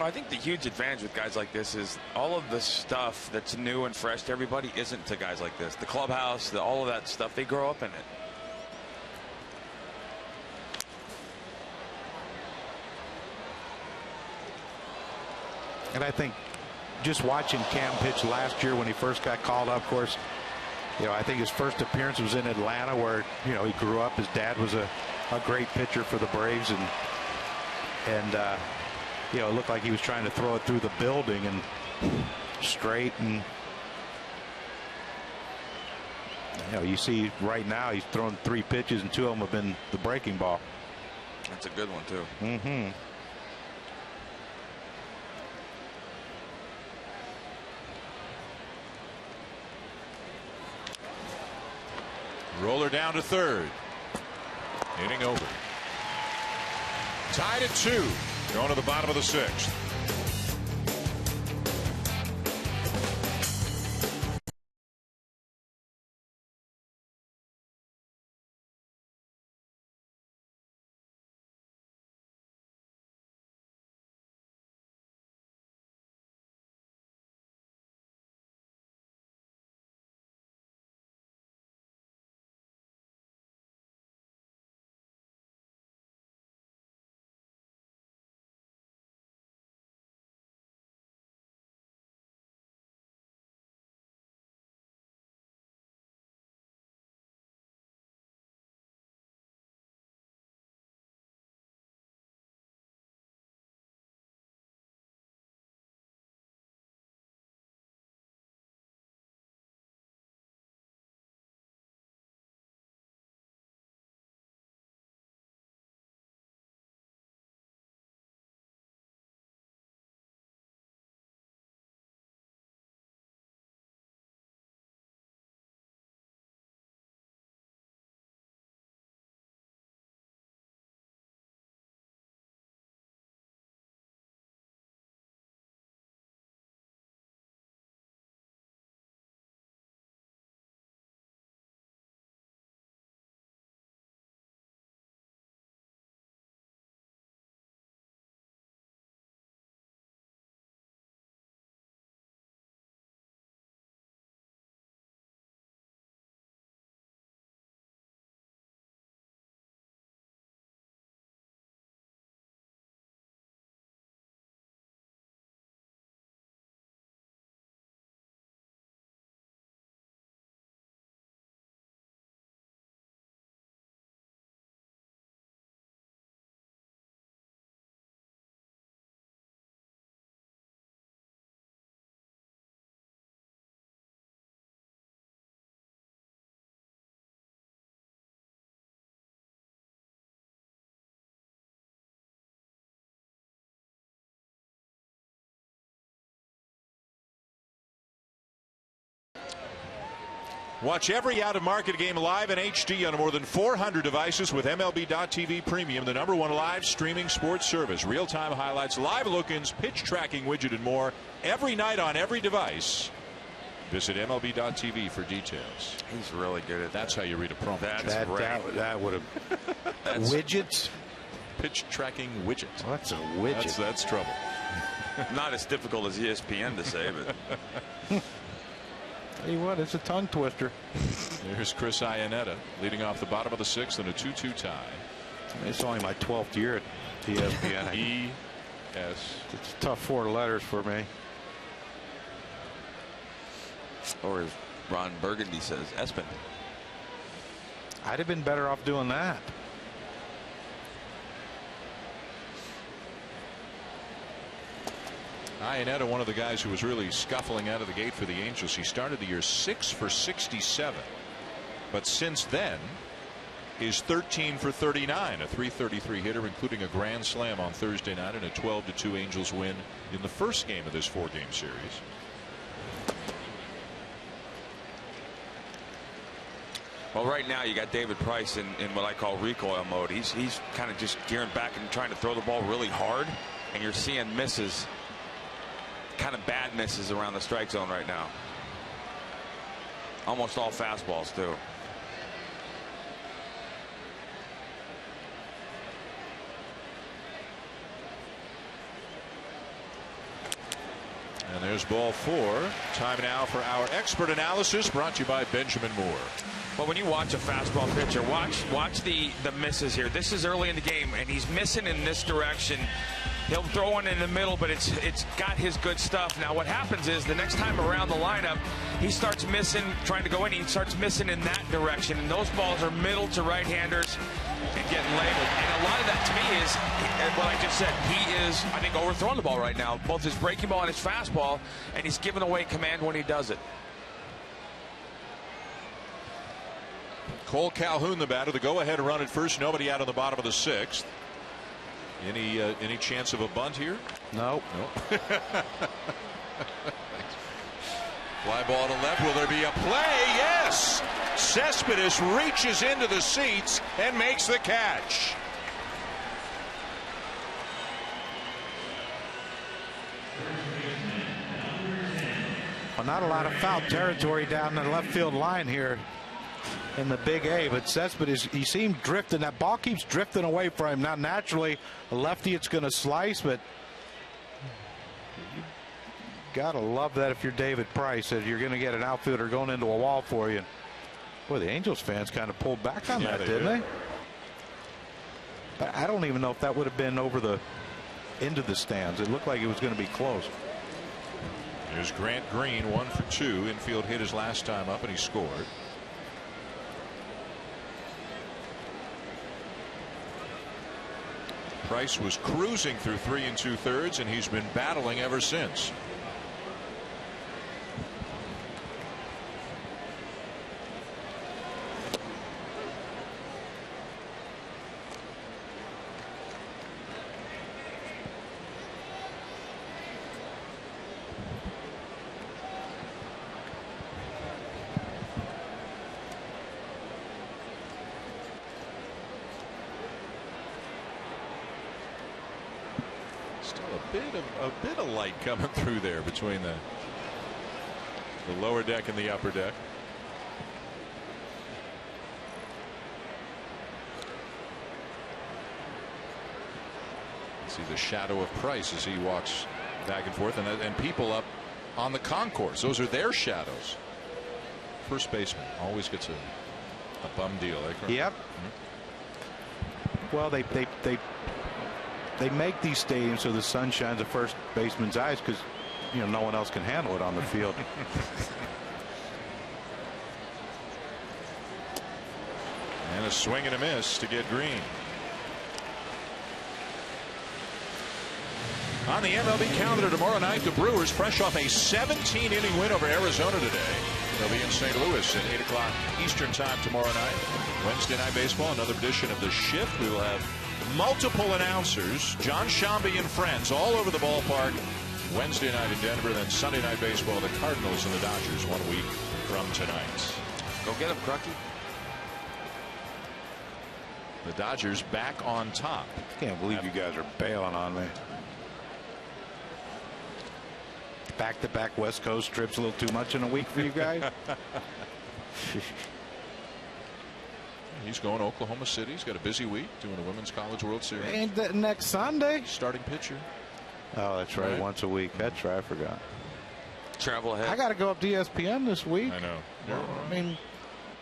I think the huge advantage with guys like this is all of the stuff that's new and fresh to everybody isn't to guys like this. The clubhouse, all of that stuff, they grow up in it. And I think just watching Cam pitch last year when he first got called up, of course, I think his first appearance was in Atlanta where, he grew up. His dad was a great pitcher for the Braves, and it looked like he was trying to throw it through the building and straight. And, you see right now he's thrown 3 pitches and 2 of them have been the breaking ball. That's a good one, too. Mm-hmm. Roller down to 3rd. Inning over. Tied at 2. Going to the bottom of the 6th. Watch every out-of-market game live in HD on more than 400 devices with MLB.TV Premium, the #1 live streaming sports service. Real-time highlights, live look-ins, pitch tracking widget, and more every night on every device. Visit MLB.TV for details. He's really good at that. That's how you read a promo. That would have widgets. Pitch tracking widget. Well, that's a widget. That's trouble. Not as difficult as ESPN to say, but. Tell you what, it's a tongue twister. There's Chris Iannetta leading off the bottom of the 6th in a 2-2 tie. It's only my 12th year at ESPN. E-S. It's tough 4 letters for me. Or as Ron Burgundy says, Espen. I'd have been better off doing that. Iannetta, one of the guys who was really scuffling out of the gate for the Angels. He started the year 6 for 67, but since then is 13 for 39, a .333 hitter, including a grand slam on Thursday night and a 12-2 Angels win in the first game of this 4-game series. Well, right now you got David Price in what I call recoil mode. He's kind of just gearing back and trying to throw the ball really hard, and you're seeing misses. Kind of bad misses around the strike zone right now. Almost all fastballs too. And there's ball 4. Time now for our expert analysis, brought to you by Benjamin Moore. Well, when you watch a fastball pitcher, watch the misses here. This is early in the game, and he's missing in this direction. He'll throw one in the middle, but it's got his good stuff. Now what happens is the next time around the lineup, he starts missing, trying to go in, he starts missing in that direction, and those balls are middle to right-handers and getting labeled. And a lot of that to me is what I just said. He is, I think, overthrowing the ball right now, both his breaking ball and his fastball, and he's giving away command when he does it. Cole Calhoun, the batter, the go-ahead run at first. Nobody out on the bottom of the 6th. Any chance of a bunt here? No. Fly ball to left. Will there be a play? Yes. Cespedes reaches into the seats and makes the catch. Well, not a lot of foul territory down the left field line here in the Big A, but Cespedes, he seemed drifting. That ball keeps drifting away from him. Now, naturally, a lefty, it's going to slice, but you got to love that if you're David Price, that you're going to get an outfielder going into a wall for you. Boy, the Angels fans kind of pulled back on that, didn't they? But I don't even know if that would have been over into the stands. It looked like it was going to be close. Here's Grant Green, 1 for 2. Infield hit his last time up, and he scored. Price was cruising through 3 2/3, and he's been battling ever since. A bit of light coming through there between the lower deck and the upper deck. See the shadow of Price as he walks back and forth, and people up on the concourse. Those are their shadows. First baseman always gets a bum deal. Yep. Well, they make these stadiums so the sun shines the first baseman's eyes, because no one else can handle it on the field. And a swing and a miss to get Green. On the MLB calendar tomorrow night, the Brewers, fresh off a 17-inning win over Arizona today. They'll be in St. Louis at 8 o'clock Eastern time tomorrow night. Wednesday Night Baseball, another edition of The Shift. We will have multiple announcers, John Shambi and friends, all over the ballpark. Wednesday night in Denver, then Sunday Night Baseball, the Cardinals and the Dodgers 1 week from tonight. Go get him, Crucky. The Dodgers back on top. Can't believe you guys are bailing on me. Back-to-back West Coast trips, a little too much in a week for you guys. He's going to Oklahoma City. He's got a busy week doing the Women's College World Series. Ain't that next Sunday? Starting pitcher. Oh, that's right. Once a week. That's right. I forgot. Travel ahead. I got to go up to ESPN this week. I know. I mean,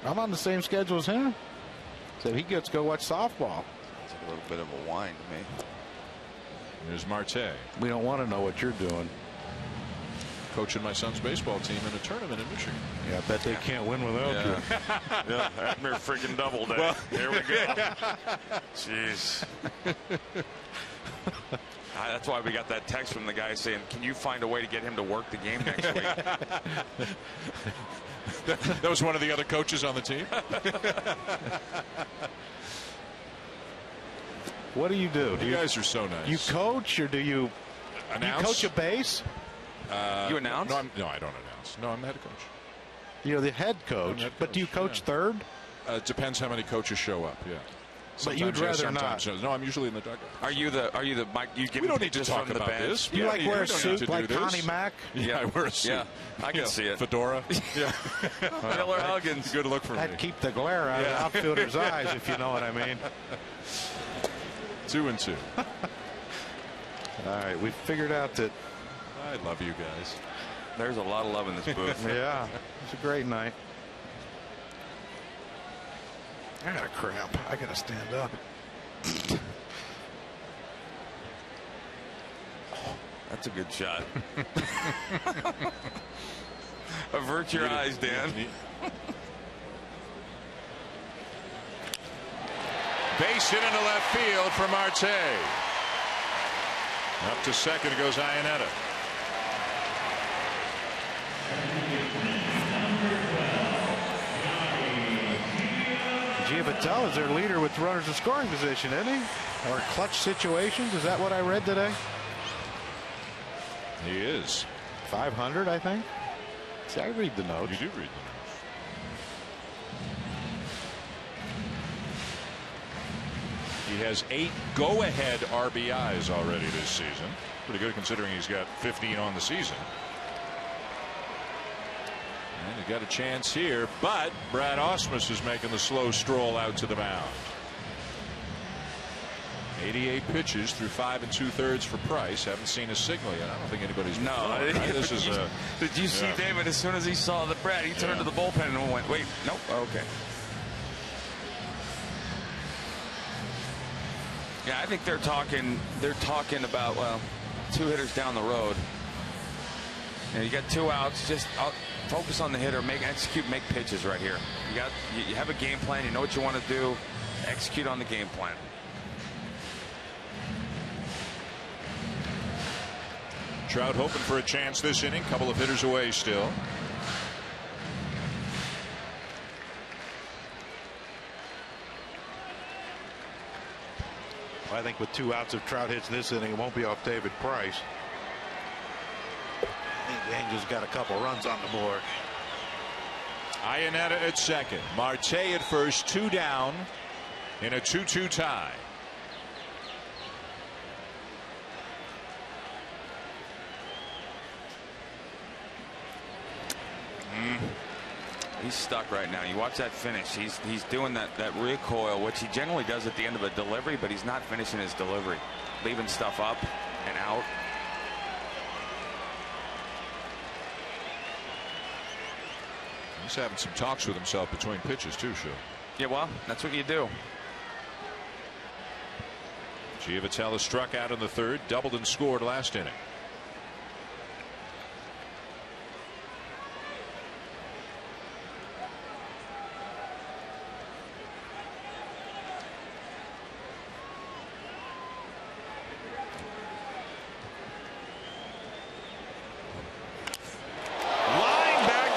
I'm on the same schedule as him. So he gets to go watch softball. It's a little bit of a whine to me. There's Marte. We don't want to know what you're doing. Coaching my son's baseball team in a tournament in Michigan. Yeah, I bet they can't win without you. Yeah, Admir freaking double day. Well, here we go. Jeez. That's why we got that text from the guy saying, can you find a way to get him to work the game next week? That was one of the other coaches on the team. What do you do? You guys are so nice. You coach or do you announce? You coach a base? You announce? No, I don't announce. No, I'm the head coach. You're the head coach, but do you coach third? It depends how many coaches show up. Yeah. But you'd rather not. No, I'm usually in the dugout. Are you the Mike? You give we don't need to talk from about the bench? this. You like wear a suit like Connie Mack? Yeah, I wear a suit. Yeah, I can see it. Fedora. Yeah. Miller Huggins. Good look for me. That'd keep the glare out of the outfielder's eyes, if you know what I mean. 2-2. All right, we figured out that. I love you guys. There's a lot of love in this booth. Yeah, it's a great night. I got a cramp. I got to stand up. That's a good shot. Avert your eyes, Dan. Base hit into left field for Marte. Up to second goes Iannetta. Patel is their leader with runners in scoring position, isn't he? Or clutch situations. Is that what I read today? He is. 500, I think. See, I read the notes. You do read the notes. He has 8 go-ahead RBIs already this season. Pretty good considering he's got 15 on the season. And he got a chance here, but Brad Ausmus is making the slow stroll out to the mound. 88 pitches through 5 2/3 for Price. Haven't seen a signal yet. I don't think anybody's. No, this is a. Did you see David? As soon as he saw the Brad, he turned to the bullpen and went, "Wait, nope, okay." Yeah, I think they're talking. They're talking about 2 hitters down the road. And you got 2 outs. Just focus on the hitter. Execute. Make pitches right here. You have a game plan. You know what you want to do. Execute on the game plan. Trout hoping for a chance this inning. Couple of hitters away still. I think with 2 outs, if Trout hits this inning, it won't be off David Price. I think the Angels got a couple runs on the board. Iannetta at second. Marte at first. 2 down in a 2-2 tie. He's stuck right now. You watch that finish. He's doing that recoil, which he generally does at the end of a delivery, but he's not finishing his delivery, leaving stuff up and out. He's having some talks with himself between pitches too, Shu. Yeah, well, that's what you do. Giovatelli struck out in the 3rd, doubled and scored last inning.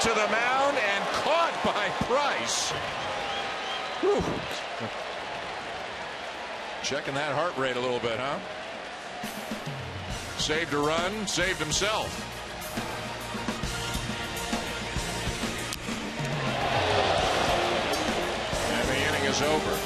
To the mound and caught by Price. Whew. Checking that heart rate a little bit, huh? Saved a run, saved himself. is over.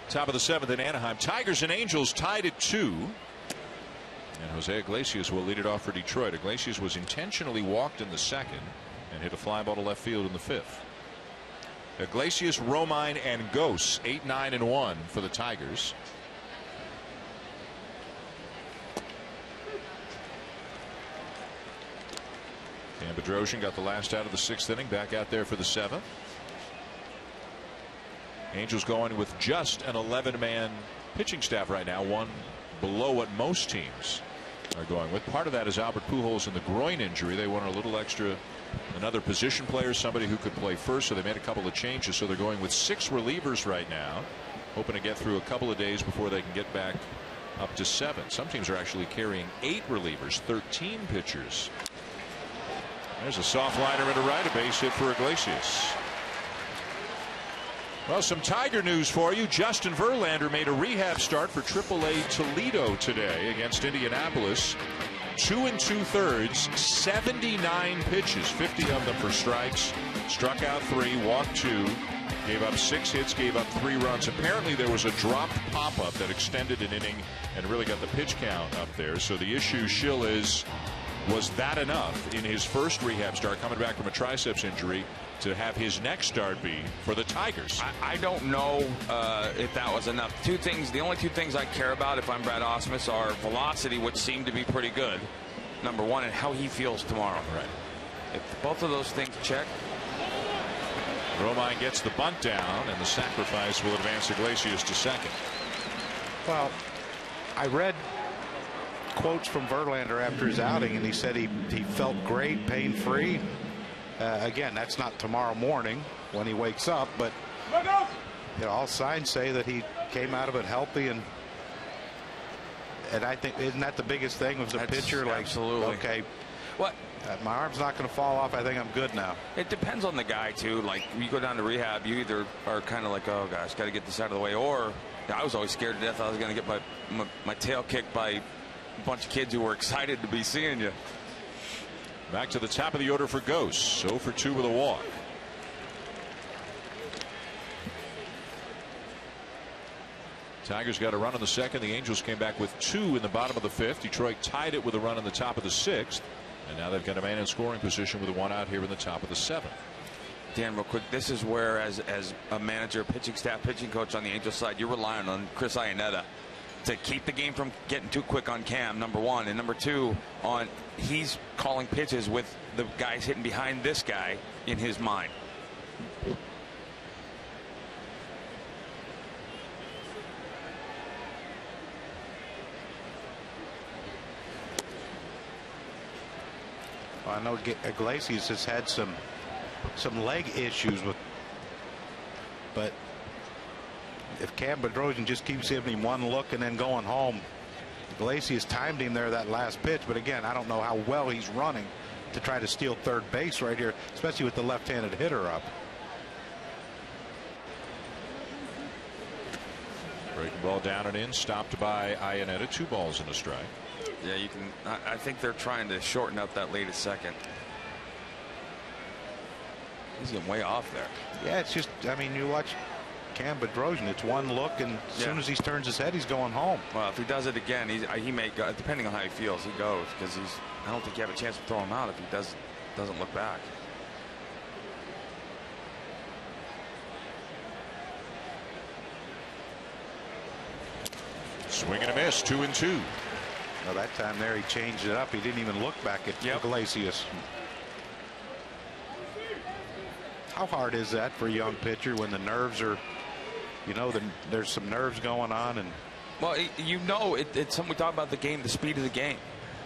Top of the 7th in Anaheim. Tigers and Angels tied at 2. And Jose Iglesias will lead it off for Detroit. Iglesias was intentionally walked in the 2nd and hit a fly ball to left field in the 5th. Iglesias, Romine, and Gose 8, 9, and 1 for the Tigers. And Bedrosian got the last out of the 6th inning, back out there for the 7th. Angels going with just an 11-man pitching staff right now, one below what most teams are going with. Part of that is Albert Pujols and the groin injury. They want a little extra, another position player, somebody who could play first, so they made a couple of changes. So they're going with 6 relievers right now, hoping to get through a couple of days before they can get back up to 7. Some teams are actually carrying 8 relievers, 13 pitchers. There's a soft liner into right, a base hit for Iglesias. Well, some Tiger news for you. Justin Verlander made a rehab start for AAA Toledo today against Indianapolis. 2 2/3, 79 pitches, 50 of them for strikes. Struck out 3, walked 2, gave up 6 hits, gave up 3 runs. Apparently there was a dropped pop-up that extended an inning and really got the pitch count up there. So the issue still is, was that enough in his first rehab start coming back from a triceps injury to have his next start be for the Tigers? I don't know if that was enough. Two things, the only 2 things I care about if I'm Brad Ausmus are velocity, which seemed to be pretty good, number 1, and how he feels tomorrow. Right. If both of those things check. Romine gets the bunt down, and the sacrifice will advance Iglesias to 2nd. Well, I read quotes from Verlander after his outing, and he said he felt great, pain-free. Again, that's not tomorrow morning when he wakes up, but you know, all signs say that he came out of it healthy, and I think, isn't that the biggest thing as a pitcher? Like, absolutely. Okay, what? My arm's not going to fall off. I think I'm good now. It depends on the guy too. Like, you go down to rehab, you either are kind of like, oh gosh, got to get this out of the way, or I was always scared to death I was going to get my tail kicked by a bunch of kids who were excited to be seeing you. Back to the top of the order for Gose, 0 for 2 with a walk. Tigers got a run in the second. The Angels came back with 2 in the bottom of the 5th. Detroit tied it with a run in the top of the 6th. And now they've got a man in scoring position with a 1 out here in the top of the 7th. Dan, real quick, this is where, as a manager, pitching staff, pitching coach on the Angels side, you're relying on Chris Iannetta to keep the game from getting too quick on Cam, number 1. And number 2, he's calling pitches with the guys hitting behind this guy in his mind. Well, I know Iglesias has had some leg issues but if Cam Bedrosian just keeps giving him one look and then going home, Iglesias timed him there that last pitch. But again, I don't know how well he's running to try to steal third base right here, especially with the left-handed hitter up. Breaking ball down and in, stopped by Iannetta. 2 balls and a strike. Yeah, you can. I think they're trying to shorten up that latest second. He's getting way off there. Yeah, it's just, I mean, you watch Cam Bedrosian, it's one look, and as soon as he turns his head, he's going home. Well, if he does it again, he may go, depending on how he feels, he goes, because I don't think you have a chance to throw him out if he doesn't look back. Swing and a miss, 2-2. Well, that time there he changed it up. He didn't even look back at Iglesias. How hard is that for a young pitcher when the nerves are, there's some nerves going on? And well, it's something we talk about, the game, the speed of the game.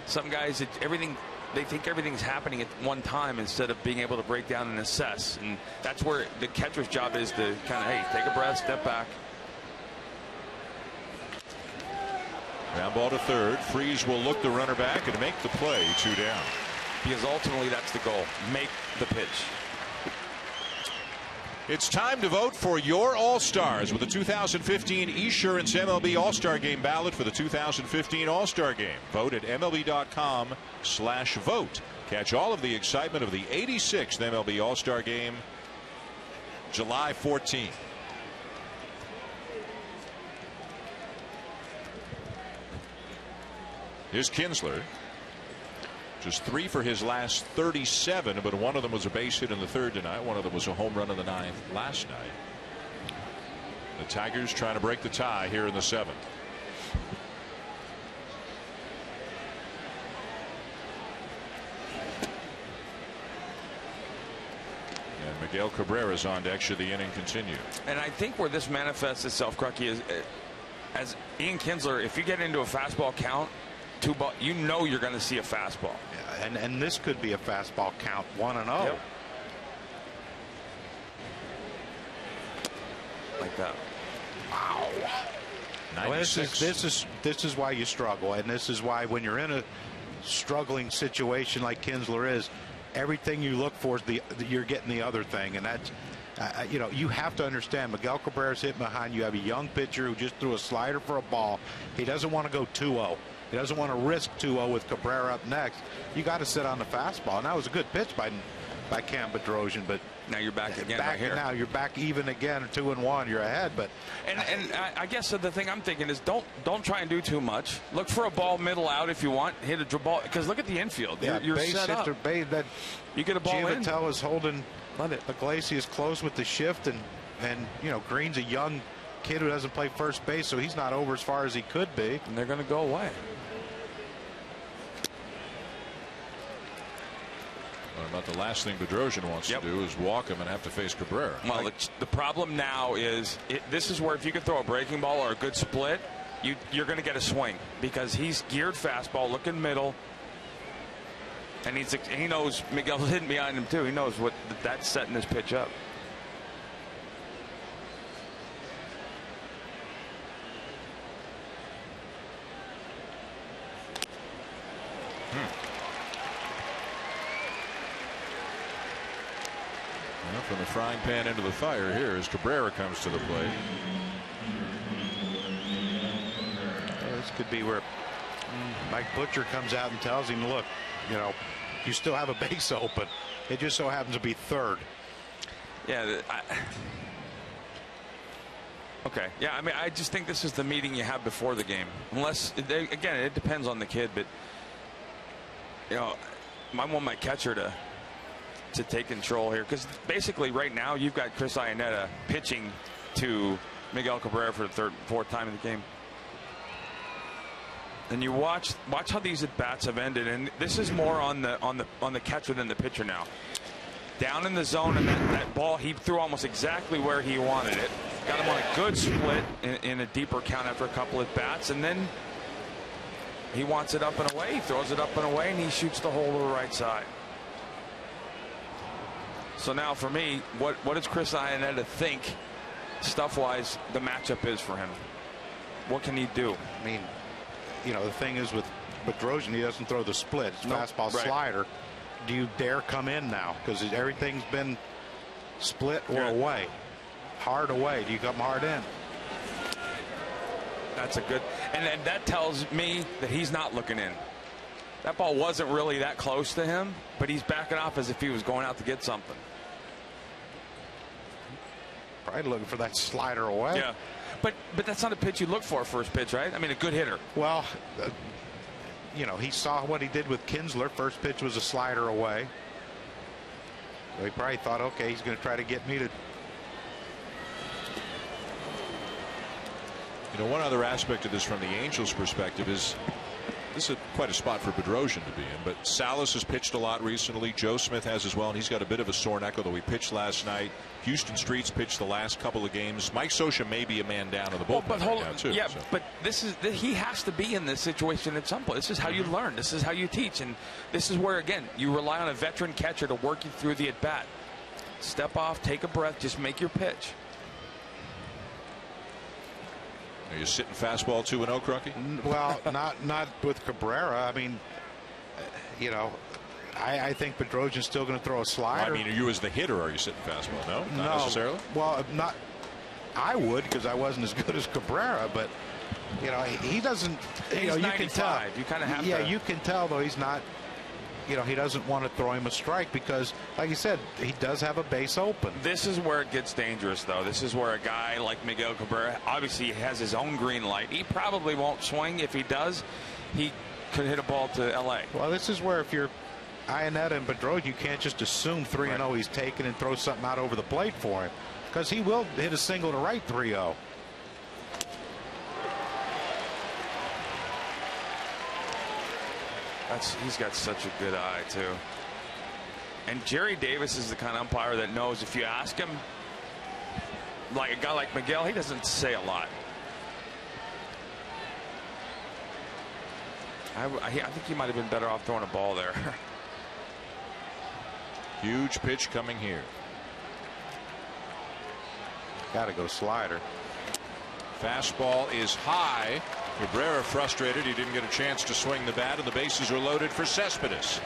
Some guys, they think everything's happening at one time instead of being able to break down and assess. And that's where the catcher's job is to kind of, hey, take a breath, step back. Ground ball to third. Freeze will look the runner back and make the play. 2 down. Because ultimately that's the goal. Make the pitch. It's time to vote for your All-Stars with the 2015 Esurance MLB All-Star Game ballot for the 2015 All-Star Game. Vote at MLB.com/vote. Catch all of the excitement of the 86th MLB All-Star Game July 14th. Here's Kinsler. Just 3 for his last 37, but one of them was a base hit in the 3rd tonight. One of them was a home run in the 9th last night. The Tigers trying to break the tie here in the 7th. And Miguel Cabrera's on deck should the inning continue. And I think where this manifests itself, Crucky, is as Ian Kinsler, if you get into a fastball count, 2 ball, you're going to see a fastball. Yeah, and this could be a fastball count, 1-0. Yep. Like that. Wow. Well, this is why you struggle, and this is why when you're in a struggling situation like Kinsler is, everything you look for is you're getting the other thing, and that's you have to understand Miguel Cabrera's hitting behind. You have a young pitcher who just threw a slider for a ball. He doesn't want to go 2-0. He doesn't want to risk 2-0 with Cabrera up next. You got to sit on the fastball. And that was a good pitch by Cam Bedrosian, but now you're back again. Now you're back even again, 2-1. You're ahead, but I guess the thing I'm thinking is don't try and do too much. Look for a ball middle out if you want. Hit a ball, because look at the infield. Yeah, you're set up. That you get a ball in. Giannitel is holding Iglesias close with the shift, and Green's a young kid who doesn't play first base, so he's not over as far as he could be. And they're going to go away. About the last thing Bedrosian wants to do is walk him and have to face Cabrera. Well, the problem now is this is where if you can throw a breaking ball or a good split, you're going to get a swing, because he's geared fastball, looking middle, and he knows Miguel's hitting behind him too. He knows what that's setting his pitch up. From the frying pan into the fire here as Cabrera comes to the plate. This could be where Mike Butcher comes out and tells him, look, you still have a base open. It just so happens to be third. Yeah, Okay. Yeah, I mean, I just think this is the meeting you have before the game. Unless, again, it depends on the kid, but, you know, I want my catcher to take control here. Because basically right now you've got Chris Iannetta pitching to Miguel Cabrera for the third, fourth time in the game. And you watch how these at-bats have ended, and this is more on the catcher than the pitcher now. Down in the zone, and that ball he threw almost exactly where he wanted it. Got him on a good split in a deeper count after a couple at bats, and then he wants it up and away. He throws it up and away, and he shoots the hole to the right side. So now for me, what does Chris Iannetta think, stuff-wise, the matchup is for him? What can he do? I mean, you know, the thing is with Bedrosian, he doesn't throw the split. It's fastball, slider. Do you dare come in now? Because everything's been split or away. Hard away. Do you come hard in? That's a good, and that tells me that he's not looking in. That ball wasn't really that close to him, but he's backing off as if he was going out to get something. Probably looking for that slider away. Yeah, but that's not a pitch you look for first pitch, right? I mean, a good hitter. Well, you know, he saw what he did with Kinsler. First pitch was a slider away. So he probably thought, okay, he's going to try to get me to. You know, one other aspect of this from the Angels' perspective is this is quite a spot for Bedrosian to be in. But Salas has pitched a lot recently. Joe Smith has as well, and he's got a bit of a sore neck, although he pitched last night. Houston Street's pitched the last couple of games. Mike Scioscia may be a man down in the bullpen now, too. Yeah, so. but he has to be in this situation at some point. This is how you learn. This is how you teach. And this is where, again, you rely on a veteran catcher to work you through the at-bat. Step off, take a breath, just make your pitch. Are you sitting fastball 2-0, Crocky? Well, not with Cabrera. I mean, you know, I think Bedrosian's still going to throw a slider. Well, I mean, are you as the hitter, are you sitting fastball? No, not necessarily. Well, not. I would, because I wasn't as good as Cabrera, but you know, he doesn't. He's you know, 95. You can tell. You kind of have to. Yeah, you can tell though he's not. You know, he doesn't want to throw him a strike because, like you said, he does have a base open. This is where it gets dangerous, though. This is where a guy like Miguel Cabrera obviously has his own green light. He probably won't swing. If he does, he could hit a ball to L.A. Well, this is where if you're Iannetta and Bedrosian, you can't just assume 3-0 he's taking and throw something out over the plate for him, because he will hit a single to right 3-0. He's got such a good eye, too. And Jerry Davis is the kind of umpire that knows if you ask him, like a guy like Miguel, he doesn't say a lot. I think he might have been better off throwing a ball there. Huge pitch coming here. Got to go slider. Fastball is high. Cabrera frustrated. He didn't get a chance to swing the bat, and the bases are loaded for Cespedes.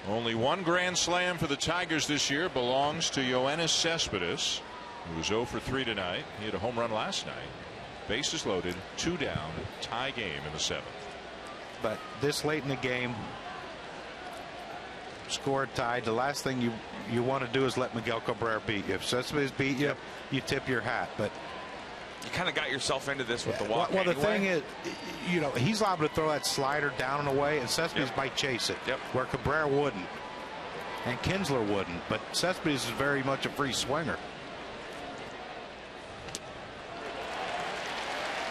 Only one grand slam for the Tigers this year belongs to Yoenis Cespedes, who was 0 for 3 tonight. He had a home run last night. Bases loaded, 2 down, tie game in the 7th. But this late in the game, scored tied. The last thing you want to do is let Miguel Cabrera beat you. If Cespedes beat you, you tip your hat. But you kind of got yourself into this with the walk. Well, the thing is, you know, he's liable to throw that slider down and away, and Cespedes might chase it, where Cabrera wouldn't, and Kinsler wouldn't. But Cespedes is very much a free swinger.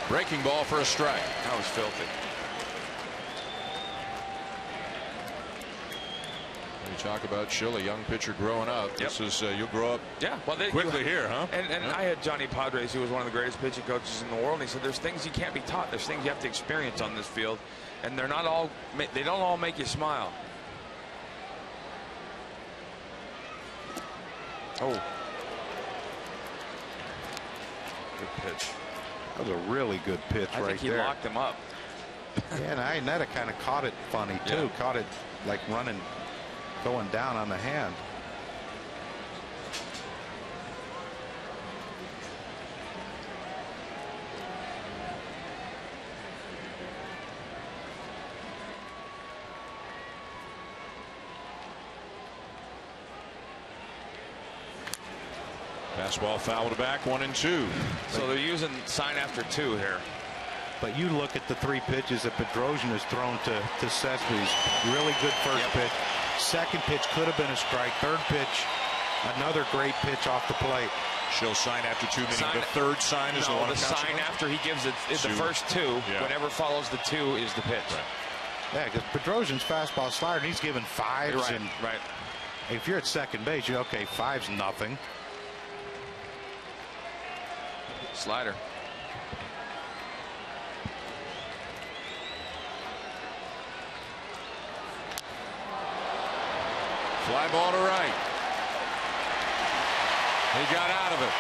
Breaking ball for a strike. That was filthy. You talk about Schill, a young pitcher growing up. This is you'll grow up quickly here, huh? And I had Johnny Padres, who was one of the greatest pitching coaches in the world. And he said, "There's things you can't be taught. There's things you have to experience on this field, and they're not all. They don't all make you smile." Oh, good pitch. That was a really good pitch right there. I think he locked him up. Yeah, and Iannetta kind of caught it funny too. Caught it like running. Going down on the hand. Fastball fouled back, 1-2. So they're using sign after 2 here. But you look at the 3 pitches that Bedrosian has thrown to Cespedes. Really good first pitch. Second pitch could have been a strike. Third pitch, another great pitch off the plate. She'll sign after 2, meaning the third sign is the one. The sign after he gives it is the first 2. Yeah. Whatever follows the 2 is the pitch. Right. Yeah, because Bedrosian's fastball slider, he's given 5s. Right, and right. If you're at second base, you're okay. 5's nothing. Slider. Fly ball to right. He got out of it.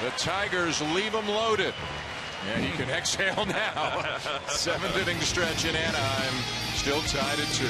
The Tigers leave him loaded. And he can exhale now. 7th inning stretch in Anaheim. Still tied at 2.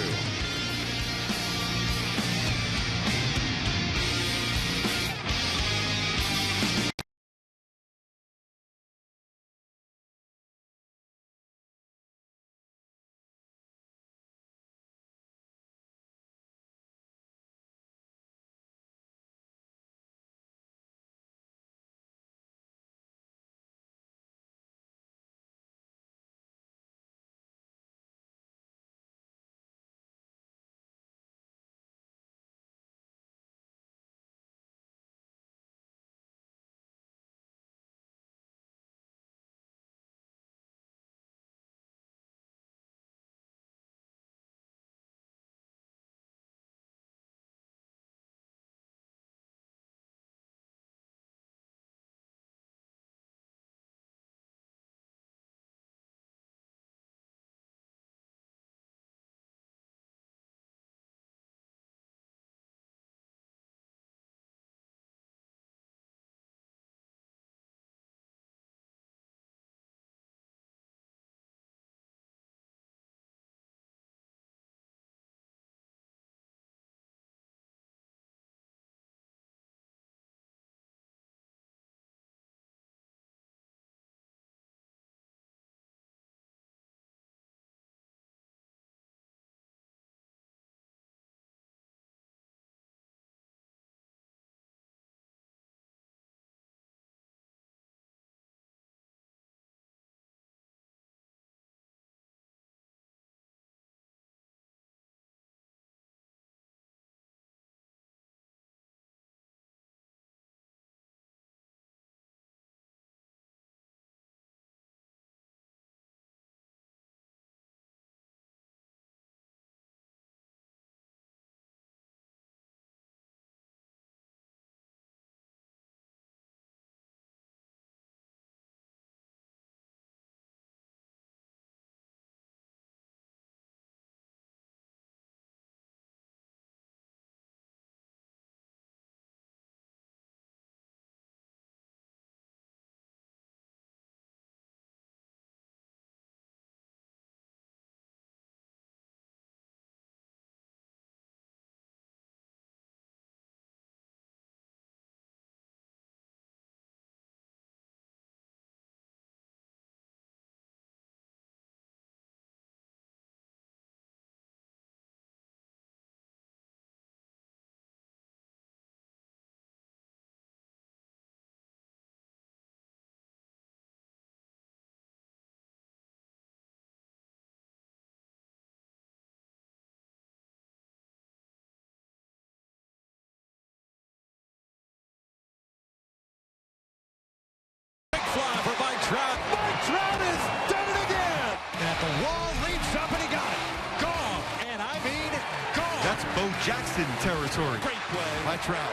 Fly for Mike Trout. Mike Trout has done it again. At the wall, leaps up, and he got it. Gone. And I mean gone. That's Bo Jackson territory. Great play by Trout.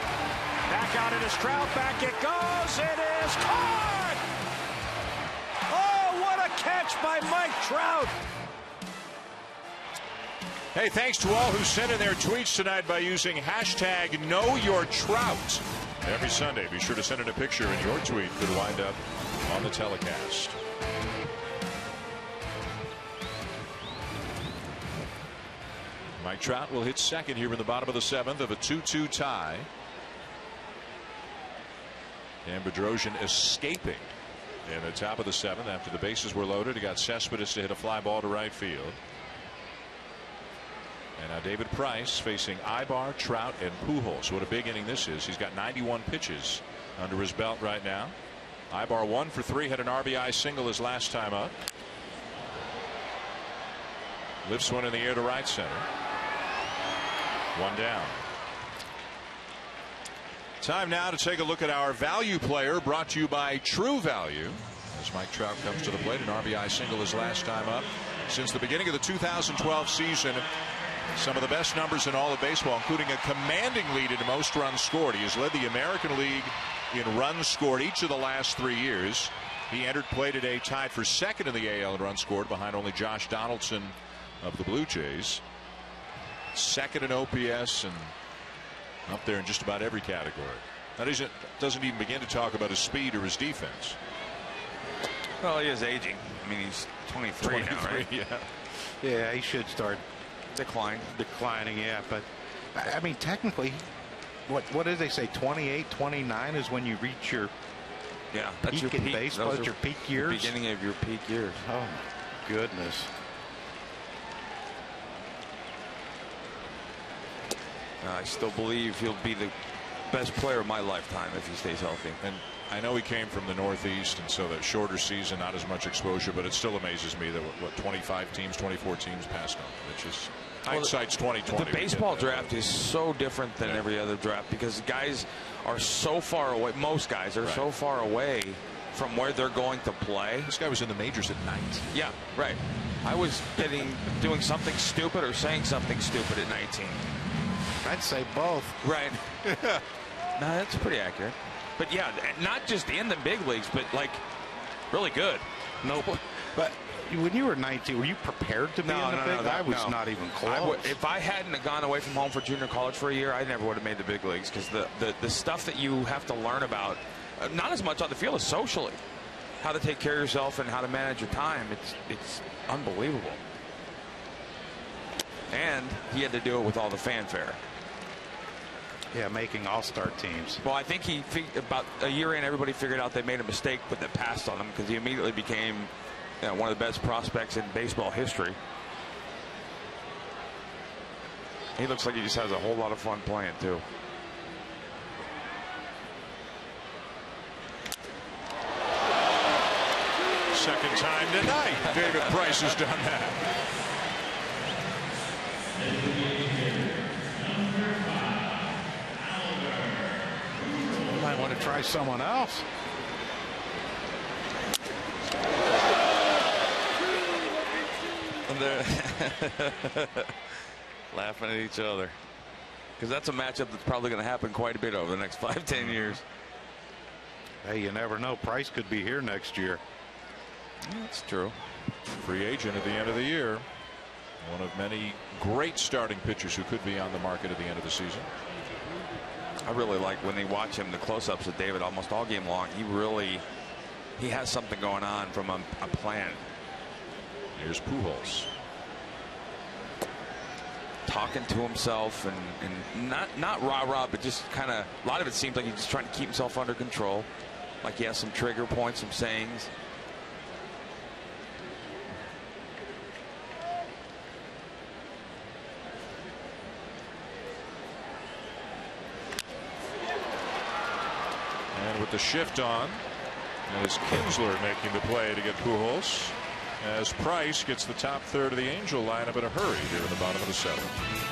Back out it is Trout. Back it goes. It is caught. Oh, what a catch by Mike Trout. Hey, thanks to all who sent in their tweets tonight by using hashtag #KnowYourTrout. Every Sunday, be sure to send in a picture, and your tweet could wind up on the telecast. Mike Trout will hit second here in the bottom of the 7th of a 2-2 tie. And Bedrosian escaping in the top of the 7th after the bases were loaded. He got Cespedes to hit a fly ball to right field. And now David Price facing Ibar, Trout, and Pujols. What a big inning this is. He's got 91 pitches under his belt right now. Ibar 1 for 3, had an RBI single his last time up. Lifts one in the air to right center. One down. Time now to take a look at our value player, brought to you by True Value. As Mike Trout comes to the plate, an RBI single his last time up. Since the beginning of the 2012 season, some of the best numbers in all of baseball, including a commanding lead in most runs scored. He has led the American League in runs scored each of the last 3 years. He entered play today tied for second in the AL in runs scored, behind only Josh Donaldson of the Blue Jays. Second in OPS and up there in just about every category. That doesn't even begin to talk about his speed or his defense. Well, he is aging. I mean, he's 23 now, right? Yeah, he should start declining. Yeah, but I mean, technically, what did they say? 28, 29 is when you reach your that's peak your in peak. baseball. It's your peak years. The beginning of your peak years. Oh my goodness. I still believe he'll be the best player of my lifetime if he stays healthy. And I know he came from the Northeast, and so that shorter season, not as much exposure, but it still amazes me that 25 teams, 24 teams passed on, which is hindsight's 2020. The baseball draft is so different than every other draft because guys are so far away. Most guys are so far away from where they're going to play. This guy was in the majors at 19. Yeah, right. I was doing something stupid or saying something stupid at 19. I'd say both. Right. No, that's pretty accurate. But yeah, not just in the big leagues, but like really good. Nope. But when you were 19, were you prepared to be in the big leagues? I was not even close. If I hadn't gone away from home for junior college for a year, I never would have made the big leagues because the stuff that you have to learn about, not as much on the field as socially, how to take care of yourself and how to manage your time. It's unbelievable. And he had to do it with all the fanfare. Yeah, making all-star teams. Well, I think about a year in, everybody figured out they made a mistake, but they passed on him because he immediately became one of the best prospects in baseball history. He looks like he just has a whole lot of fun playing, too. Second time tonight, David Price has done that. Might want to try someone else. And they're laughing at each other because that's a matchup that's probably going to happen quite a bit over the next 5-10 years. Hey, you never know. Price could be here next year. That's true. Free agent at the end of the year. One of many great starting pitchers who could be on the market at the end of the season. I really like when they watch him, the close-ups of David almost all game long. He has something going on from a plan. Here's Pujols. Talking to himself and not rah-rah, but just kind of, a lot of it seems like he's just trying to keep himself under control. Like he has some trigger points, some sayings. And with the shift on, as Kinsler making the play to get Pujols, as Price gets the top third of the Angel lineup in a hurry here in the bottom of the seventh.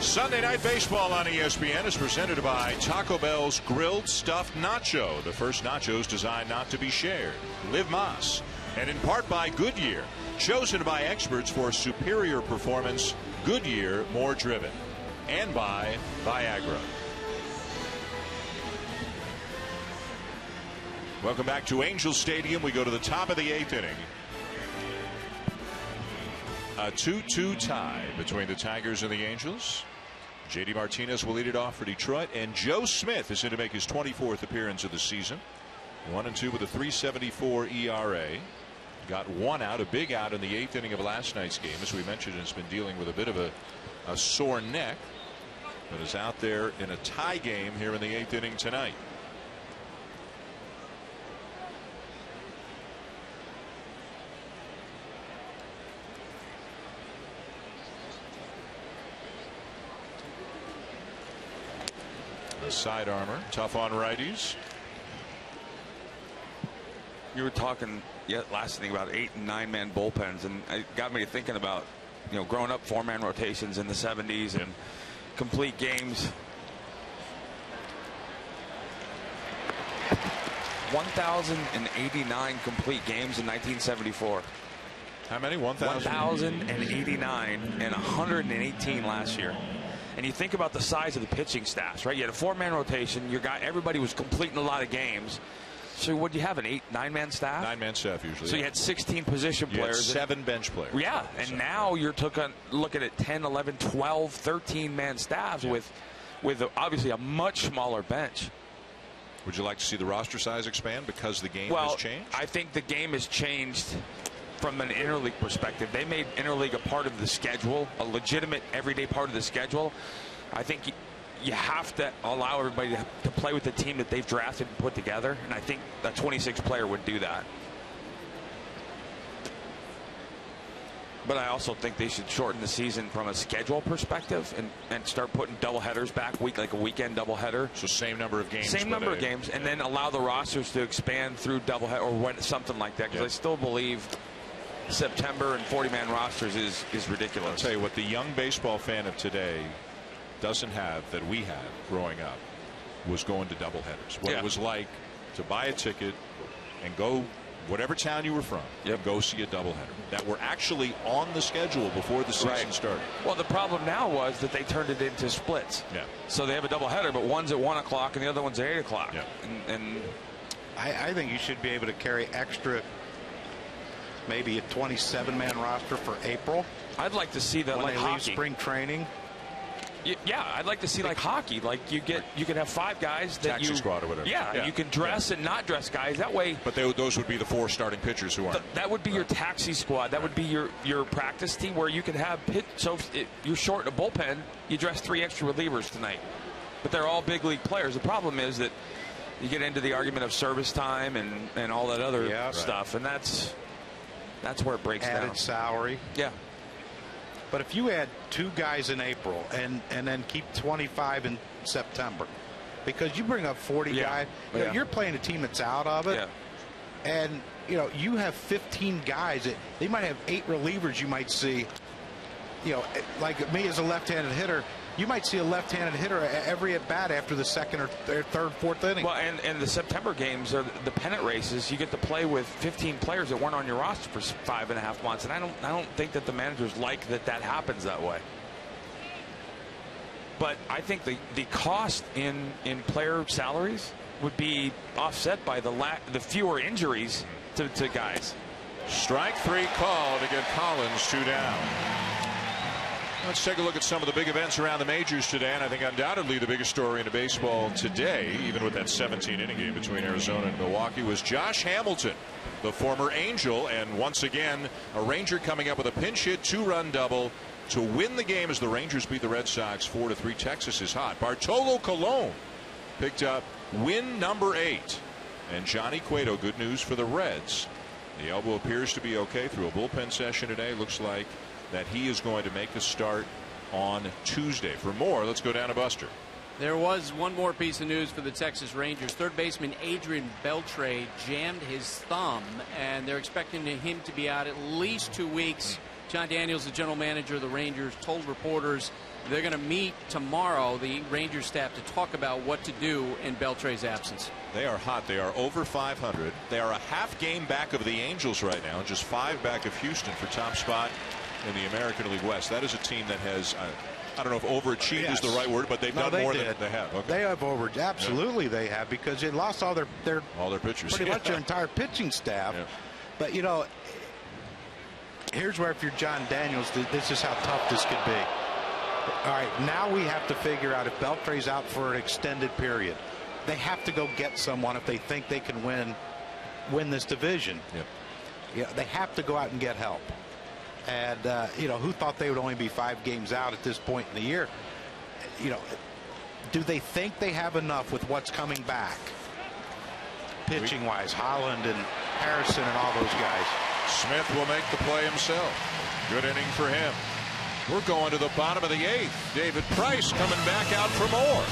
Sunday Night Baseball on ESPN is presented by Taco Bell's Grilled Stuffed Nacho, the first nachos designed not to be shared. Live Mas. And in part by Goodyear, chosen by experts for superior performance. Goodyear, more driven. And by Viagra. Welcome back to Angels Stadium. We go to the top of the 8th inning. A 2-2 tie between the Tigers and the Angels. J.D. Martinez will lead it off for Detroit, and Joe Smith is in to make his 24th appearance of the season. 1-2 with a 3.74 ERA. Got one out, a big out in the 8th inning of last night's game. As we mentioned, has been dealing with a bit of a sore neck, but is out there in a tie game here in the 8th inning tonight. Side armor, tough on righties. You were talking last thing about 8- and 9-man bullpens, and it got me thinking about, growing up 4-man rotations in the 70s and complete games. 1,089 complete games in 1974. How many? 1,089 and 118 last year. And you think about the size of the pitching staffs, right? You had a 4-man rotation. Everybody was completing a lot of games. So what do you have, an 8- 9-man staff? 9-man staff usually. So you had 16 position players. You had 7 bench players. Yeah, and now you're looking at 10, 11, 12, 13-man staffs with obviously a much smaller bench. Would you like to see the roster size expand because the game has changed? I think the game has changed. From an interleague perspective, they made interleague a part of the schedule, a legitimate everyday part of the schedule. I think you have to allow everybody to play with the team that they've drafted and put together, and I think a 26 player would do that. But I also think they should shorten the season from a schedule perspective and start putting doubleheaders back, like a weekend doubleheader. So same number of games. Same number of games, and then allow the rosters to expand through doubleheader or something like that. Because I still believe September and 40-man rosters is ridiculous. I'll tell you what, the young baseball fan of today doesn't have that we had growing up was going to doubleheaders. What it was like to buy a ticket and go whatever town you were from and go see a doubleheader that were actually on the schedule before the season started. Well, the problem now was that they turned it into splits. Yeah. So they have a doubleheader, but one's at 1 o'clock and the other one's at 8 o'clock. Yeah. And I think you should be able to carry extra, maybe a 27-man roster for April. I'd like to see that when like they hockey. leave spring training. Yeah, I'd like to see like hockey. Like you can have 5 guys that taxi squad or whatever. Yeah, you can dress and not dress guys that way. But those would be the 4 starting pitchers who aren't. That would be your taxi squad. That would be your practice team where you can have So if you're short in a bullpen, you dress 3 extra relievers tonight. But they're all big league players. The problem is that you get into the argument of service time and all that other stuff, and that's where it breaks down. Added salary. Yeah. But if you add 2 guys in April and then keep 25 in September, because you bring up 40 guys, you're playing a team that's out of it, and you have 15 guys. They might have 8 relievers. You might see, like me as a left-handed hitter, you might see a left-handed hitter every at bat after the 2nd or 3rd, 4th inning. Well, and the September games are the pennant races. You get to play with 15 players that weren't on your roster for 5.5 months, and I don't think that the managers like that happens that way. But I think the cost in player salaries would be offset by the fewer injuries to guys. Strike 3 call to get Collins 2 down. Let's take a look at some of the big events around the majors today, and I think undoubtedly the biggest story in baseball today, even with that 17-inning game between Arizona and Milwaukee, was Josh Hamilton, the former Angel, and once again a Ranger coming up with a pinch hit 2-run double to win the game as the Rangers beat the Red Sox 4-3. Texas is hot. Bartolo Colon picked up win number 8, and Johnny Cueto, good news for the Reds. The elbow appears to be okay through a bullpen session today. Looks like that he is going to make a start on Tuesday. For more, let's go down to Buster. There was one more piece of news for the Texas Rangers. Third baseman Adrian Beltre jammed his thumb, and they're expecting him to be out at least 2 weeks. John Daniels, the general manager of the Rangers, told reporters They're going to meet tomorrow, the Rangers staff, to talk about what to do in Beltre's absence. They are hot. They are over 500. They are a half game back of the Angels right now, just 5 back of Houston for top spot in the American League West. That is a team that has, I don't know if overachieved is the right word, but they've done more than they have. Okay. They have absolutely they have, because they lost all their pitchers, pretty much their entire pitching staff. Yeah. But you know, here's where, if you're John Daniels, this is how tough this could be. All right, now we have to figure out if Beltre's out for an extended period. They have to go get someone if they think they can win this division. Yep. Yeah, they have to go out and get help. And you know, who thought they would only be 5 games out at this point in the year? You know, do they think they have enough with what's coming back, pitching wise, Holland and Harrison and all those guys? Smith will make the play himself. Good inning for him. We're going to the bottom of the 8th. David Price coming back out for more.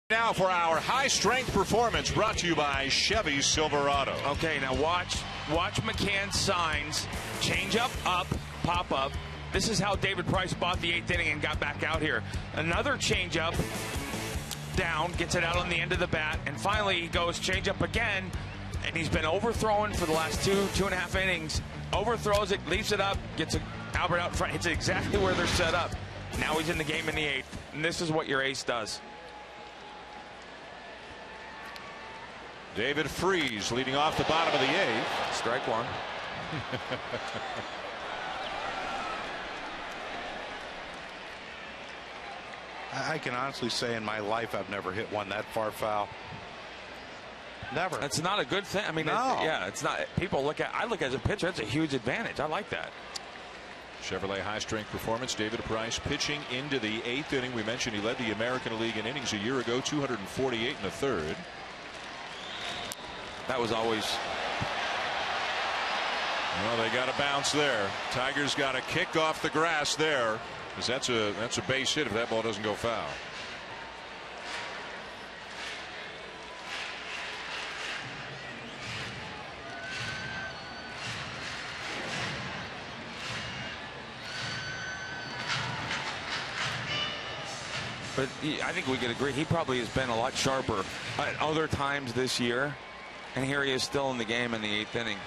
Now for our high-strength performance, brought to you by Chevy Silverado. Okay, now watch McCann's signs. Change up, pop up. This is how David Price bought the 8th inning and got back out here. Another change up, down, gets it out on the end of the bat, and finally he goes change up again, and he's been overthrowing for the last 2.5 innings. Overthrows it, leaves it up, gets Albert out front, hits it exactly where they're set up. Now he's in the game in the 8th, and this is what your ace does. David Freese leading off the bottom of the 8th. Strike one. I can honestly say in my life I've never hit one that far foul. Never. That's not a good thing. I mean, no. It's not. People look at. I look as a pitcher. That's a huge advantage. I like that. Chevrolet high-strength performance. David Price pitching into the 8th inning. We mentioned he led the American League in innings a year ago, 248 in the 3rd. That was always. Well, they got a bounce there. Tigers got a kick off the grass there, because that's a base hit if that ball doesn't go foul. But I think we could agree he probably has been a lot sharper at other times this year. And here he is still in the game in the 8th inning.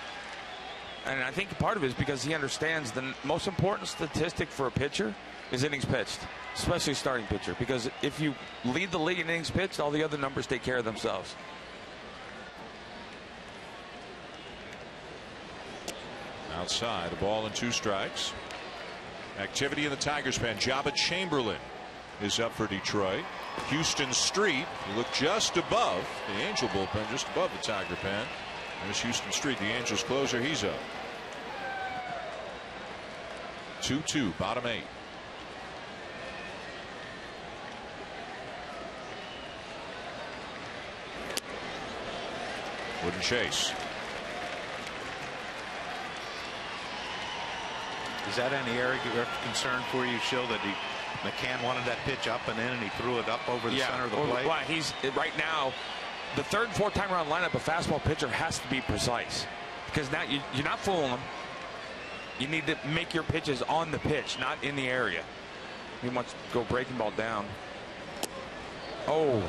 And I think part of it is because he understands the most important statistic for a pitcher is innings pitched, especially starting pitcher. Because if you lead the league in innings pitched, all the other numbers take care of themselves. Outside, a ball and 2 strikes. Activity in the Tigers pen. Jabba Chamberlain is up for Detroit. Houston Street, you look just above the Angel bullpen, just above the Tiger pen. There's Houston Street, the Angels closer. He's up. 2-2, bottom 8. Wooden chase. Is that any area of concern for you, Shill, that McCann wanted that pitch up and in, and he threw it up over the center of the plate? Well, he's right now. The 3rd and 4th time around lineup, a fastball pitcher has to be precise, because now you're not fooling them. You need to make your pitches on the pitch, not in the area. He wants to go breaking ball down. Oh.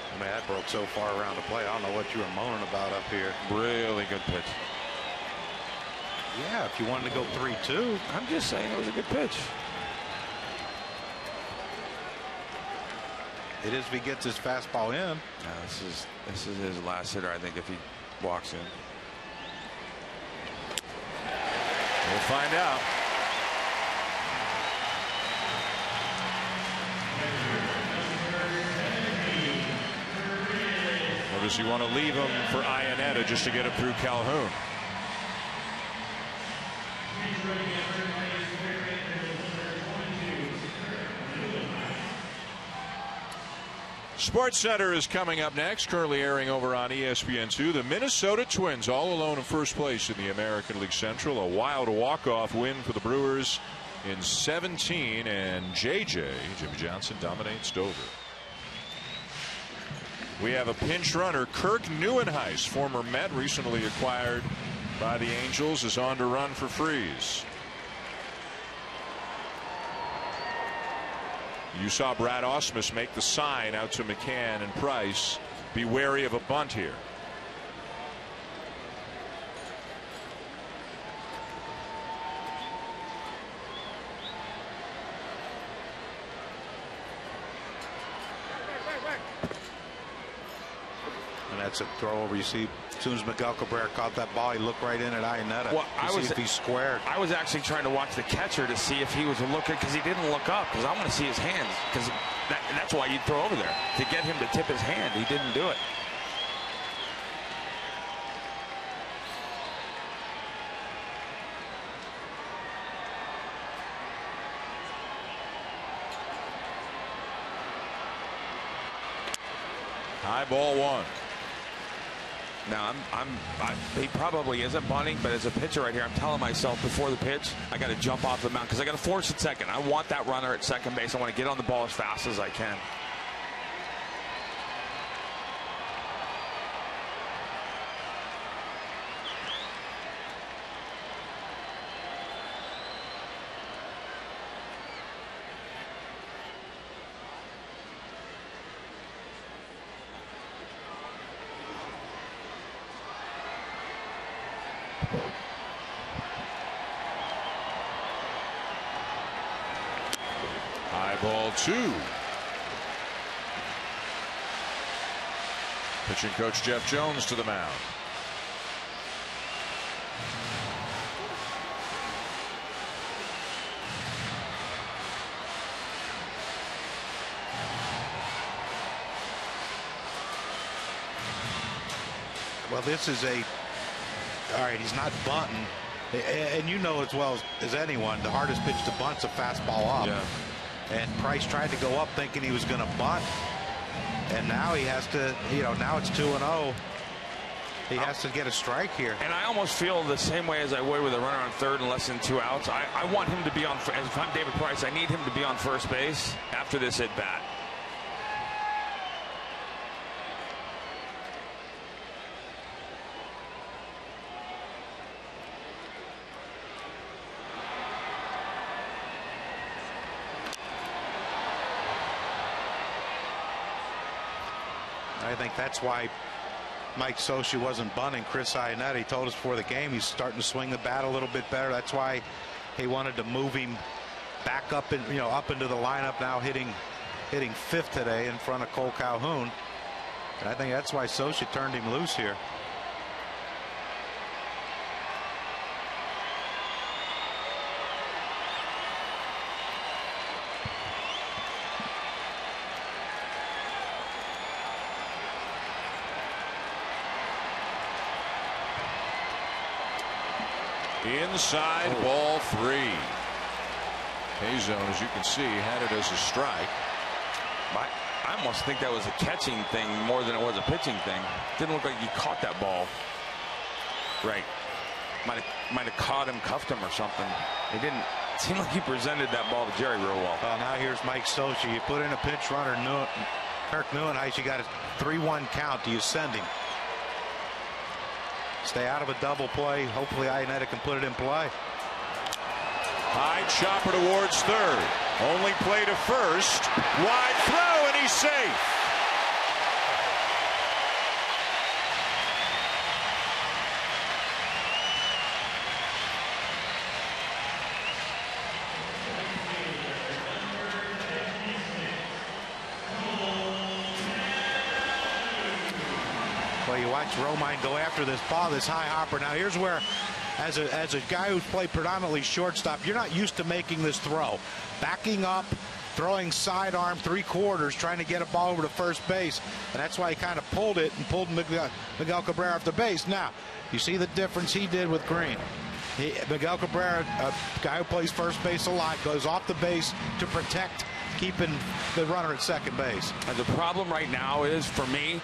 I mean, that broke so far around the plate. I don't know what you were moaning about up here. Really good pitch. Yeah, if you wanted to go 3-2. I'm just saying it was a good pitch. It is if he gets his fastball in. This is his last hitter, I think, if he walks in. We'll find out. Or does he want to leave him for Iannetta just to get him through Calhoun? Sports Center is coming up next, currently airing over on ESPN2. The Minnesota Twins all alone in first place in the American League Central. A wild walk-off win for the Brewers in 17, and Jimmy Johnson dominates Dover. We have a pinch runner. Kirk Neuenhuis, former Met, recently acquired by the Angels, is on to run for Freese. You saw Brad Ausmus make the sign out to McCann and Price. Be wary of a bunt here. And that's a throw over. You see, as soon as Miguel Cabrera caught that ball, he looked right in at Iannetta. Well, see if he squared. I was actually trying to watch the catcher to see if he was looking, because he didn't look up, because I want to see his hands, because that's why you'd throw over there, to get him to tip his hand. He didn't do it. High ball 1. Now he probably isn't bunting, but as a pitcher right here, I'm telling myself before the pitch, I got to jump off the mound, because I got to force at second. I want that runner at second base. I want to get on the ball as fast as I can. High ball 2. Pitching coach Jeff Jones to the mound. Well, this is all right, he's not bunting. And you know as well as anyone, the hardest pitch to bunt's a fastball up. Yeah. And Price tried to go up thinking he was going to bunt. And now he has to, now it's 2-0. He has to get a strike here. And I almost feel the same way as I would with a runner on third and less than 2 outs. I want him to be on, if I'm David Price, I need him to be on first base after this at bat. I think that's why Mike Socia wasn't bunting Chris Iannetta. He told us before the game he's starting to swing the bat a little bit better. That's why he wanted to move him back up and up into the lineup, now hitting 5th today in front of Cole Calhoun. And I think that's why Socha turned him loose here. Inside, ball 3. K-zone, as you can see, had it as a strike. I almost think that was a catching thing more than it was a pitching thing. Didn't look like he caught that ball. Right. Might have caught him, cuffed him or something. It didn't seem like he presented that ball to Jerry real well. Well, now here's Mike Socha. You put in a pinch runner, Kirk Neuenhuis, you got a 3-1 count. Do you send him? Stay out of a double play. Hopefully Iannetta can put it in play. High chopper towards third. Only play to first. Wide throw, and he's safe. Well, you watch Romine go after this ball, this high hopper. Now here's where, as a guy who's played predominantly shortstop, you're not used to making this throw. Backing up, throwing sidearm 3/4, trying to get a ball over to first base. And that's why he kind of pulled it and pulled Miguel Cabrera off the base. Now, you see the difference he did with Green. Miguel Cabrera, a guy who plays first base a lot, goes off the base to protect keeping the runner at second base. And the problem right now is, for me,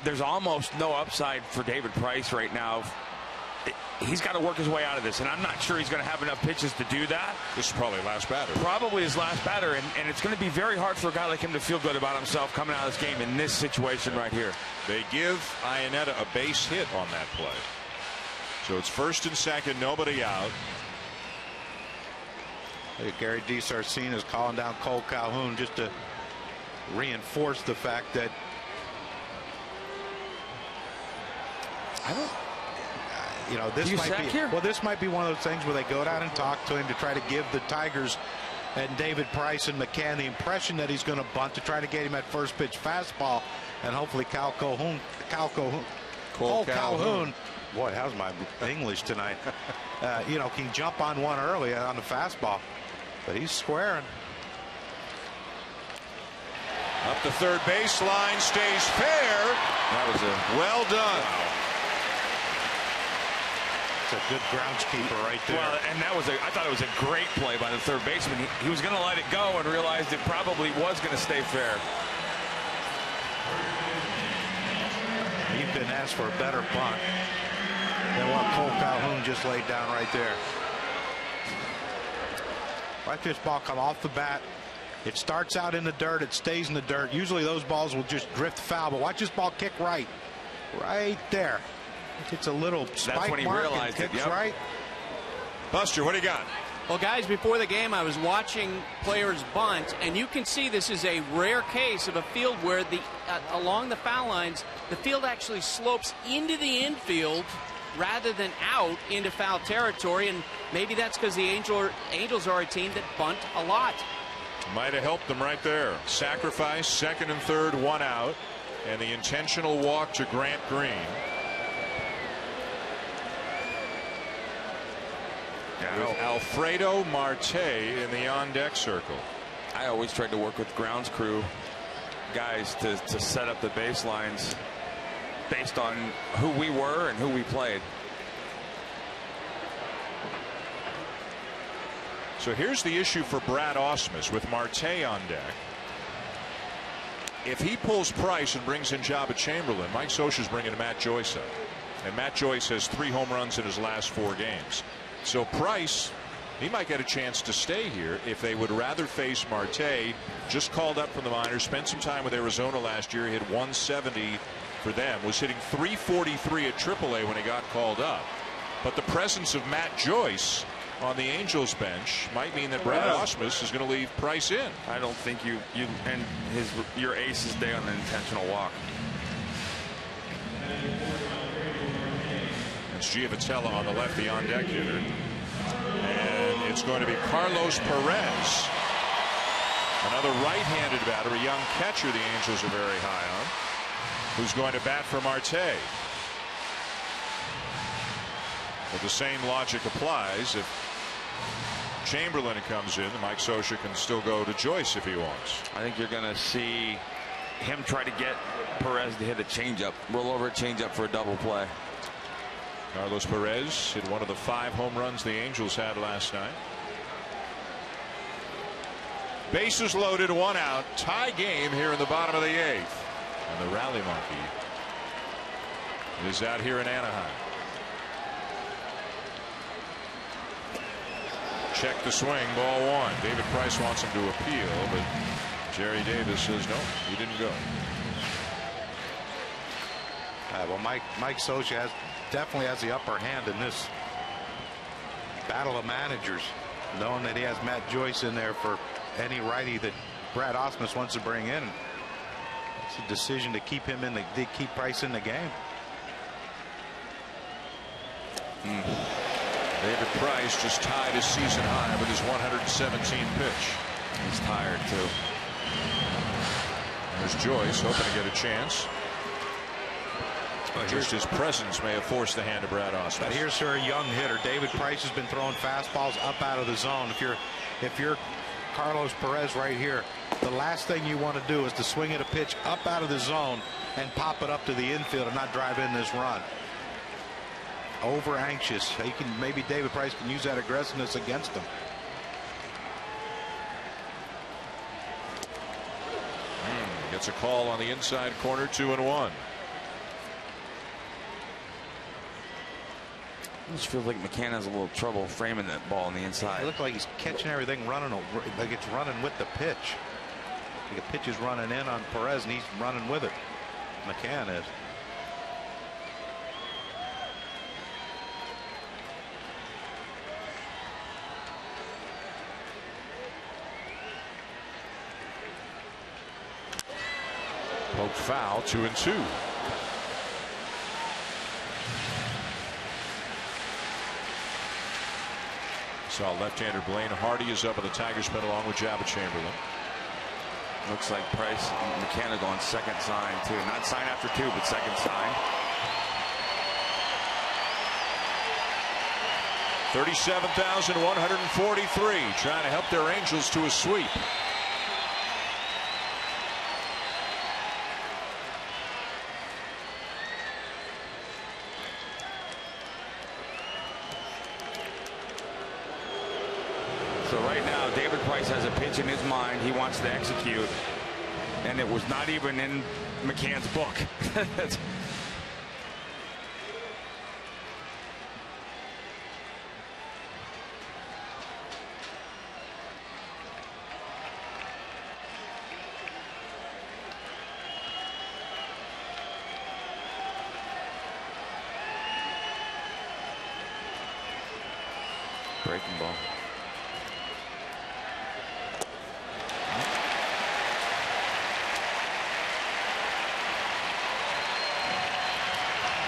there's almost no upside for David Price right now. He's got to work his way out of this, and I'm not sure he's going to have enough pitches to do that. This is probably last batter. Probably his last batter, and it's going to be very hard for a guy like him to feel good about himself coming out of this game in this situation right here. They give Iannetta a base hit on that play. So it's first and second, nobody out. Gary DeSarcina is calling down Cole Calhoun just to reinforce the fact that this might be one of those things where they go down and talk to him to try to give the Tigers and David Price and McCann the impression that he's going to bunt to try to get him at first pitch fastball, and hopefully Cole Calhoun. Boy, how's my English tonight? Can jump on one early on the fastball, but he's squaring. Up the third baseline, stays fair. That was well done. It's a good groundskeeper right there. Well, and I thought it was a great play by the third baseman. He was going to let it go and realized it probably was going to stay fair. You couldn't ask for a better bunt than what Cole Calhoun just laid down right there. Watch this ball come off the bat. It starts out in the dirt. It stays in the dirt. Usually those balls will just drift foul, but watch this ball kick right there. It's a little spike. That's when he realized it. Yep. Right. Buster, what do you got? Well, guys, before the game, I was watching players bunt, and you can see this is a rare case of a field where along the foul lines, the field actually slopes into the infield rather than out into foul territory, and maybe that's because the Angels are a team that bunt a lot. Might have helped them right there. Sacrifice, second and third, one out, and the intentional walk to Grant Green. With Alfredo Marte in the on-deck circle. I always tried to work with grounds crew guys to set up the baselines based on who we were and who we played. So here's the issue for Brad Ausmus with Marte on deck. If he pulls Price and brings in Jabba Chamberlain, Mike Socha's bringing Matt Joyce up. And Matt Joyce has 3 home runs in his last 4 games. So Price, he might get a chance to stay here if they would rather face Marte. Just called up from the minors, spent some time with Arizona last year. He hit 170 for them, was hitting 343 at AAA when he got called up. But the presence of Matt Joyce on the Angels bench might mean that Brad Ausmus is going to leave Price in. I don't think you and your ace is day on an intentional walk. It's Giavotella on the left, the on-deck hitter. And it's going to be Carlos Perez Another right-handed batter, a young catcher the Angels are very high on, who's going to bat for Marte. But the same logic applies. If Chamberlain comes in, Mike Scioscia can still go to Joyce if he wants. I think you're going to see him try to get Perez to hit a changeup, roll over a changeup for a double play. Carlos Perez hit one of the 5 home runs the Angels had last night. Bases loaded, 1 out, tie game here in the bottom of the 8th. And the rally monkey is out here in Anaheim. Check the swing, ball 1. David Price wants him to appeal, but Jerry Davis says no, he didn't go. Well, Mike Scioscia definitely has the upper hand in this battle of managers, knowing that he has Matt Joyce in there for any righty that Brad Ausmus wants to bring in. It's a decision to keep him in the keep Price in the game. David Price just tied his season high with his 117 pitch. He's tired too. There's Joyce hoping to get a chance. Just his presence may have forced the hand of Brad Ausmus. But here's her young hitter. David Price has been throwing fastballs up out of the zone. If you're Carlos Perez right here, the last thing you want to do is to swing at a pitch up out of the zone and pop it up to the infield and not drive in this run. Over anxious. Maybe David Price can use that aggressiveness against him. Gets a call on the inside corner, 2-1. It just feels like McCann has a little trouble framing that ball on the inside. It looked like he's catching everything running, like it's running with the pitch. Like a pitch is running in on Perez and he's running with it. McCann is. Poke foul, 2-2. Saw left-hander Blaine Hardy is up at the Tigers pen along with Jabba Chamberlain. Looks like Price and McCann are going second sign too. Not sign after 2, but second sign. 37,143 trying to help their Angels to a sweep. So right now, David Price has a pitch in his mind he wants to execute, and it was not even in McCann's book. Breaking ball.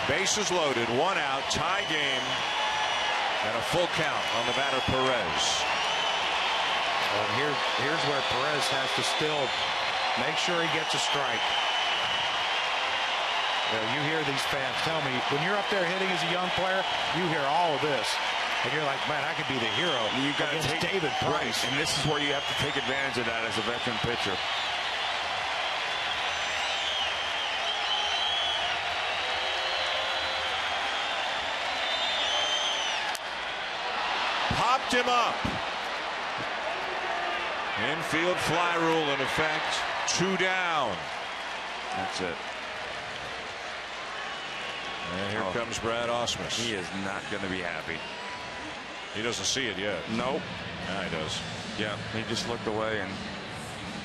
Bases loaded, 1 out, tie game, and a full count on the batter Perez. Well, here's where Perez has to still make sure he gets a strike. You hear these fans tell me, when you're up there hitting as a young player, you hear all of this. And you're like, man, I could be the hero against David Price. And this is where you have to take advantage of that as a veteran pitcher. Popped him up. Infield fly rule in effect. 2 down. That's it. And here comes Brad Ausmus. He is not going to be happy. He doesn't see it yet. Nope. Yeah, he does. Yeah, he just looked away and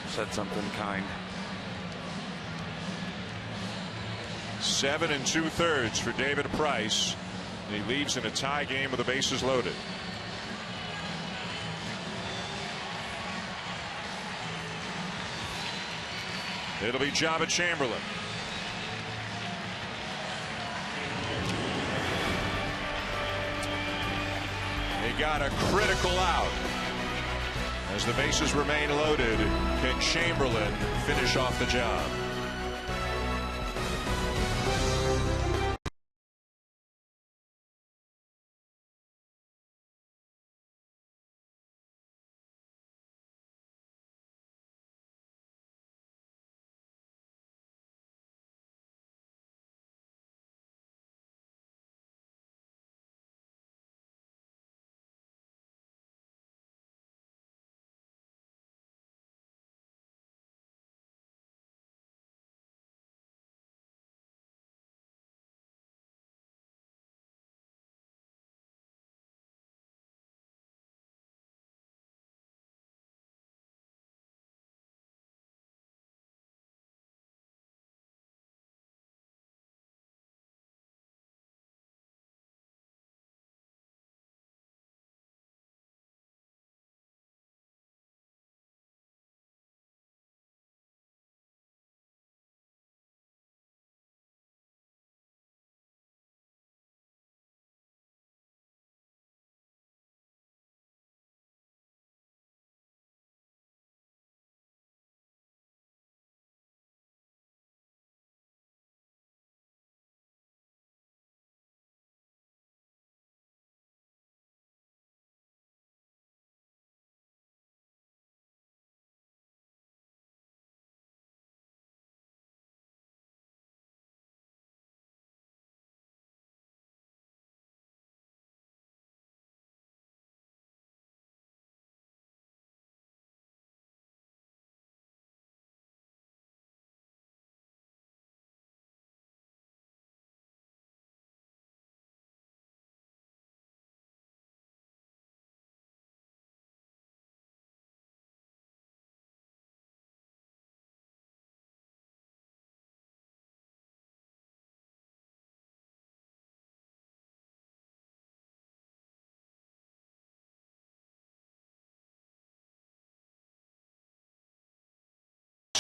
said something kind. 7 2/3 for David Price. And he leaves in a tie game with the bases loaded. It'll be Jabba Chamberlain. He got a critical out. As the bases remain loaded, can Chamberlain finish off the job?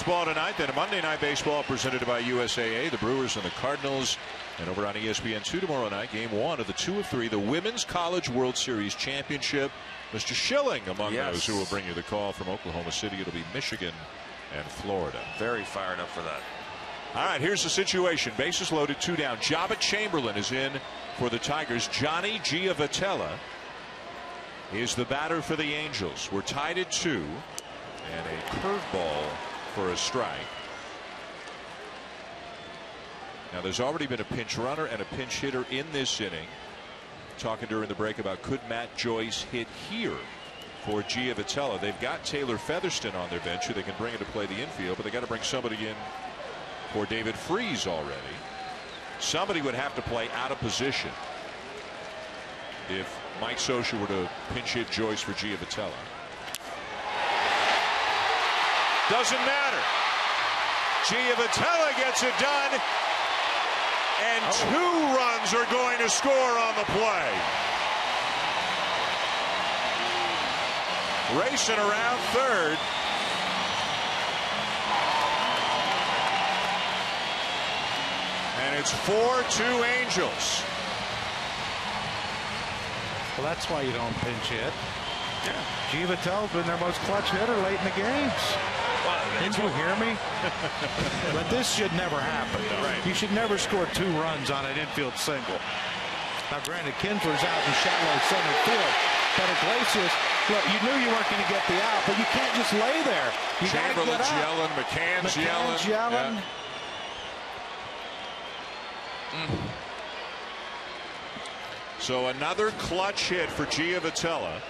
Baseball tonight, then Monday Night Baseball presented by USAA, the Brewers and the Cardinals. And over on ESPN2 tomorrow night, game 1 of the 2 of 3, the Women's College World Series Championship. Mr. Schilling among those who will bring you the call from Oklahoma City. It'll be Michigan and Florida. Very fired up for that. All right, here's the situation. Bases loaded, 2 down. Jabba Chamberlain is in for the Tigers. Johnny Giavotella is the batter for the Angels. We're tied at 2. And a curveball for a strike. Now there's already been a pinch runner and a pinch hitter in this inning. Talking during the break about could Matt Joyce hit here for Giavotella. They've got Taylor Featherston on their bench who they can bring in to play the infield, but they got to bring somebody in for David Freese already. Somebody would have to play out of position if Mike Scioscia were to pinch hit Joyce for Giavotella. Doesn't matter. Giavotella gets it done, and 2 runs are going to score on the play. Racing around third. And it's 4-2 Angels. Well, that's why you don't pinch hit. Yeah. Giavotella's been their most clutch hitter late in the games. Didn't you hear me? But this should never happen. Right. You should never score 2 runs on an infield single. Now, granted, Kinsler's out in shallow center field. But Iglesias, look, you knew you weren't going to get the out, but you can't just lay there. You got to get Chamberlain's up. yelling, McCann's yelling. Yeah. So another clutch hit for Giavotella.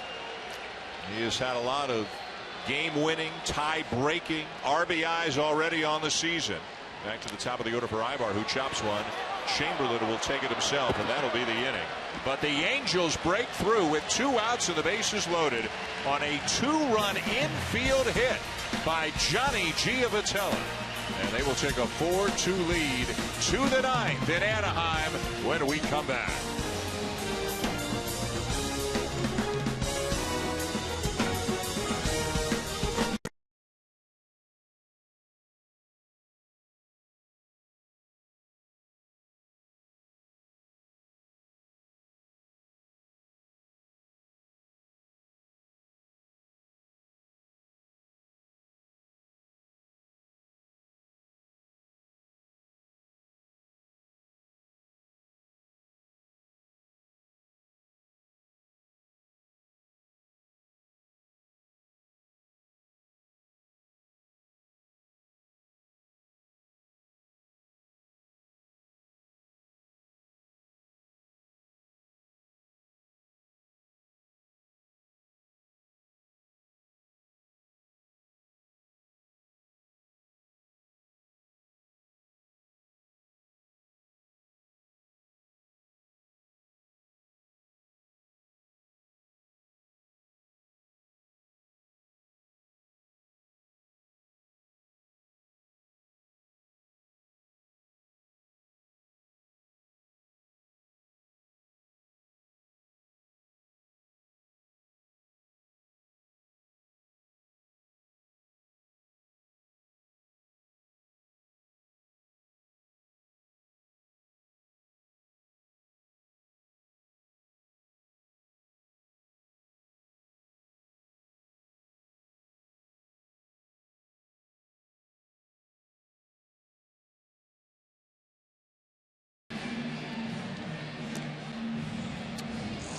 He has had a lot of game-winning, tie-breaking RBIs already on the season. Back to the top of the order for Ibar, who chops one. Chamberlain will take it himself, and that'll be the inning. But the Angels break through with 2 outs and the bases loaded on a 2-run infield hit by Johnny Giavotella. And they will take a 4-2 lead to the 9th in Anaheim when we come back.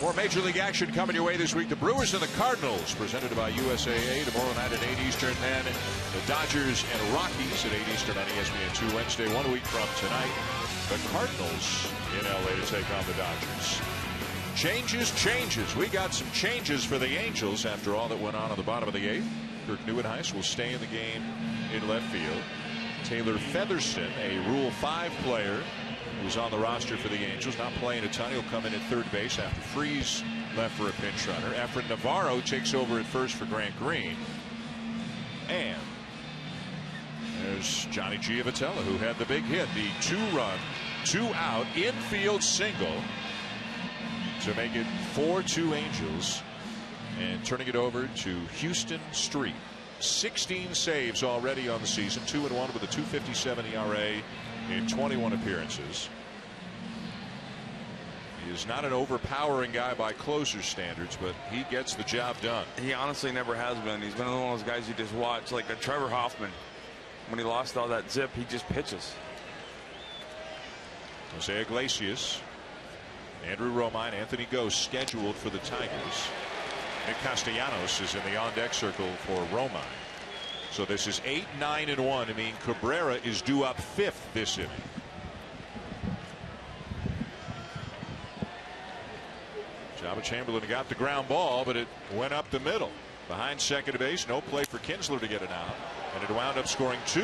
More Major League action coming your way this week. The Brewers and the Cardinals, presented by USAA, tomorrow night at 8 Eastern. Then the Dodgers and Rockies at 8 Eastern on ESPN2 Wednesday, 1 week from tonight. The Cardinals in LA to take on the Dodgers. Changes. We got some changes for the Angels after all that went on the bottom of the 8th. Kirk Neuenhuis will stay in the game in left field. Taylor Featherston, a Rule 5 player, who's on the roster for the Angels, not playing a ton. He'll come in at third base after Freese left for a pinch runner. Efren Navarro takes over at first for Grant Green. And there's Johnny Giavotella, who had the big hit, the 2-run, 2-out infield single to make it 4-2 Angels, and turning it over to Houston Street. 16 saves already on the season, 2-1 with a 2.57 ERA in 21 appearances. He is not an overpowering guy by closer standards, but he gets the job done. He honestly never has been. He's been one of those guys you just watch, like a Trevor Hoffman. When he lost all that zip, he just pitches. Jose Iglesias, Andrew Romine, Anthony Ghost scheduled for the Tigers. Nick Castellanos is in the on-deck circle for Romine. So this is 8, 9, and 1. I mean, Cabrera is due up 5th this inning. Jabba Chamberlain got the ground ball, but it went up the middle. Behind second base, no play for Kinsler to get it out, and it wound up scoring 2.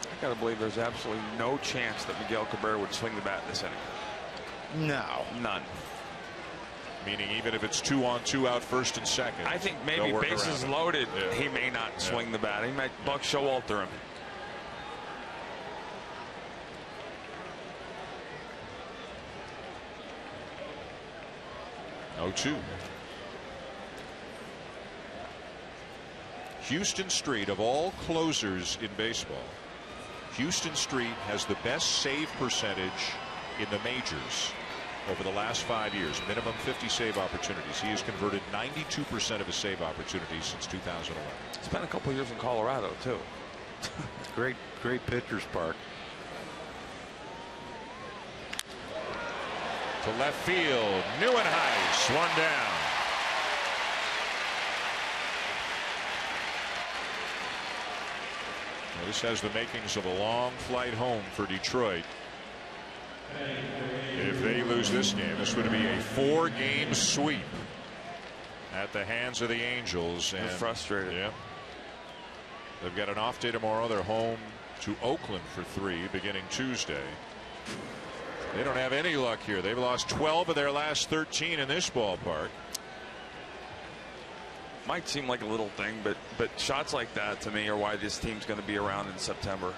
I gotta believe there's absolutely no chance that Miguel Cabrera would swing the bat this inning. No. None. Meaning even if it's 2-on-2 out first and second. I think maybe bases loaded, he may not swing the bat. He might Buck Showalter him. Oh, 2. Houston Street, of all closers in baseball, Houston Street has the best save percentage in the majors over the last 5 years. Minimum 50 save opportunities. He has converted 92% of his save opportunities since 2011. Spent a couple years in Colorado too. Great pitcher's park. To left field, Neuenhuis, one down. Well, this has the makings of a long flight home for Detroit. If they lose this game, this would be a 4-game sweep at the hands of the Angels. They're frustrated. Yeah. They've got an off day tomorrow. They're home to Oakland for 3 beginning Tuesday. They don't have any luck here. They've lost 12 of their last 13 in this ballpark. Might seem like a little thing, but shots like that to me are why this team's going to be around in September.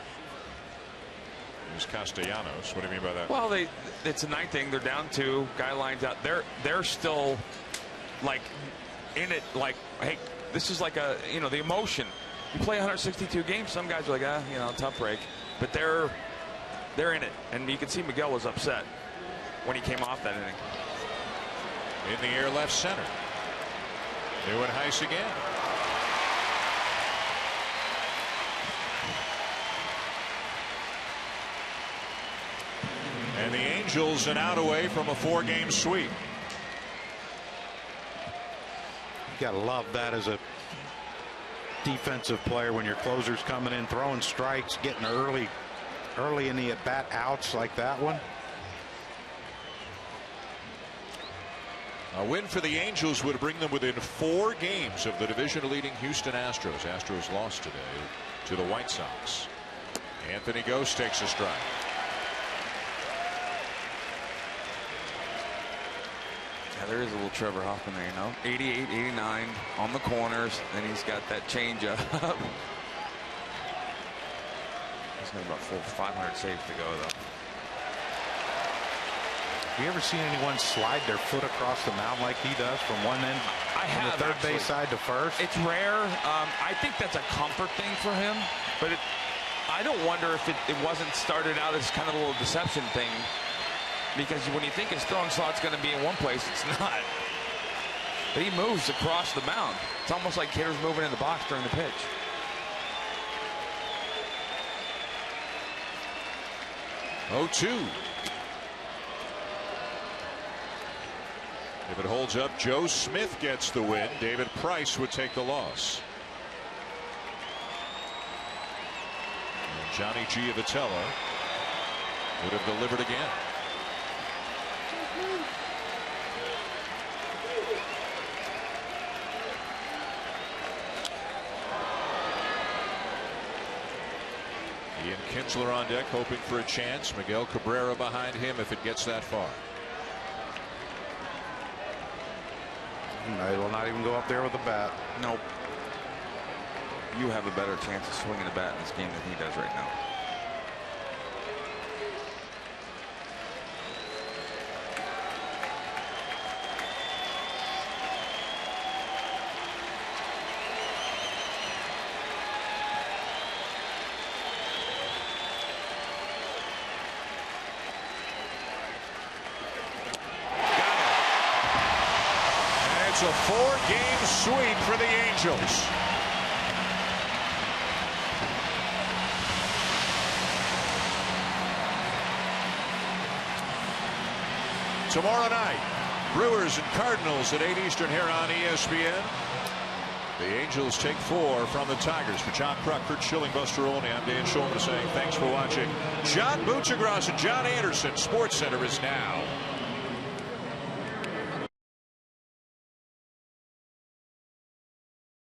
There's Castellanos. What do you mean by that? Well, it's a 9th inning. They're down 2. Guy lines out. They're still like in it. Like, hey, this is like the emotion. You play 162 games. Some guys are like, tough break, but they're in it. And you can see Miguel was upset when he came off that inning. In the air, left center. Neuenhuis again. And the Angels an out away from a 4-game sweep. You got to love that as a defensive player when your closer's coming in, throwing strikes, getting early in the at-bat outs like that one. A win for the Angels would bring them within 4 games of the division-leading Houston Astros. Astros lost today to the White Sox. Anthony Ghost takes a strike. Yeah, there is a little Trevor Hoffman there, 88, 89 on the corners, and he's got that changeup. He's got about 500 saves to go, though. Have you ever seen anyone slide their foot across the mound like he does from one end, from the third base side to first? It's rare. I think that's a comfort thing for him, but I don't wonder if it wasn't started out as kind of a little deception thing, because when you think his throwing slot's going to be in one place, it's not. But he moves across the mound. It's almost like hitters moving in the box during the pitch. If it holds up, Joe Smith gets the win. David Price would take the loss. And Johnny Giavitello would have delivered again. Ian Kinsler on deck, hoping for a chance. Miguel Cabrera behind him if it gets that far. He will not even go up there with a bat. Nope. You have a better chance of swinging a bat in this game than he does right now. It's a 4-game sweep for the Angels. Tomorrow night, Brewers and Cardinals at 8 Eastern here on ESPN. The Angels take 4 from the Tigers. For John Kruk, Kurt Schilling, Buster Olney, I'm Dan Shulman saying thanks for watching. John Buccigross and John Anderson. SportsCenter is now